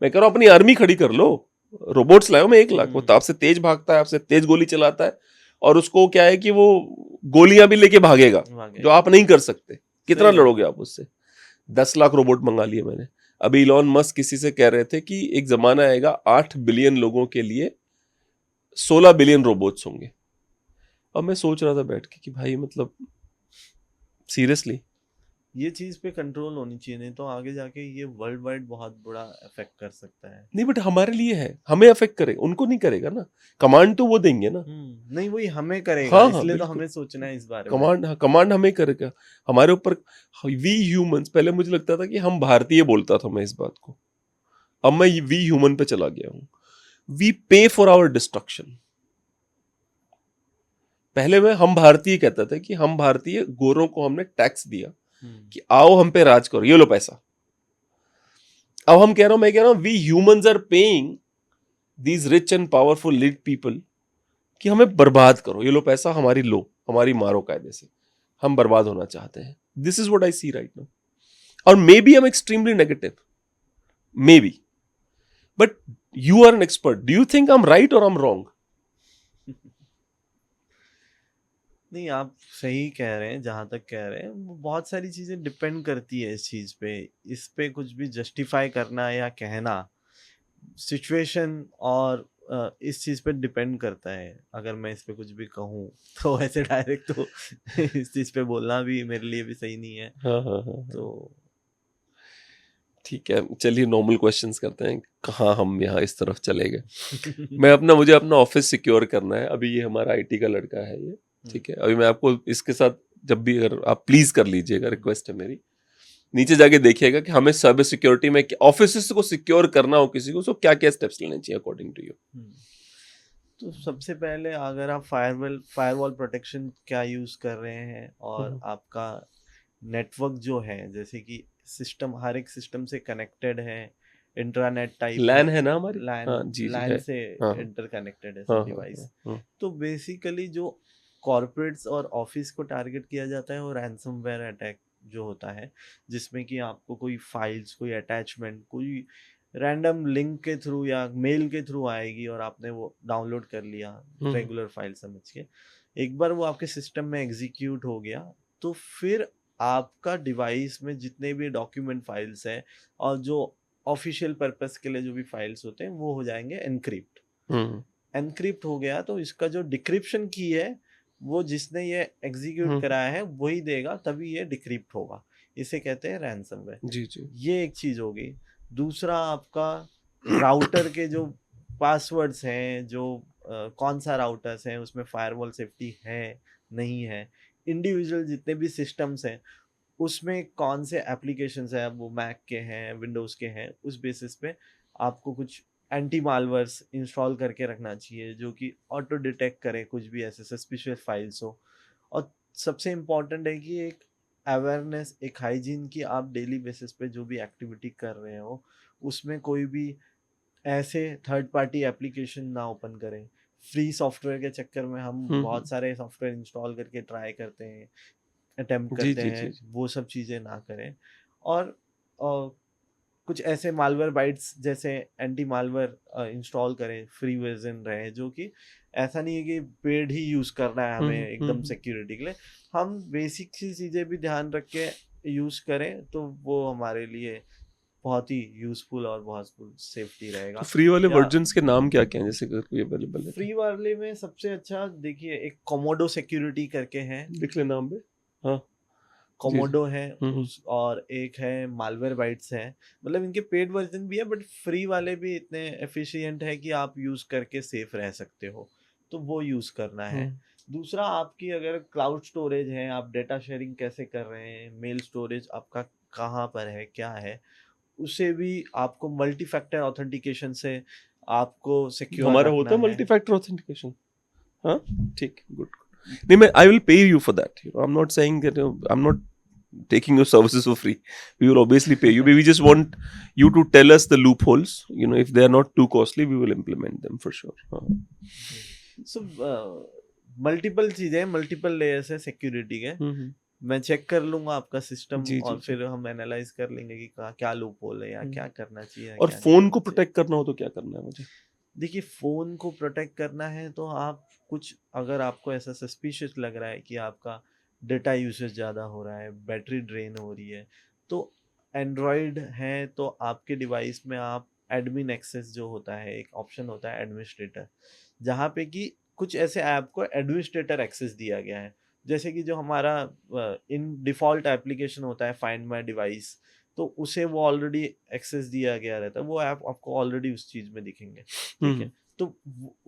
S1: मैं कह रहा हूँ अपनी आर्मी खड़ी कर लो, रोबोट्स लाओ मैं 1 लाख, वो तो आपसे तेज भागता है, आपसे तेज गोली चलाता है, और उसको क्या है कि वो गोलियां भी लेके भागेगा जो आप नहीं कर सकते। कितना
S2: सही बात
S1: लड़ोगे आप उससे? 10 लाख रोबोट मंगा लिए मैंने। अभी इलॉन मस्क किसी से कह रहे थे कि एक जमाना आएगा 8 बिलियन लोगों के लिए 16 बिलियन रोबोट्स होंगे। अब मैं सोच रहा था बैठ के कि भाई मतलब सीरियसली
S2: ये चीज पे कंट्रोल होनी चाहिए, नहीं तो आगे जाके ये वर्ल्ड वाइड बहुत बुरा इफेक्ट कर सकता है।
S1: नहीं, बट हमारे लिए है, हमें अफेक्ट करेगा, उनको नहीं करेगा ना। कमांड तो वो देंगे ना।
S2: नहीं वही हमें करेगा,
S1: हाँ हाँ
S2: इसलिए तो
S1: बिल्कुल,
S2: हमें सोचना है इस बारे में।
S1: कमांड, हाँ कमांड हमें करेगा हमारे ऊपर। वी ह्यूमंस, पहले मुझे लगता था कि हम भारतीय बोलता था मैं इस बात को, अब मैं वी ह्यूमन पे चला गया हूं। वी पे फॉर आवर डिस्ट्रक्शन। पहले मैं हम भारतीय कहता था कि हम भारतीय, गोरों को हमने टैक्स दिया कि आओ हम पे राज करो, ये लो पैसा। अब हम कह रहा हूं, मैं कह रहा हूं we humans are paying these rich and powerful lead people कि हमें बर्बाद करो, ये लो पैसा, हमारी लो, हमारी मारो कायदे से, हम बर्बाद होना चाहते हैं। This is what I see right now. और maybe I am extremely negative, maybe, but you are an expert, do you think I am right और आई एम रॉन्ग?
S2: नहीं आप सही कह रहे हैं, जहां तक कह रहे हैं वो बहुत सारी चीजें डिपेंड करती है इस चीज पे। इस पे कुछ भी जस्टिफाई करना या कहना सिचुएशन और इस चीज़ पे डिपेंड करता है। अगर मैं इस पे कुछ भी कहूँ तो ऐसे डायरेक्ट तो इस चीज़ पे बोलना भी मेरे लिए भी सही नहीं है।
S1: हाँ हाँ हाँ
S2: तो
S1: ठीक है, चलिए नॉर्मल क्वेश्चंस करते हैं, कहाँ हम यहाँ इस तरफ चले गए। मुझे अपना ऑफिस सिक्योर करना है। अभी ये हमारा आईटी का लड़का है ये, ठीक है। अभी मैं आपको इसके साथ जब भी, अगर आप प्लीज कर लीजिएगा, रिक्वेस्ट है मेरी, नीचे जाके देखिएगा कि हमें साइबर सिक्योरिटी में ऑफिस को सिक्योर करना हो किसी को, तो क्या क्या स्टेप्स लेने चाहिए अकॉर्डिंग टू यू।
S2: तो सबसे पहले अगर आप फायरवॉल प्रोटेक्शन क्या यूज़ कर रहे हैं और आपका नेटवर्क जो है, जैसे कि सिस्टम हर एक सिस्टम से कनेक्टेड है, इंट्रानेट टाइप
S1: लैन है ना हमारी,
S2: लैन
S1: हाँ जी जी
S2: लैन
S1: है,
S2: से
S1: हाँ
S2: इंटरकनेक्टेड है
S1: हाँ
S2: सब डिवाइस।
S1: हाँ
S2: तो बेसिकली जो कॉर्पोरेट्स और ऑफिस को टारगेट किया जाता है वो रैंसमवेयर अटैक जो होता है, जिसमें कि आपको कोई फाइल्स, कोई अटैचमेंट, कोई रैंडम लिंक के थ्रू या मेल के थ्रू आएगी और आपने वो डाउनलोड कर लिया रेगुलर फाइल समझ के। एक बार वो आपके सिस्टम में एग्जीक्यूट हो गया तो फिर आपका डिवाइस में जितने भी डॉक्यूमेंट फाइल्स हैं और जो ऑफिशियल पर्पस के लिए जो भी फाइल्स होते हैं वो हो जाएंगे एनक्रिप्ट। एनक्रिप्ट हो गया तो इसका जो डिक्रिप्शन की है वो जिसने ये एग्जीक्यूट कराया है वही देगा, तभी ये डिक्रिप्ट होगा। इसे कहते हैं रैंसमवेयर।
S1: जी जी।
S2: ये एक चीज हो गई। दूसरा आपका राउटर के जो पासवर्ड्स हैं, जो कौन सा राउटर्स हैं उसमें फायरवॉल सेफ्टी है नहीं है, इंडिविजुअल जितने भी सिस्टम्स हैं उसमें कौन से एप्लीकेशंस हैं, वो मैक के हैं, विंडोज़ के हैं, उस बेसिस पे आपको कुछ एंटी मालवर्स इंस्टॉल करके रखना चाहिए जो कि ऑटो डिटेक्ट करे कुछ भी ऐसे सस्पिशियस फाइल्स हो। और सबसे इम्पॉर्टेंट है कि एक अवेयरनेस, एक हाइजीन की आप डेली बेसिस पे जो भी एक्टिविटी कर रहे हो उसमें कोई भी ऐसे थर्ड पार्टी एप्लीकेशन ना ओपन करें। फ्री सॉफ्टवेयर के चक्कर में हम बहुत सारे सॉफ्टवेयर इंस्टॉल करके ट्राई करते हैं, अटेम्प्ट
S1: जी
S2: करते
S1: जी
S2: हैं,
S1: जी।
S2: वो सब चीज़ें ना करें। और कुछ ऐसे मालवेयर बाइट्स जैसे एंटी मालवेयर इंस्टॉल करें, फ्री वर्जन रहे, जो कि ऐसा नहीं है कि पेड ही यूज़ करना है हमें एकदम सिक्योरिटी के लिए। हम बेसिक सी चीज़ें भी ध्यान रख के यूज़ करें तो वो हमारे लिए बहुत ही यूज़फुल और बहुत सेफ्टी रहेगा।
S1: तो फ्री वाले
S2: या
S1: वर्जन्स के नाम क्या क्या हैं, जैसे अगर कोई अवेलेबल है तो?
S2: फ्री वाले में सबसे अच्छा देखिए एक कोमोडो सिक्योरिटी करके है,
S1: लिख ले नाम पे। हाँ जी जी।
S2: कोमोडो है उस, और एक है मालवेयर बाइट्स है। मतलब इनके पेड वर्जन भी है बट फ्री वाले भी इतने एफिशिएंट है कि आप यूज़ करके सेफ रह सकते हो, तो वो यूज़ करना है। दूसरा आपकी अगर क्लाउड स्टोरेज है, आप डेटा शेयरिंग कैसे कर रहे हैं, मेल स्टोरेज आपका कहाँ पर है, क्या है, उसे भी आपको मल्टी फैक्टर ऑथेंटिकेशन से आपको सिक्योर
S1: हमारा
S2: रखना
S1: होता है
S2: है।
S1: Multi factor authentication. हाँ ठीक, गुड। नहीं, मैं I will pay you for that, I am not saying that, I am not taking your services for free. We will obviously pay you. We just want you to tell us the loopholes. You know, if they are not too costly, we will implement them for sure.
S2: So multiple चीज़ें, multiple layers है security के। मैं check कर लूंगा आपका system
S1: जी,
S2: और
S1: जी,
S2: फिर हम एनालाइज कर लेंगे कि क्या लूप होल है या क्या करना चाहिए।
S1: और फोन को प्रोटेक्ट करना हो तो क्या करना है मुझे?
S2: देखिए फ़ोन को प्रोटेक्ट करना है तो आप कुछ, अगर आपको ऐसा सस्पिशियस लग रहा है कि आपका डेटा यूसेज ज़्यादा हो रहा है, बैटरी ड्रेन हो रही है, तो एंड्रॉयड है तो आपके डिवाइस में आप एडमिन एक्सेस जो होता है, एक ऑप्शन होता है एडमिनिस्ट्रेटर, जहाँ पे कि कुछ ऐसे ऐप को एडमिनिस्ट्रेटर एक्सेस दिया गया है। जैसे कि जो हमारा इन डिफ़ॉल्ट एप्लीकेशन होता है फाइंड माय डिवाइस, तो उसे वो ऑलरेडी एक्सेस दिया गया रहता है, वो ऐप आपको ऑलरेडी उस चीज़ में दिखेंगे, ठीक है। तो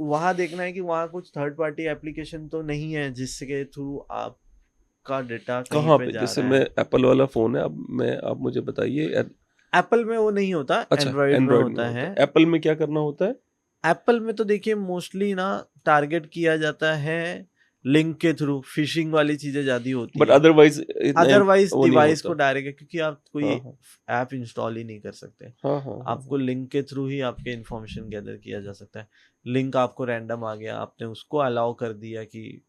S2: वहाँ देखना है कि वहाँ कुछ थर्ड पार्टी एप्लीकेशन तो नहीं है जिसके थ्रू आपका डेटा कहीं
S1: कहाँ
S2: पे
S1: पे?
S2: जा
S1: जैसे
S2: रहा
S1: मैं
S2: है।
S1: एप्पल वाला फोन है, अब आप मुझे बताइए।
S2: एप्पल में वो नहीं होता,
S1: अच्छा,
S2: एंड्रॉयड में
S1: एंड्रॉयड में
S2: होता
S1: होता
S2: है।
S1: है। एप्पल में क्या करना होता है?
S2: एप्पल में तो देखिए मोस्टली ना टारगेट किया जाता है लिंक के थ्रू, फिशिंग वाली चीज़ें ज़्यादा होती
S1: बट
S2: है।
S1: अदरवाइज
S2: अदरवाइज
S1: वो नहीं
S2: डिवाइस
S1: होता।
S2: को डायरेक्ट, क्योंकि आप कोई
S1: हाँ हाँ
S2: ऐप इंस्टॉल ही नहीं कर सकते।
S1: हाँ हाँ
S2: आपको लिंक के थ्रू ही आपके इन्फॉर्मेशन गैदर किया जा सकता है। लिंक आपको रैंडम आ गया, आपने उसको अलाउ कर दिया कि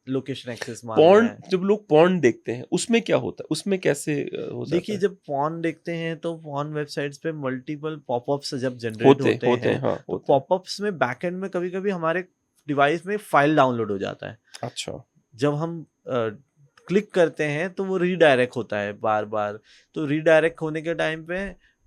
S2: लोकेशन एक्सेस मांग रहा
S1: पॉर्न,
S2: है।
S1: जब लोग पॉर्न देखते हैं उसमें क्या होता है, उसमें कैसे हो जाता
S2: देखिए
S1: है?
S2: जब पॉर्न देखते हैं तो पॉर्न वेबसाइट्स पे मल्टीपल पॉपअप्स जब जनरेट
S1: होते
S2: होते हैं
S1: हाँ
S2: तो
S1: होते हैं।
S2: पॉपअप्स में बैकएंड में कभी कभी हमारे डिवाइस में फाइल डाउनलोड हो जाता है।
S1: अच्छा।
S2: जब हम क्लिक करते हैं तो वो रीडायरेक्ट होता है बार बार। तो रीडायरेक्ट होने के टाइम पे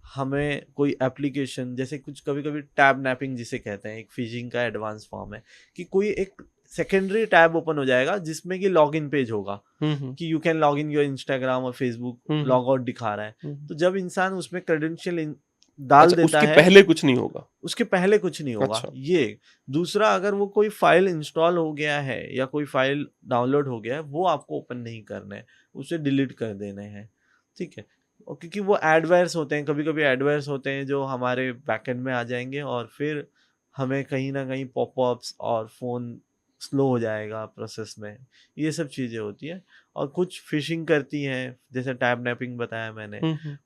S2: हमें कोई एप्लीकेशन, जैसे कुछ कभी कभी टैब नैपिंग जिसे कहते हैं, एक फिशिंग का एडवांस फॉर्म है, कि कोई एक सेकेंडरी टैब ओपन हो जाएगा जिसमें कि लॉगिन पेज होगा कि you can log in your Instagram और फेसबुक, लॉग आउट दिखा रहा है। तो जब इंसान उसमें क्रेडेंशियल डाल
S1: अच्छा,
S2: देता
S1: उसके
S2: है,
S1: पहले कुछ नहीं होगा।
S2: उसके पहले कुछ नहीं होगा।
S1: अच्छा।
S2: ये दूसरा, अगर वो कोई फाइल इंस्टॉल हो गया है या कोई फाइल डाउनलोड हो गया है, वो आपको ओपन नहीं करना है, उसे डिलीट कर देने हैं, ठीक है। और क्योंकि वो एडवायर्स होते हैं, कभी कभी एडवायर्स होते हैं जो हमारे बैकएंड में आ जाएंगे और फिर हमें कहीं ना कहीं पॉपअप्स और फ़ोन स्लो हो जाएगा प्रोसेस में, ये सब चीज़ें होती है। और कुछ फिशिंग करती हैं, जैसे टैब नैपिंग बताया मैंने,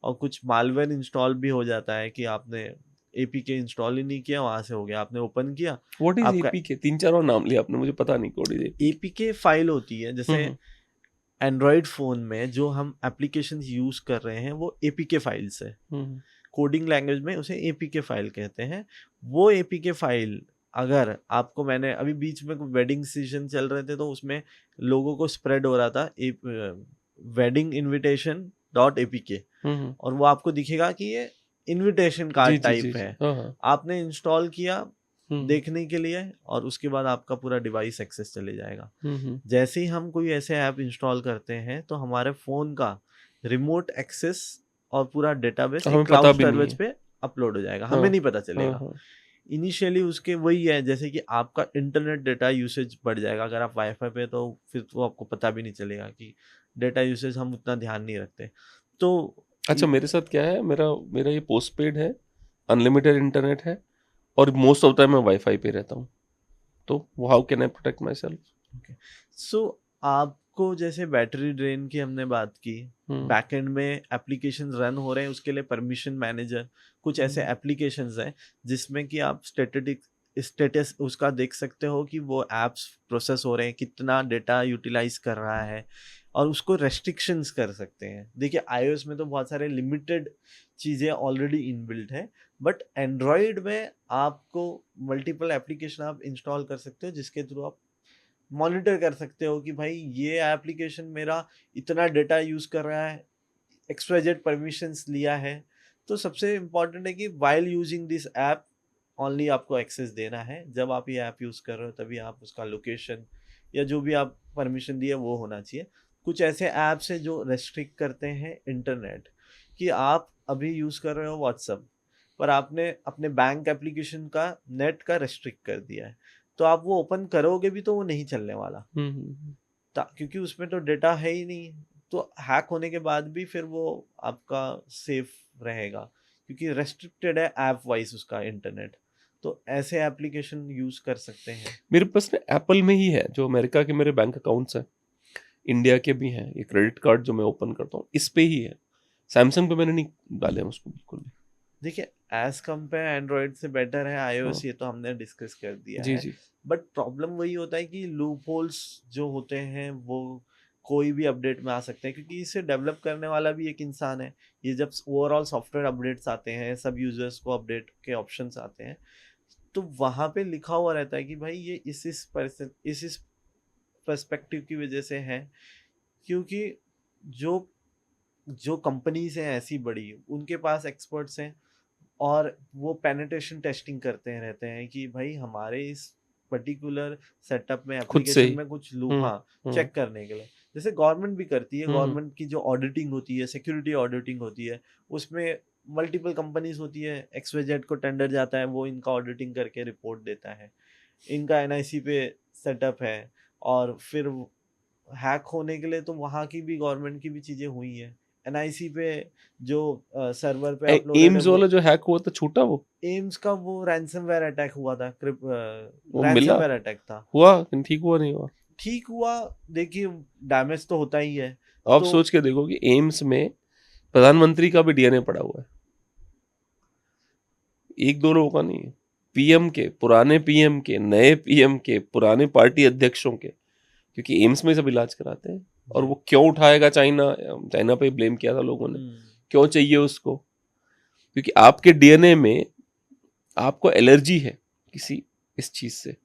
S2: और कुछ मालवेयर इंस्टॉल भी हो जाता है कि आपने एपीके इंस्टॉल ही नहीं किया, वहां से हो गया, आपने ओपन किया,
S1: व्हाट इज
S2: आपका
S1: एपीके? 3-4 और नाम लिया आपने, मुझे पता नहीं what is APK.
S2: APK file होती है। जैसे एंड्रॉयड फ़ोन में जो हम एप्लीकेशंस यूज़ कर रहे हैं वो एपीके फाइल्स है। कोडिंग लैंग्वेज में उसे एपीके फाइल कहते हैं। वो एपीके फाइल, अगर आपको, मैंने अभी बीच में वेडिंग सीजन चल रहे थे तो उसमें लोगों को स्प्रेड हो रहा था वेडिंग इनविटेशन डॉट एपीके, और वो आपको दिखेगा कि ये इनविटेशन
S1: जी
S2: कार्ड
S1: जी जी
S2: टाइप
S1: जी।
S2: है।
S1: हाँ।
S2: आपने इंस्टॉल किया देखने के लिए, और उसके बाद आपका पूरा डिवाइस एक्सेस चले जाएगा। जैसे ही हम कोई ऐसे ऐप इंस्टॉल करते हैं तो हमारे फ़ोन का रिमोट एक्सेस और पूरा डेटाबेस
S1: हमें
S2: एक
S1: पता
S2: क्लाउड
S1: भी नहीं
S2: स्टोरेज
S1: है।
S2: पे अपलोड हो जाएगा,
S1: हाँ,
S2: हमें नहीं पता
S1: हाँ
S2: चलेगा।
S1: हाँ।
S2: इनिशियली उसके वही है, जैसे कि आपका इंटरनेट डेटा यूसेज बढ़ जाएगा अगर आप वाईफाई पे, तो फिर तो आपको पता भी नहीं चलेगा कि डेटा यूसेज हम उतना ध्यान नहीं रखते। तो
S1: अच्छा, मेरे साथ क्या है, मेरा मेरा ये पोस्ट पेड है, अनलिमिटेड इंटरनेट है, और मोस्ट ऑफ टाइम मैं वाईफाई पे रहता हूँ, तो how can I protect myself?
S2: So आपको, जैसे बैटरी ड्रेन की हमने बात की, बैकएंड में एप्लीकेशन रन हो रहे हैं, उसके लिए परमिशन मैनेजर, कुछ ऐसे एप्लीकेशंस हैं जिसमें कि आप स्टेटस उसका देख सकते हो कि वो एप्स प्रोसेस हो रहे हैं, कितना डेटा यूटिलाइज कर रहा है, और उसको रेस्ट्रिक्शंस कर सकते हैं। देखिए iOS में तो बहुत सारे लिमिटेड चीज़ें ऑलरेडी इनबिल्ट है, बट एंड्रॉयड में आपको मल्टीपल एप्लीकेशन आप इंस्टॉल कर सकते हो जिसके थ्रू आप मॉनिटर कर सकते हो कि भाई ये एप्लीकेशन मेरा इतना डेटा यूज़ कर रहा है, एक्सवाइजेड परमिशंस लिया है। तो सबसे इम्पॉर्टेंट है कि while using this app only आपको एक्सेस देना है। जब आप ये ऐप यूज़ कर रहे हो तभी आप उसका लोकेशन या जो भी आप परमिशन दिए वो होना चाहिए। कुछ ऐसे ऐप्स हैं जो रेस्ट्रिक्ट करते हैं इंटरनेट, कि आप अभी यूज़ कर रहे हो व्हाट्सअप, पर आपने अपने बैंक एप्लीकेशन का नेट का रेस्ट्रिक्ट कर दिया है, तो आप वो ओपन करोगे भी तो वो नहीं चलने वाला, क्योंकि उसमें तो डेटा है ही नहीं। तो हैक होने के बाद भी फिर वो आपका सेफ रहेगा, क्योंकि रेस्ट्रिक्टेड है ऐप वाइज उसका इंटरनेट। तो ऐसे एप्लीकेशन यूज कर सकते हैं।
S1: मेरे पास ना एप्पल में ही है, जो अमेरिका के मेरे बैंक अकाउंट्स हैं, इंडिया के भी हैं, ये क्रेडिट कार्ड जो मैं ओपन करता हूँ इस पे ही है। सैमसंग पे मैंने नहीं डाले हैं उसको बिल्कुल भी।
S2: देखिए, एज कंपेयर एंड्रॉयड से बेटर है iOS,
S1: हाँ।
S2: ये तो हमने डिस्कस कर दिया
S1: जी
S2: है।
S1: जी।
S2: बट प्रॉब्लम वही होता है कि लूप होल्स जो होते हैं वो कोई भी अपडेट में आ सकते हैं, क्योंकि इसे डेवलप करने वाला भी एक इंसान है। ये जब ओवरऑल सॉफ्टवेयर अपडेट्स आते हैं, सब यूजर्स को अपडेट के ऑप्शंस आते हैं, तो वहाँ पे लिखा हुआ रहता है कि भाई ये इस पर्सपेक्टिव की वजह से है, क्योंकि जो जो कंपनीज हैं ऐसी बड़ी, उनके पास एक्सपर्ट्स हैं और वो पेनिट्रेशन टेस्टिंग करते हैं, रहते हैं कि भाई हमारे इस पर्टिकुलर सेटअप में,
S1: खुद से
S2: एप्लीकेशन
S1: ही।
S2: में कुछ लूप,
S1: हम्म
S2: हाँ, चेक करने के लिए। जैसे गवर्नमेंट भी करती है,
S1: हम्म
S2: गवर्नमेंट की जो ऑडिटिंग होती है, सिक्योरिटी ऑडिटिंग होती है, उसमें मल्टीपल कंपनीज होती है, XYZ को टेंडर जाता है, वो इनका ऑडिटिंग करके रिपोर्ट देता है, इनका NIC पे सेटअप है, और फिर हैक होने के लिए तो वहाँ की भी, गवर्नमेंट की भी चीज़ें हुई हैं। NIC पे जो सर्वर पे अपलोडेड है,
S1: एम्स
S2: वो
S1: वाला जो हैक हुआ था छूटा वो,
S2: एम्स का वो रैंसमवेयर अटैक हुआ था,
S1: वो मिला,
S2: रैंसमवेयर अटैक था।
S1: हुआ लेकिन ठीक हुआ नहीं हुआ।
S2: ठीक हुआ, देखिए डैमेज तो होता ही है।
S1: आप
S2: तो
S1: सोच के देखो कि एम्स में प्रधानमंत्री का भी डीएनए पड़ा हुआ है, एक दो लोगों का नहीं है, पीएम के, पुराने पीएम के, नए पीएम के, पुराने पार्टी अध्यक्षों के, क्योंकि एम्स में सब इलाज कराते हैं। और वो क्यों उठाएगा चाइना, चाइना पे ब्लेम किया था लोगों ने, क्यों चाहिए उसको? क्योंकि आपके डीएनए में आपको एलर्जी है किसी इस चीज से।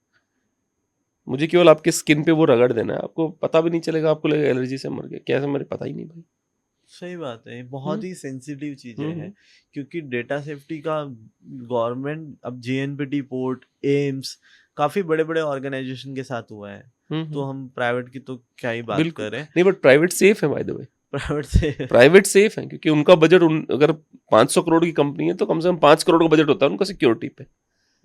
S1: मुझे केवल आपके स्किन पे वो रगड़ देना है, आपको पता भी नहीं चलेगा, आपको लगेगा एलर्जी से मर गया, कैसे मरे पता ही नहीं भाई।
S2: सही बात है, ये बहुत ही सेंसिटिव चीजें हैं,
S1: हम्म।
S2: क्योंकि डेटा सेफ्टी का गवर्नमेंट अब जेएनपीटी पोर्ट, एम्स, काफी बड़े बड़े ऑर्गेनाइजेशन के साथ हुआ है। तो हम प्राइवेट की तो क्या ही बात
S1: बिल्कुल
S2: करें।
S1: नहीं, बट प्राइवेट सेफ है बाय द वे।
S2: प्राइवेट से
S1: प्राइवेट सेफ है क्योंकि उनका बजट अगर 500 करोड़ की कंपनी है तो कम से कम 5 करोड़ का बजट होता है उनका सिक्योरिटी पे।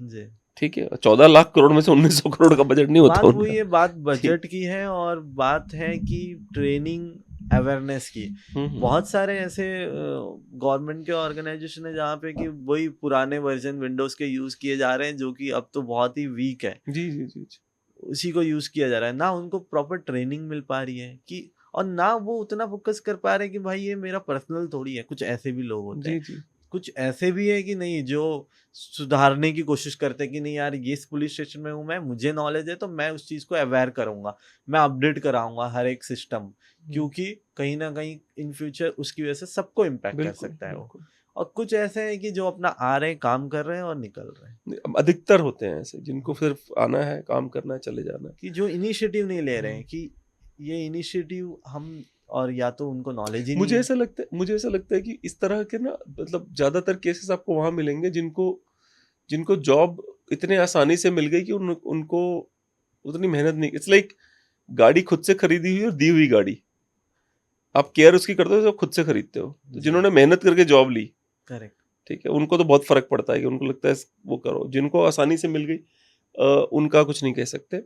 S2: जी,
S1: ठीक है, 14 लाख करोड़ में से 1900 करोड़ का बजट नहीं होता
S2: बात वही
S1: उनका।
S2: है, बात बजट की है और बात है कि ट्रेनिंग अवेयरनेस की। बहुत सारे ऐसे गवर्नमेंट के ऑर्गेनाइजेशन है जहाँ पे कि वही पुराने वर्जन विंडोज के यूज किए जा रहे हैं, जो कि अब तो बहुत ही वीक है,
S1: जी जी जी जी
S2: उसी को यूज किया जा रहा है। ना उनको प्रॉपर ट्रेनिंग मिल पा रही है कि, और ना वो उतना फोकस कर पा रहे हैं कि भाई ये मेरा पर्सनल थोड़ी है। कुछ ऐसे भी लोग होते
S1: जी
S2: हैं,
S1: जी
S2: कुछ ऐसे भी है कि नहीं, जो सुधारने की कोशिश करते हैं कि नहीं यार, ये इस पुलिस स्टेशन में हूँ मैं, मुझे नॉलेज है तो मैं उस चीज को अवेयर करूंगा, मैं अपडेट कराऊंगा हर एक सिस्टम, क्योंकि कहीं ना कहीं इन फ्यूचर उसकी वजह से सबको इम्पैक्ट कर
S1: बिल्कुल
S2: सकता है वो।
S1: बिल्कुल।
S2: और कुछ ऐसे हैं कि जो अपना आ रहे हैं, काम कर रहे हैं और निकल रहे हैं,
S1: अब अधिकतर होते हैं ऐसे जिनको सिर्फ आना है, काम करना है, चले जाना है।
S2: कि जो इनिशिएटिव नहीं ले रहे हैं कि ये इनिशिएटिव हम, और या तो उनको नॉलेज ही नहीं
S1: मुझे
S2: है।
S1: ऐसा लगता है, मुझे ऐसा लगता है कि इस तरह के ना, मतलब ज्यादातर केसेस आपको वहां मिलेंगे जिनको जिनको जॉब इतने आसानी से मिल गई कि उनको उतनी मेहनत नहीं। इट्स लाइक गाड़ी खुद से खरीदी हुई और दी हुई गाड़ी, आप केयर उसकी करते हो तो खुद से खरीदते हो। तो
S2: जी,
S1: जिन्होंने मेहनत करके जॉब ली,
S2: करेक्ट।
S1: ठीक है, उनको तो बहुत फर्क पड़ता है कि उनको लगता है वो करो। जिनको आसानी से मिल गई उनका कुछ नहीं कह सकते।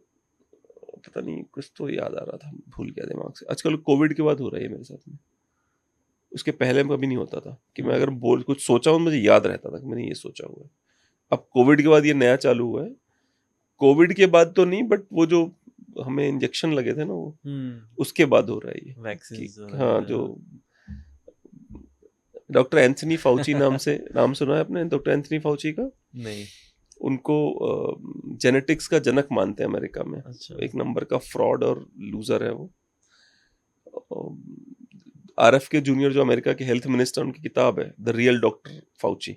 S1: पता नहीं, कुछ तो याद आ रहा था, भूल गया दिमाग से। आजकल कोविड के बाद हो रहा है ये मेरे साथ में, उसके पहले में कभी नहीं होता था कि मैं अगर बोल कुछ सोचा हूँ मुझे याद रहता था कि मैंने ये सोचा हुआ है। अब कोविड के बाद ये नया चालू हुआ है। कोविड के बाद तो नहीं, बट वो जो हमें इंजेक्शन लगे थे ना, वो उसके बाद हो रहा है ये
S2: वैक्सीन।
S1: हाँ, जो डॉक्टर एंथनी फाउची नाम से, नाम सुना है आपने डॉक्टर एंथनी फाउची का?
S2: नहीं।
S1: उनको जेनेटिक्स का जनक मानते हैं अमेरिका में।
S2: अच्छा।
S1: एक नंबर का फ्रॉड और लूजर है वो। आरएफ के जूनियर जो अमेरिका के हेल्थ मिनिस्टर, उनकी किताब है द रियल डॉक्टर फाउची।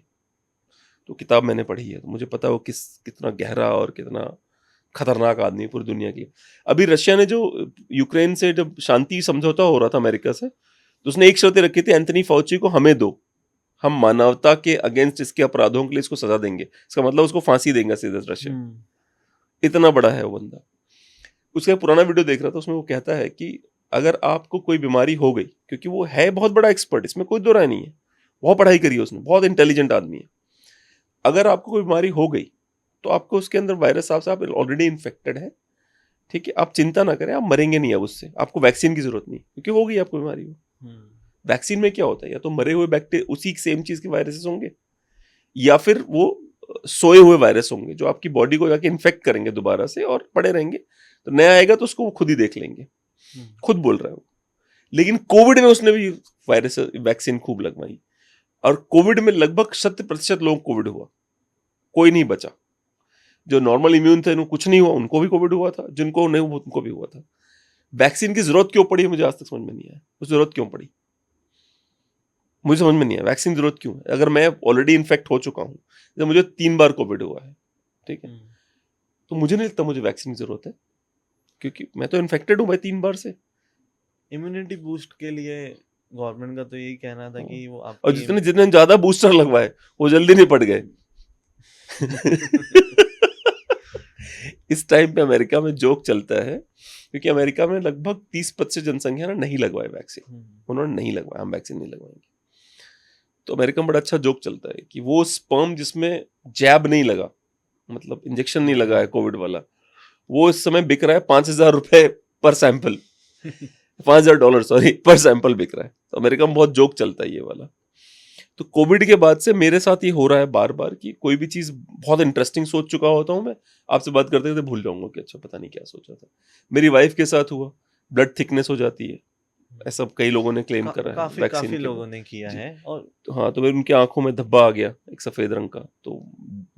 S1: तो किताब मैंने पढ़ी है, तो मुझे पता है वो कितना गहरा और कितना खतरनाक आदमी है पूरी दुनिया के लिए। अभी रशिया ने जो यूक्रेन से जब शांति समझौता हो रहा था अमेरिका से, तो उसने एक शर्त रखी थी, एंथनी फाउची को हमें दो, हम मानवता के अगेंस्ट इसके अपराधों के लिए इसको सजा देंगे। इसका मतलब उसको फांसी देंगे सीधे रशिया। इतना बड़ा है वो बंदा। उसका पुराना वीडियो देख रहा था, उसमें वो कहता है कि अगर आपको कोई बीमारी हो गई, क्योंकि वो है बहुत बड़ा एक्सपर्ट, इसमें कोई दो राय नहीं है, बहुत पढ़ाई करी है उसने, बहुत इंटेलिजेंट आदमी है। अगर आपको कोई बीमारी हो गई तो आपको उसके अंदर वायरस, आप ऑलरेडी इन्फेक्टेड है, ठीक है, आप चिंता ना करें, आप मरेंगे नहीं अब उससे, आपको वैक्सीन की जरूरत नहीं, क्योंकि हो गई आपको बीमारी। वैक्सीन में क्या होता है, या तो मरे हुए बैक्टीरिया, उसी सेम चीज के वायरसेस होंगे, या फिर वो सोए हुए वायरस होंगे जो आपकी बॉडी को जाके इन्फेक्ट करेंगे दोबारा से और पड़े रहेंगे। तो नया आएगा तो उसको वो खुद ही देख लेंगे, खुद बोल रहा है वो। लेकिन कोविड में उसने भी वायरस वैक्सीन खूब लगवाई, और कोविड में लगभग 100% लोगों को कोविड हुआ, कोई नहीं बचा। जो नॉर्मल इम्यून थे उनको कुछ नहीं हुआ, उनको भी कोविड हुआ था, जिनको नहीं हुआ उनको भी हुआ था। वैक्सीन की जरूरत क्यों पड़ी मुझे आज तक समझ में नहीं आया, उस जरूरत क्यों पड़ी मुझे समझ में नहीं आया। वैक्सीन जरूरत क्यों है अगर मैं ऑलरेडी इन्फेक्ट हो चुका हूं? जैसे मुझे 3 बार कोविड हुआ है, ठीक है, तो मुझे नहीं लगता मुझे वैक्सीन की जरूरत है, क्योंकि मैं तो इन्फेक्टेड हूं भाई 3 बार से।
S2: इम्यूनिटी बूस्ट के लिए गवर्नमेंट का तो यही कहना था कि वो
S1: और
S2: आपकी
S1: जितने जितने ज्यादा बूस्टर लगवाए वो जल्दी नहीं पड़ गए। इस टाइम पे अमेरिका में जोक चलता है, क्योंकि अमेरिका में लगभग 30% जनसंख्या ना नहीं लगवाए वैक्सीन, उन्होंने नहीं लगवाया, हम वैक्सीन नहीं लगवाएंगे। तो अमेरिका में बड़ा अच्छा जोक चलता है कि वो स्पर्म जिसमें जैब नहीं लगा, मतलब इंजेक्शन नहीं लगा है कोविड वाला, वो इस समय बिक रहा है 5,000 रुपए पर सैंपल, $5,000 सॉरी पर सैंपल बिक रहा है। तो अमेरिका में बहुत जोक चलता है ये वाला। तो कोविड के बाद से मेरे साथ ये हो रहा है बार बार कि कोई भी चीज बहुत इंटरेस्टिंग सोच चुका होता हूँ मैं, आपसे बात करते करते भूल जाऊंगा कि अच्छा पता नहीं क्या सोचा था। मेरी वाइफ के साथ हुआ, ब्लड थिकनेस हो जाती है, ऐसा कई लोगों ने क्लेम करा है
S2: काफी
S1: वैक्सीन
S2: काफी
S1: के
S2: लोगों
S1: बाद।
S2: ने किया
S1: जी।
S2: है। और
S1: तो हाँ, तो मेरे उनकी आंखों में धब्बा आ गया एक सफेद रंग का, तो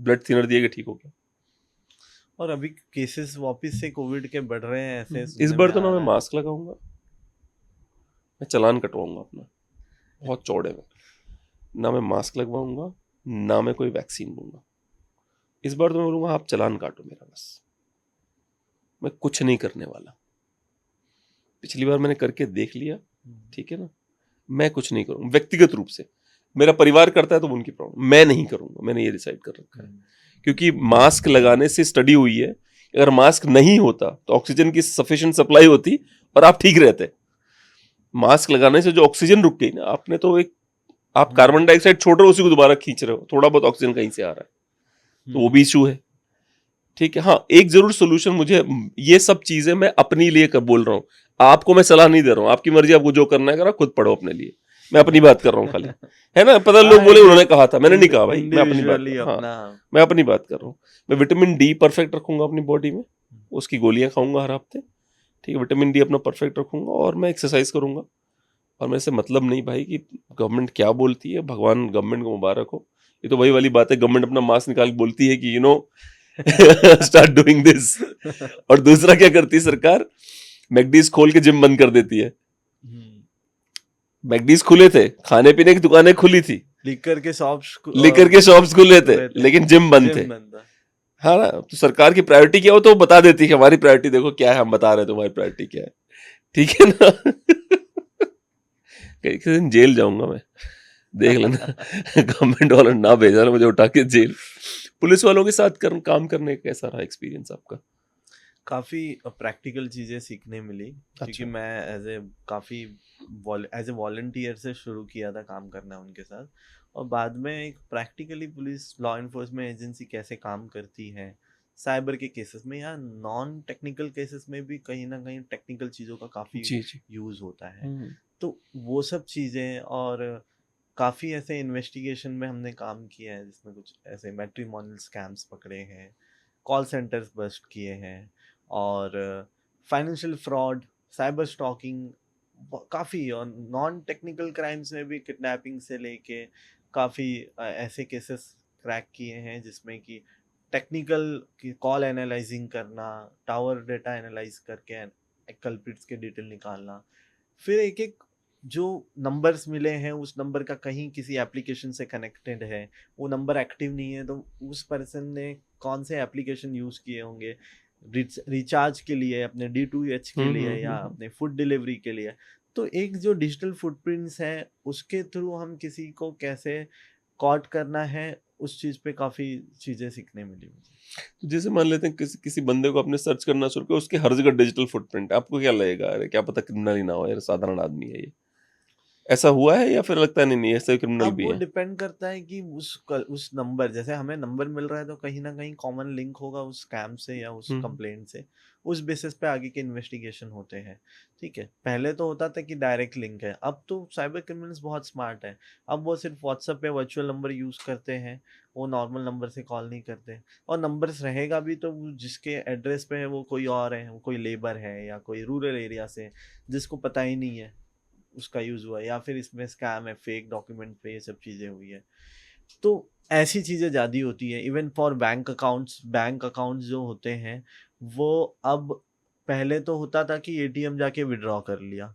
S1: ब्लड थिनर दिए गए, ठीक हो गया।
S2: और अभी केसेस वापस से कोविड के बढ़ रहे हैं, ऐसे
S1: इस
S2: सुनने
S1: बार
S2: में
S1: तो
S2: आ
S1: ना मैं
S2: रहा है।
S1: मास्क लगाऊंगा, मैं चालान कटवाऊंगा अपना बहुत चौड़े में, ना मैं मास्क लगवाऊंगा, ना मैं कोई वैक्सीन लूंगा। इस बार तो मैं बोलूंगा आप चालान काटो मेरा, बस मैं कुछ नहीं करने वाला। पिछली बार मैंने करके देख लिया, ठीक है ना, मैं कुछ नहीं करूँगा व्यक्तिगत रूप से। मेरा परिवार करता है तो उनकी प्रॉब्लम, मैं नहीं करूँगा, मैंने ये डिसाइड कर रखा है। क्योंकि मास्क लगाने से स्टडी हुई है, अगर मास्क नहीं होता तो ऑक्सीजन की सफिशिएंट सप्लाई होती और आप ठीक रहते। मास्क लगाने से जो ऑक्सीजन रुक गई ना, आपने तो एक आप कार्बन डाइऑक्साइड छोड़ रहे हो, उसी को दोबारा खींच रहे हो, थोड़ा बहुत ऑक्सीजन कहीं से आ रहा है, तो वो भी इशू है। ठीक है, हाँ एक जरूर सोल्यूशन मुझे, ये सब चीजें मैं अपने लिए बोल रहा हूँ, आपको मैं सलाह नहीं दे रहा हूँ, आपकी मर्जी, आपको जो करना है करो, खुद पढ़ो अपने लिए, मैं अपनी बात कर रहा हूँ खाली, है ना। पता लोग बोले उन्होंने कहा था, मैंने नहीं कहा भाई, मैं अपनी बात कर, हाँ मैं अपनी बात कर रहा हूँ। मैं विटामिन डी परफेक्ट रखूंगा अपनी बॉडी में, उसकी गोलियां खाऊंगा हर हफ्ते, ठीक है, विटामिन डी अपना परफेक्ट रखूंगा, और मैं एक्सरसाइज करूंगा। और मेरे से मतलब नहीं भाई कि गवर्नमेंट क्या बोलती है, भगवान गवर्नमेंट को मुबारक हो। ये तो वही वाली बात है, गवर्नमेंट अपना मास्क निकाल के बोलती है कि स्टार्ट डूइंग दिस, और दूसरा क्या करती है सरकार, मैकडीज खोल के जिम बंद कर देती है। मैकडीज खुले थे, खाने पीने की दुकानें खुली थी,
S2: लिकर के
S1: शॉप्स खुले थे, लेकिन जिम बंद थे। हाँ ना, तो सरकार की प्रायोरिटी क्या हो तो वो बता देती है कि हमारी प्रायोरिटी देखो क्या है, हम बता रहे हैं तुम्हारी प्रायोरिटी क्या है, ठीक है ना। किसी दिन जेल जाऊंगा मैं, देख लेना। गवर्नमेंट वाला ना भेजा ना मुझे उठा के जेल। पुलिस वालों के साथ काम करने का कैसा रहा एक्सपीरियंस आपका?
S2: काफ़ी प्रैक्टिकल चीज़ें सीखने मिली, क्योंकि मैं एज ए वॉलंटियर से शुरू किया था काम करना उनके साथ, और बाद में एक practically police law enforcement agency कैसे काम करती है साइबर के केसेस में, या नॉन टेक्निकल केसेस में भी कहीं ना कहीं टेक्निकल चीज़ों का काफ़ी यूज़ होता है। तो वो सब चीज़ें, और काफ़ी ऐसे इन्वेस्टिगेशन में हमने काम किया है जिसमें कुछ ऐसे मैट्रिमोनियल स्कैम्स पकड़े हैं, कॉल सेंटर्स बस्ट किए हैं, और फाइनेंशियल फ्रॉड, साइबर स्टॉकिंग, काफ़ी, और नॉन टेक्निकल क्राइम्स में भी किडनैपिंग से लेके काफ़ी ऐसे केसेस क्रैक किए हैं जिसमें कि टेक्निकल की कॉल एनालाइजिंग करना, टावर डेटा एनालाइज करके कल्प्रिट्स के डिटेल निकालना, फिर एक एक जो नंबर्स मिले हैं उस नंबर का कहीं किसी एप्लीकेशन से कनेक्टेड है, वो नंबर एक्टिव नहीं है, तो उस पर्सन ने कौन से एप्लीकेशन यूज़ किए होंगे रिचार्ज के लिए, अपने D2H के लिए, या अपने फूड डिलीवरी के लिए। तो एक जो डिजिटल फुटप्रिंट्स है उसके थ्रू हम किसी को कैसे कॉट करना है, उस चीज़ पे काफ़ी चीज़ें सीखने मिली मुझे।
S1: तो जैसे मान लेते हैं किसी बंदे को आपने सर्च करना शुरू किया, उसके हर जगह डिजिटल फुटप्रिंट, आपको क्या लगेगा, अरे क्या पता क्रिमिनल ही ना हो यार, साधारण आदमी है ये, ऐसा हुआ है या फिर लगता नहीं ऐसे क्रिमिनल भी
S2: वो
S1: है?
S2: डिपेंड करता है कि उस नंबर, जैसे हमें नंबर मिल रहा है तो कहीं ना कहीं कॉमन लिंक होगा उस स्कैम से या उस कंप्लेंट से, उस बेसिस पे आगे के इन्वेस्टिगेशन होते हैं। ठीक है, पहले तो होता था कि डायरेक्ट लिंक है, अब तो साइबर क्रिमिनल्स बहुत स्मार्ट है, अब वो सिर्फ व्हाट्सएप पे वर्चुअल नंबर यूज़ करते हैं, वो नॉर्मल नंबर से कॉल नहीं करते, और नंबर्स रहेगा भी तो जिसके एड्रेस पे है वो कोई और है, वो कोई लेबर है या कोई रूरल एरिया से जिसको पता ही नहीं है उसका यूज़ हुआ है, या फिर इसमें स्कैम है, फेक डॉक्यूमेंट पे ये सब चीज़ें हुई है। तो ऐसी चीज़ें ज़्यादा होती है। इवन फॉर बैंक अकाउंट्स जो होते हैं वो अब, पहले तो होता था कि एटीएम जाके विड्रॉ कर लिया,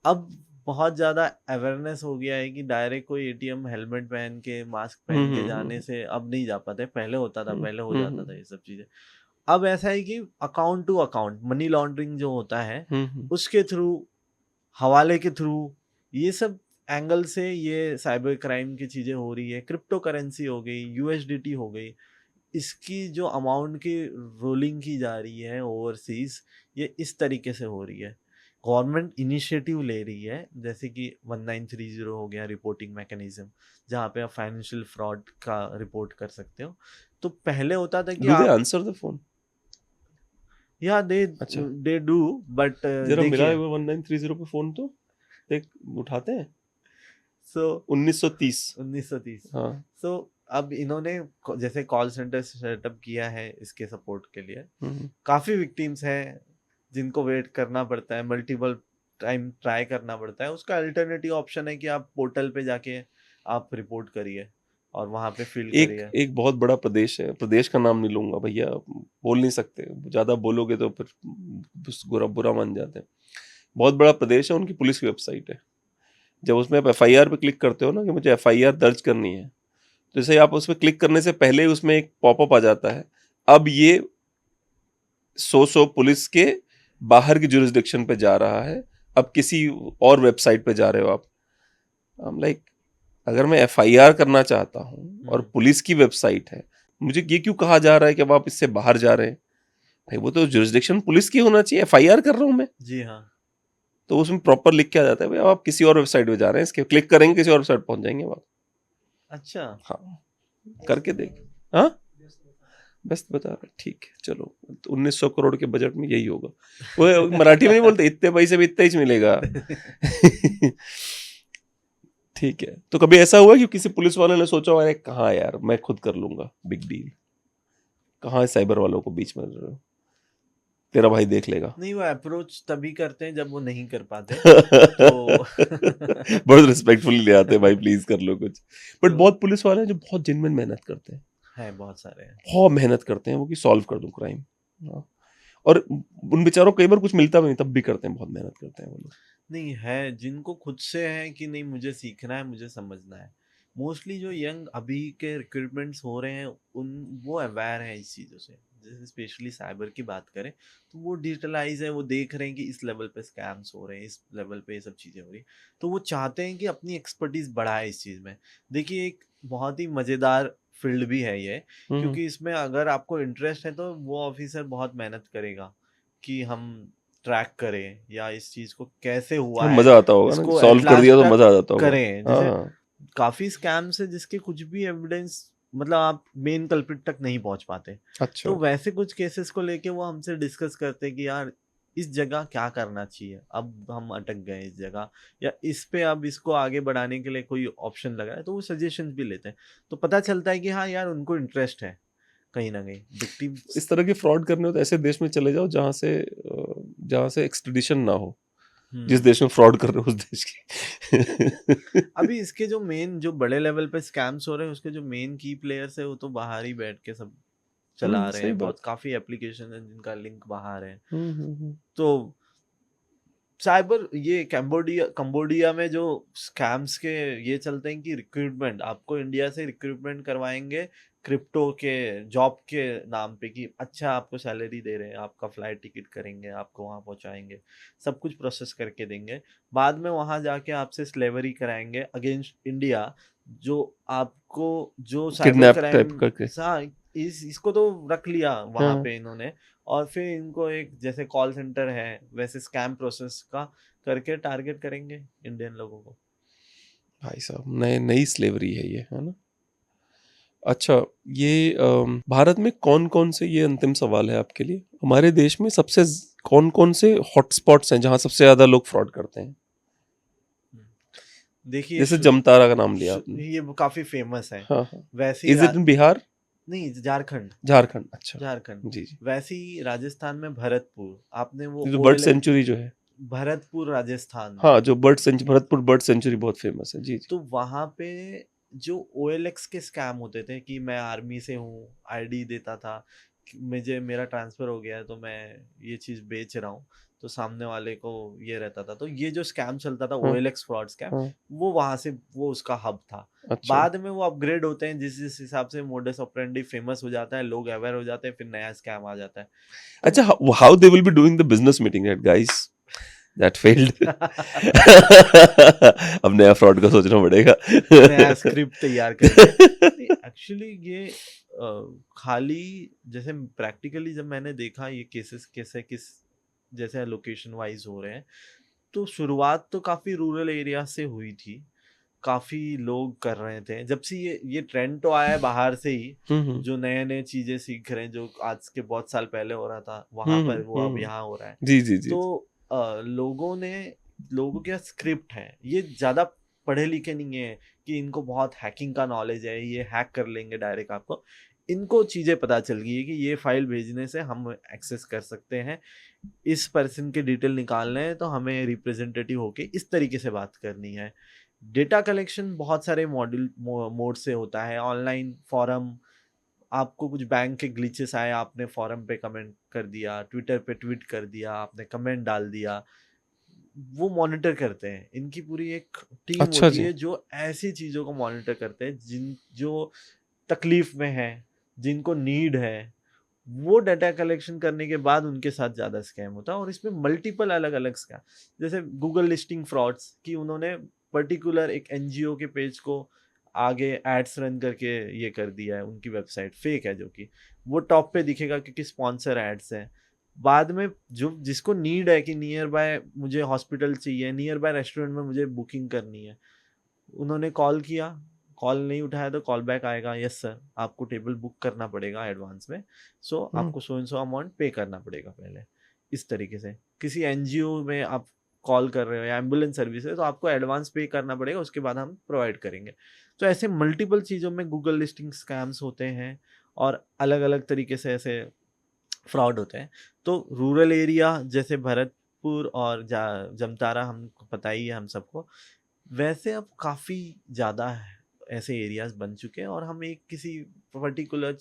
S2: अब बहुत ज़्यादा अवेयरनेस हो गया है कि डायरेक्ट कोई एटीएम हेलमेट पहन के मास्क पहन के जाने से अब नहीं जा पाते, पहले होता था, पहले हो जाता था ये सब चीज़ें। अब ऐसा है कि account to account money laundering जो होता है उसके थ्रू, हवाले के थ्रू, ये सब एंगल से ये साइबर क्राइम की चीज़ें हो रही है। क्रिप्टो करेंसी हो गई, यूएसडीटी हो गई, इसकी जो अमाउंट की रोलिंग की जा रही है ओवरसीज, ये इस तरीके से हो रही है। गवर्नमेंट इनिशिएटिव ले रही है, जैसे कि 1930 हो गया रिपोर्टिंग मैकेनिज्म, जहाँ पे आप फाइनेंशियल फ्रॉड का रिपोर्ट कर सकते हो। तो पहले होता था कि
S1: Do they answer the phone?
S2: या दे डू, बट
S1: जरा मिला है 1930 पे फोन तो देख, उठाते हैं।
S2: सो
S1: 1930 हाँ।
S2: सो अब इन्होंने जैसे कॉल सेंटर सेटअप किया है इसके सपोर्ट के लिए, काफ़ी विक्टिम्स हैं जिनको वेट करना पड़ता है, मल्टीपल टाइम ट्राई करना पड़ता है। उसका अल्टरनेटिव ऑप्शन है कि आप पोर्टल पे जाके आप रिपोर्ट करिए और वहाँ पे फिल करिए।
S1: एक बहुत बड़ा प्रदेश है, प्रदेश का नाम नहीं लूंगा भैया, बोल नहीं सकते, ज़्यादा बोलोगे तो फिर बुरा मान जाते हैं। बहुत बड़ा प्रदेश है, उनकी पुलिस की वेबसाइट है, जब उसमें आप FIR पे क्लिक करते हो ना कि मुझे FIR दर्ज करनी है, तो जैसे आप उस पर क्लिक करने से पहले उसमें एक पॉपअप आ जाता है, अब ये 100 पुलिस के बाहर की जुरिस्डिक्शन पे जा रहा है, अब किसी और वेबसाइट पे जा रहे हो आप, लाइक अगर मैं एफआईआर करना चाहता हूँ और पुलिस की वेबसाइट है, मुझे ये क्यों कहा जा रहा है कि अब आप इससे बाहर जा रहे हैं? भाई वो तो जुरिस्डिक्शन पुलिस की होना चाहिए, एफआईआर कर रहा हूँ मैं।
S2: जी हाँ।
S1: तो उसमें प्रॉपर लिख के आ जाता है भाई अब आप किसी और वेबसाइट पे जा रहे हैं, इसके क्लिक करेंगे किसी और वेबसाइट पहुंच जाएंगे आप।
S2: अच्छा।
S1: हाँ, करके देख। हाँ, बेस्ट बता रहा है, ठीक है चलो। तो 1900 करोड़ के बजट में यही होगा। वो मराठी में नहीं बोलते, इतने पैसे में इतना ही मिलेगा। ठीक है, तो कभी ऐसा हुआ कि किसी पुलिस वाले ने सोचा अरे कहाँ यार मैं खुद कर लूंगा, बिग डील, कहाँ साइबर वालों को बीच में रहे हो, तेरा भाई देख लेगा।
S2: नहीं, वो अप्रोच तभी करते हैं जब वो नहीं कर पाते तो
S1: बहुत रिस्पेक्टफुली ले आते हैं, भाई प्लीज कर लो कुछ। बट
S2: तो
S1: बहुत पुलिस वाले हैं जो बहुत जेन्युइन मेहनत करते हैं,
S2: है, बहुत सारे हैं।
S1: बहुत मेहनत करते हैं वो कि सॉल्व कर दूं क्राइम। और उन बेचारों को कई बार कुछ मिलता भी नहीं तब भी करते हैं, बहुत मेहनत करते हैं वो लोग।
S2: नहीं है जिनको खुद से है कि नहीं मुझे सीखना है, मुझे समझना है। मोस्टली जो यंग अभी के रिक्रूटमेंट्स हो रहे हैं उन वो अवेयर हैं इस चीज़ों से। जैसे स्पेशली साइबर की बात करें तो वो डिजिटलाइज है, वो देख रहे हैं कि इस लेवल पे स्कैम्स हो रहे हैं, इस लेवल पे ये सब चीज़ें हो रही हैं, तो वो चाहते हैं कि अपनी एक्सपर्टीज बढ़ाए इस चीज़ में। देखिए एक बहुत ही मज़ेदार फील्ड भी है ये,
S1: हम्म।
S2: क्योंकि इसमें अगर आपको इंटरेस्ट है तो वो ऑफिसर बहुत मेहनत करेगा कि हम ट्रैक करें या इस चीज को कैसे हुआ
S1: हाँ,
S2: है
S1: मजा आता होगा ना,
S2: इसको एट
S1: सॉल्व कर दिया
S2: लास्ट
S1: तो
S2: तक
S1: मजा आ जाता होगा।
S2: करें।
S1: हाँ
S2: जैसे
S1: हाँ।
S2: काफी स्कैम्स है जिसके कुछ भी एविडेंस, मतलब आप मेन कल्प्रिट तक नहीं पहुंच पाते,
S1: अच्छा।
S2: तो वैसे कुछ केसेस को लेके वो हमसे डिस्कस करते हैं कि यार इस जगह क्या करना चाहिए, अब हम अटक गए इस जगह, या इस पे अब इसको आगे बढ़ाने के लिए कोई ऑप्शन लगा है, तो वो सजेशंस भी लेते हैं। तो पता चलता है कि हाँ यार उनको इंटरेस्ट है कहीं ना कहीं विक्टिम्स।
S1: इस तरह के फ्रॉड करने हो तो ऐसे देश में चले जाओ जहाँ से एक्सट्रेडिशन ना हो, जिस
S2: हम्म।
S1: देश में फ्रॉड कर रहे हो उस देश की।
S2: अभी इसके जो मेन जो बड़े लेवल पे स्कैम्स हो रहे हैं उसके जो मेन की प्लेयर्स है वो तो बाहर ही बैठ के सब चला रहे
S1: सही
S2: हैं।
S1: बात।
S2: बहुत काफी एप्लीकेशन है जिनका लिंक बाहर है।
S1: हम्म।
S2: तो साइबर ये कंबोडिया कंबोडिया में जो स्कैम्स के ये चलते हैं कि रिक्रूटमेंट, आपको इंडिया से रिक्रूटमेंट करवाएंगे क्रिप्टो के जॉब के नाम पे कि अच्छा आपको सैलरी दे रहे हैं, आपका फ्लाइट टिकट करेंगे, आपको वहाँ पहुँचाएंगे, सब कुछ प्रोसेस करके देंगे, बाद में वहाँ जाके आपसे स्लेवरी कराएंगे अगेंस्ट इंडिया। जो आपको जो साइबर
S1: किडनैप टाइप
S2: क्राइम
S1: करके।
S2: इसको तो रख लिया वहाँ
S1: हाँ
S2: पे इन्होंने, और फिर इनको एक जैसे कॉल सेंटर है वैसे स्कैम प्रोसेस का करके टारगेट करेंगे इंडियन लोगों को।
S1: भाई साहब, नए नई स्लेवरी है ये, है ना। अच्छा, ये भारत में कौन कौन से, ये अंतिम सवाल है आपके लिए, हमारे देश में कौन कौन से हॉटस्पॉट्स हैं जहाँ सबसे ज्यादा लोग फ्रॉड करते हैं?
S2: देखिए
S1: जैसे जमतारा का नाम लिया आपने।
S2: ये काफी फेमस है।
S1: हाँ हाँ।
S2: वैसे he
S1: is it in Bihar?
S2: नहीं, झारखंड।
S1: झारखंड, अच्छा।
S2: झारखंड।
S1: जी जी।
S2: वैसे ही राजस्थान में भरतपुर, आपने वो
S1: ये जो बर्ड
S2: ओएलएक्स
S1: सेंचुरी जो है,
S2: भरतपुर राजस्थान में,
S1: हाँ जो भरतपुर बर्ड सेंचुरी बहुत फेमस है, जी जी।
S2: तो वहां पे जो ओएलएक्स के स्कैम होते थे कि मैं आर्मी से हूँ, आईडी देता था कि मुझे मेरा ट्रांसफर हो गया है तो मैं ये चीज बेच रहा हूँ, तो सामने वाले को ये रहता था, तो ये जो स्कैम चलता था
S1: हाँ
S2: ओएलएक्स फ्रॉड स्कैम,
S1: हाँ।
S2: वो वहां से वो उसका हब था।
S1: अच्छा
S2: बाद में वो अपग्रेड होते हैं जिस जिस हिसाब से मोडस ऑपरेंडी फेमस हो जाता है, लोग अवेयर हो जाते हैं, फिर नया स्कैम आ जाता है। तो
S1: अच्छा, how they will be doing the business meeting at guys that failed? अब नया फ्रॉड का सोचना पड़ेगा।
S2: नया स्क्रिप्ट तैयार करके। एक्चुअली ये खाली जैसे प्रैक्टिकली जब मैंने देखा ये केसेस कैसे किस जैसे लोकेशन वाइज हो रहे हैं, तो शुरुआत तो काफी रूरल एरिया से हुई थी, काफी लोग कर रहे थे। जब से ये ट्रेंड तो आया है बाहर से ही,
S1: हम्म
S2: जो नए नए चीजें सीख रहे हैं, जो आज के बहुत साल पहले हो रहा था वहां पर वो अब
S1: हम्म।
S2: यहाँ हो रहा है।
S1: जी जी जी।
S2: तो लोगों के स्क्रिप्ट हैं, ये ज्यादा पढ़े लिखे नहीं है कि इनको बहुत हैकिंग का नॉलेज है, ये हैक कर लेंगे डायरेक्ट आपको। इनको चीजें पता चल गई है कि ये फाइल भेजने से हम एक्सेस कर सकते हैं, इस पर्सन के डिटेल निकालने हैं तो हमें रिप्रेजेंटेटिव होके इस तरीके से बात करनी है। डेटा कलेक्शन बहुत सारे मॉड्यूल मोड से होता है, ऑनलाइन फॉरम, आपको कुछ बैंक के ग्लिचेस आए, आपने फॉरम पे कमेंट कर दिया, ट्विटर पे ट्वीट कर दिया, आपने कमेंट डाल दिया, वो मॉनिटर करते हैं। इनकी पूरी एक टीम
S1: अच्छा
S2: होती
S1: जी।
S2: है जो ऐसी चीजों को मॉनिटर करते हैं जो तकलीफ में है, जिनको नीड है, वो डाटा कलेक्शन करने के बाद उनके साथ ज्यादा स्कैम होता है। और इसमें मल्टीपल अलग अलग स्कैम, जैसे गूगल लिस्टिंग फ्रॉड्स की उन्होंने पर्टिकुलर एक एनजीओ के पेज को आगे एड्स रन करके ये कर दिया है, उनकी वेबसाइट फेक है, जो कि वो टॉप पे दिखेगा क्योंकि स्पॉन्सर एड्स है। बाद में जो जिसको नीड है कि नियर बाय मुझे हॉस्पिटल चाहिए, नियर बाय रेस्टोरेंट में मुझे बुकिंग करनी है, उन्होंने कॉल किया, कॉल नहीं उठाया तो कॉल बैक आएगा, यस सर आपको टेबल बुक करना पड़ेगा एडवांस में, सो आपको सो एंड सो अमाउंट पे करना पड़ेगा पहले। इस तरीके से किसी एनजीओ में आप कॉल कर रहे हो या एम्बुलेंस सर्विस है तो आपको एडवांस पे करना पड़ेगा, उसके बाद हम प्रोवाइड करेंगे। तो ऐसे मल्टीपल चीज़ों में गूगल लिस्टिंग स्कैम्स होते हैं और अलग अलग तरीके से ऐसे फ्रॉड होते हैं। तो रूरल एरिया जैसे भरतपुर और जमतारा हमको पता ही है हम सबको, वैसे अब काफ़ी ज़्यादा ऐसे एरियाज बन चुके हैं और हम एक किसी पर्टिकुलर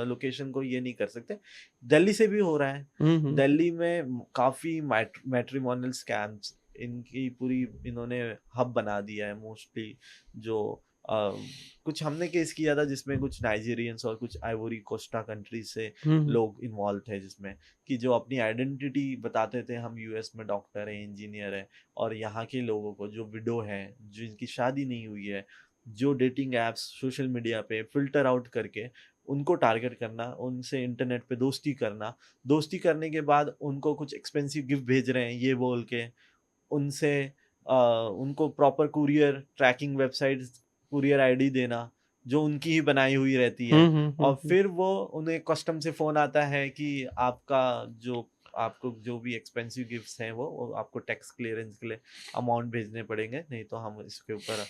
S2: लोकेशन को ये नहीं कर सकते। दिल्ली से भी हो रहा है, दिल्ली में काफ़ी मैट्रिमोनियल स्कैम्स, इनकी पूरी इन्होंने हब बना दिया है मोस्टली। जो कुछ हमने केस किया था जिसमें कुछ नाइजीरियंस और कुछ आइवरी कोस्टा कंट्री से लोग इन्वॉल्व थे, जिसमें कि जो अपनी आइडेंटिटी बताते थे हम यूएस में डॉक्टर हैं, इंजीनियर हैं, और यहाँ के लोगों को जो विडो हैं, जिनकी शादी नहीं हुई है, जो डेटिंग एप्स सोशल मीडिया पे फिल्टर आउट करके उनको टारगेट करना, उनसे इंटरनेट पे दोस्ती करना, दोस्ती करने के बाद उनको कुछ एक्सपेंसिव गिफ्ट भेज रहे हैं ये बोल के, उनसे उनको proper courier trekking website courier ID देना जो उनकी ही बनाई हुई रहती है, और फिर वो उन्हें कस्टम से फ़ोन आता है कि आपको जो भी एक्सपेंसिव गिफ्ट्स हैं वो आपको टैक्स क्लियरेंस के लिए अमाउंट भेजने पड़ेंगे, नहीं तो हम इसके ऊपर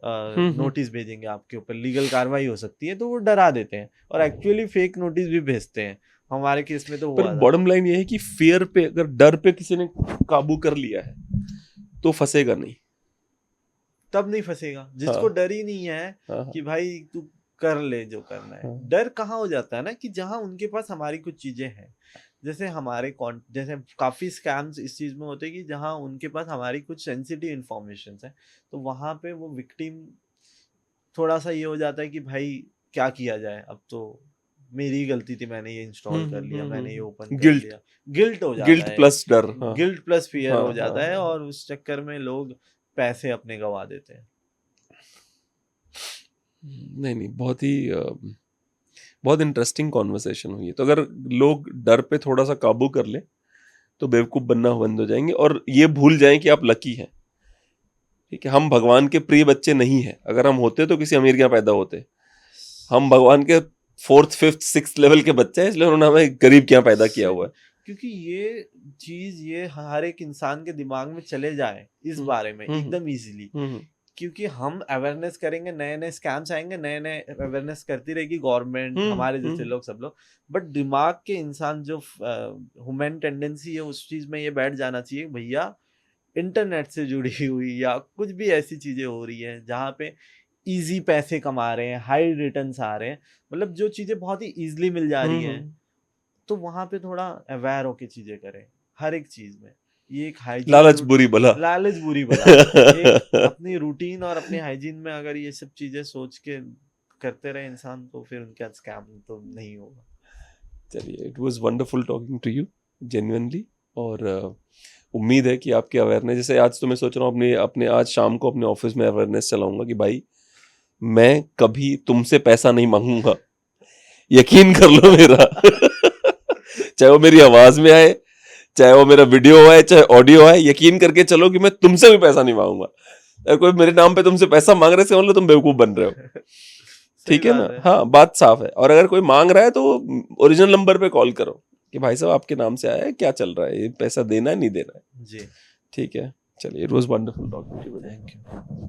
S2: नोटिस भेजेंगे, आपके ऊपर लीगल कार्रवाई हो सकती है। तो वो डरा देते हैं और एक्चुअली फेक नोटिस भी भेजते हैं। हमारे केस में तो हुआ
S1: पर बॉटम लाइन ये है कि फियर पे, अगर डर पे किसी ने काबू कर लिया है तो फंसेगा नहीं,
S2: तब नहीं फंसेगा। जिसको डर ही नहीं है कि भाई तू कर ले जो करना है। डर कहाँ हो जाता है ना कि जहाँ उनके पास हमारी कुछ चीजें हैं, जैसे जैसे काफी स्कैम्स इस चीज में होते हैं कि जहाँ उनके पास हमारी कुछ सेंसिटिव इंफॉर्मेशन है, तो वहां पे वो विक्टिम थोड़ा सा ये हो जाता है कि भाई क्या किया जाए, अब तो मेरी ही गलती थी, मैंने ये इंस्टॉल कर लिया, मैंने ये ओपन कर लिया। गिल्ट हो जाता है,
S1: गिल्ट प्लस डर,
S2: गिल्ट प्लस फियर हो जाता है, और उस चक्कर में लोग पैसे अपने गवा देते हैं।
S1: नहीं, बहुत इंटरेस्टिंग कॉन्वर्सेशन हुई है। तो अगर लोग डर पे थोड़ा सा काबू कर ले तो बेवकूफ बनना बंद हो जाएंगे और ये भूल जाएं कि आप लकी हैं। ठीक है, हम भगवान के प्रिय बच्चे नहीं हैं। अगर हम होते तो किसी अमीर के यहाँ पैदा होते। हम भगवान के 4th, 5th, 6th लेवल के बच्चे हैं, इसलिए उन्होंने हमें गरीब के यहाँ पैदा किया हुआ है।
S2: क्योंकि ये चीज ये हर एक इंसान के दिमाग में चले जाए इस बारे में एकदम इजीली, क्योंकि हम अवेयरनेस करेंगे, नए नए स्कैम्स आएंगे, नए नए अवेयरनेस करती रहेगी गवर्नमेंट, हमारे जैसे लोग, सब लोग, बट दिमाग के इंसान जो ह्यूमन टेंडेंसी है उस चीज में ये बैठ जाना चाहिए, भैया इंटरनेट से जुड़ी हुई या कुछ भी ऐसी चीजें हो रही है जहाँ पे इजी पैसे कमा रहे हैं, हाई रिटर्न्स आ रहे हैं, मतलब जो चीजें बहुत ही इजीली मिल जा रही हैं, तो वहां पे थोड़ा अवेयर होके चीजें करें हर एक चीज में। ये एक हाइजीन,
S1: लालच बुरी बला
S2: एक अपनी रूटीन और अपने हाइजीन में अगर ये सब चीजें सोच के करते रहे इंसान, तो फिर उनके साथ स्कैम तो नहीं होगा।
S1: चलिए, it was wonderful talking to you genuinely, और उम्मीद है कि आपकी अवेयरनेस, जैसे आज तो मैं सोच रहा हूँ अपने आज शाम को अपने ऑफिस में अवेयरनेस चलाऊंगा कि भाई मैं कभी तुमसे पैसा नहीं मांगूंगा, यकीन कर लो मेरा। चाहे वो मेरी आवाज में आए, चाहे वो मेरा वीडियो आए, चाहे ऑडियो आए, यकीन करके चलो कि मैं तुमसे भी पैसा नहीं मांगूंगा। अगर कोई मेरे नाम पे तुमसे पैसा मांग रहे से मतलब तुम बेवकूफ बन रहे हो। ठीक है ना? हाँ, बात साफ है। और अगर कोई मांग रहा है तो ओरिजिनल नंबर पे कॉल करो कि भाई साहब आपके नाम से आया है, क्या चल रहा है, ये पैसा देना है नहीं देना है।
S2: जी
S1: ठीक है, चलिए, it was wonderful talking to you.
S2: Thank you.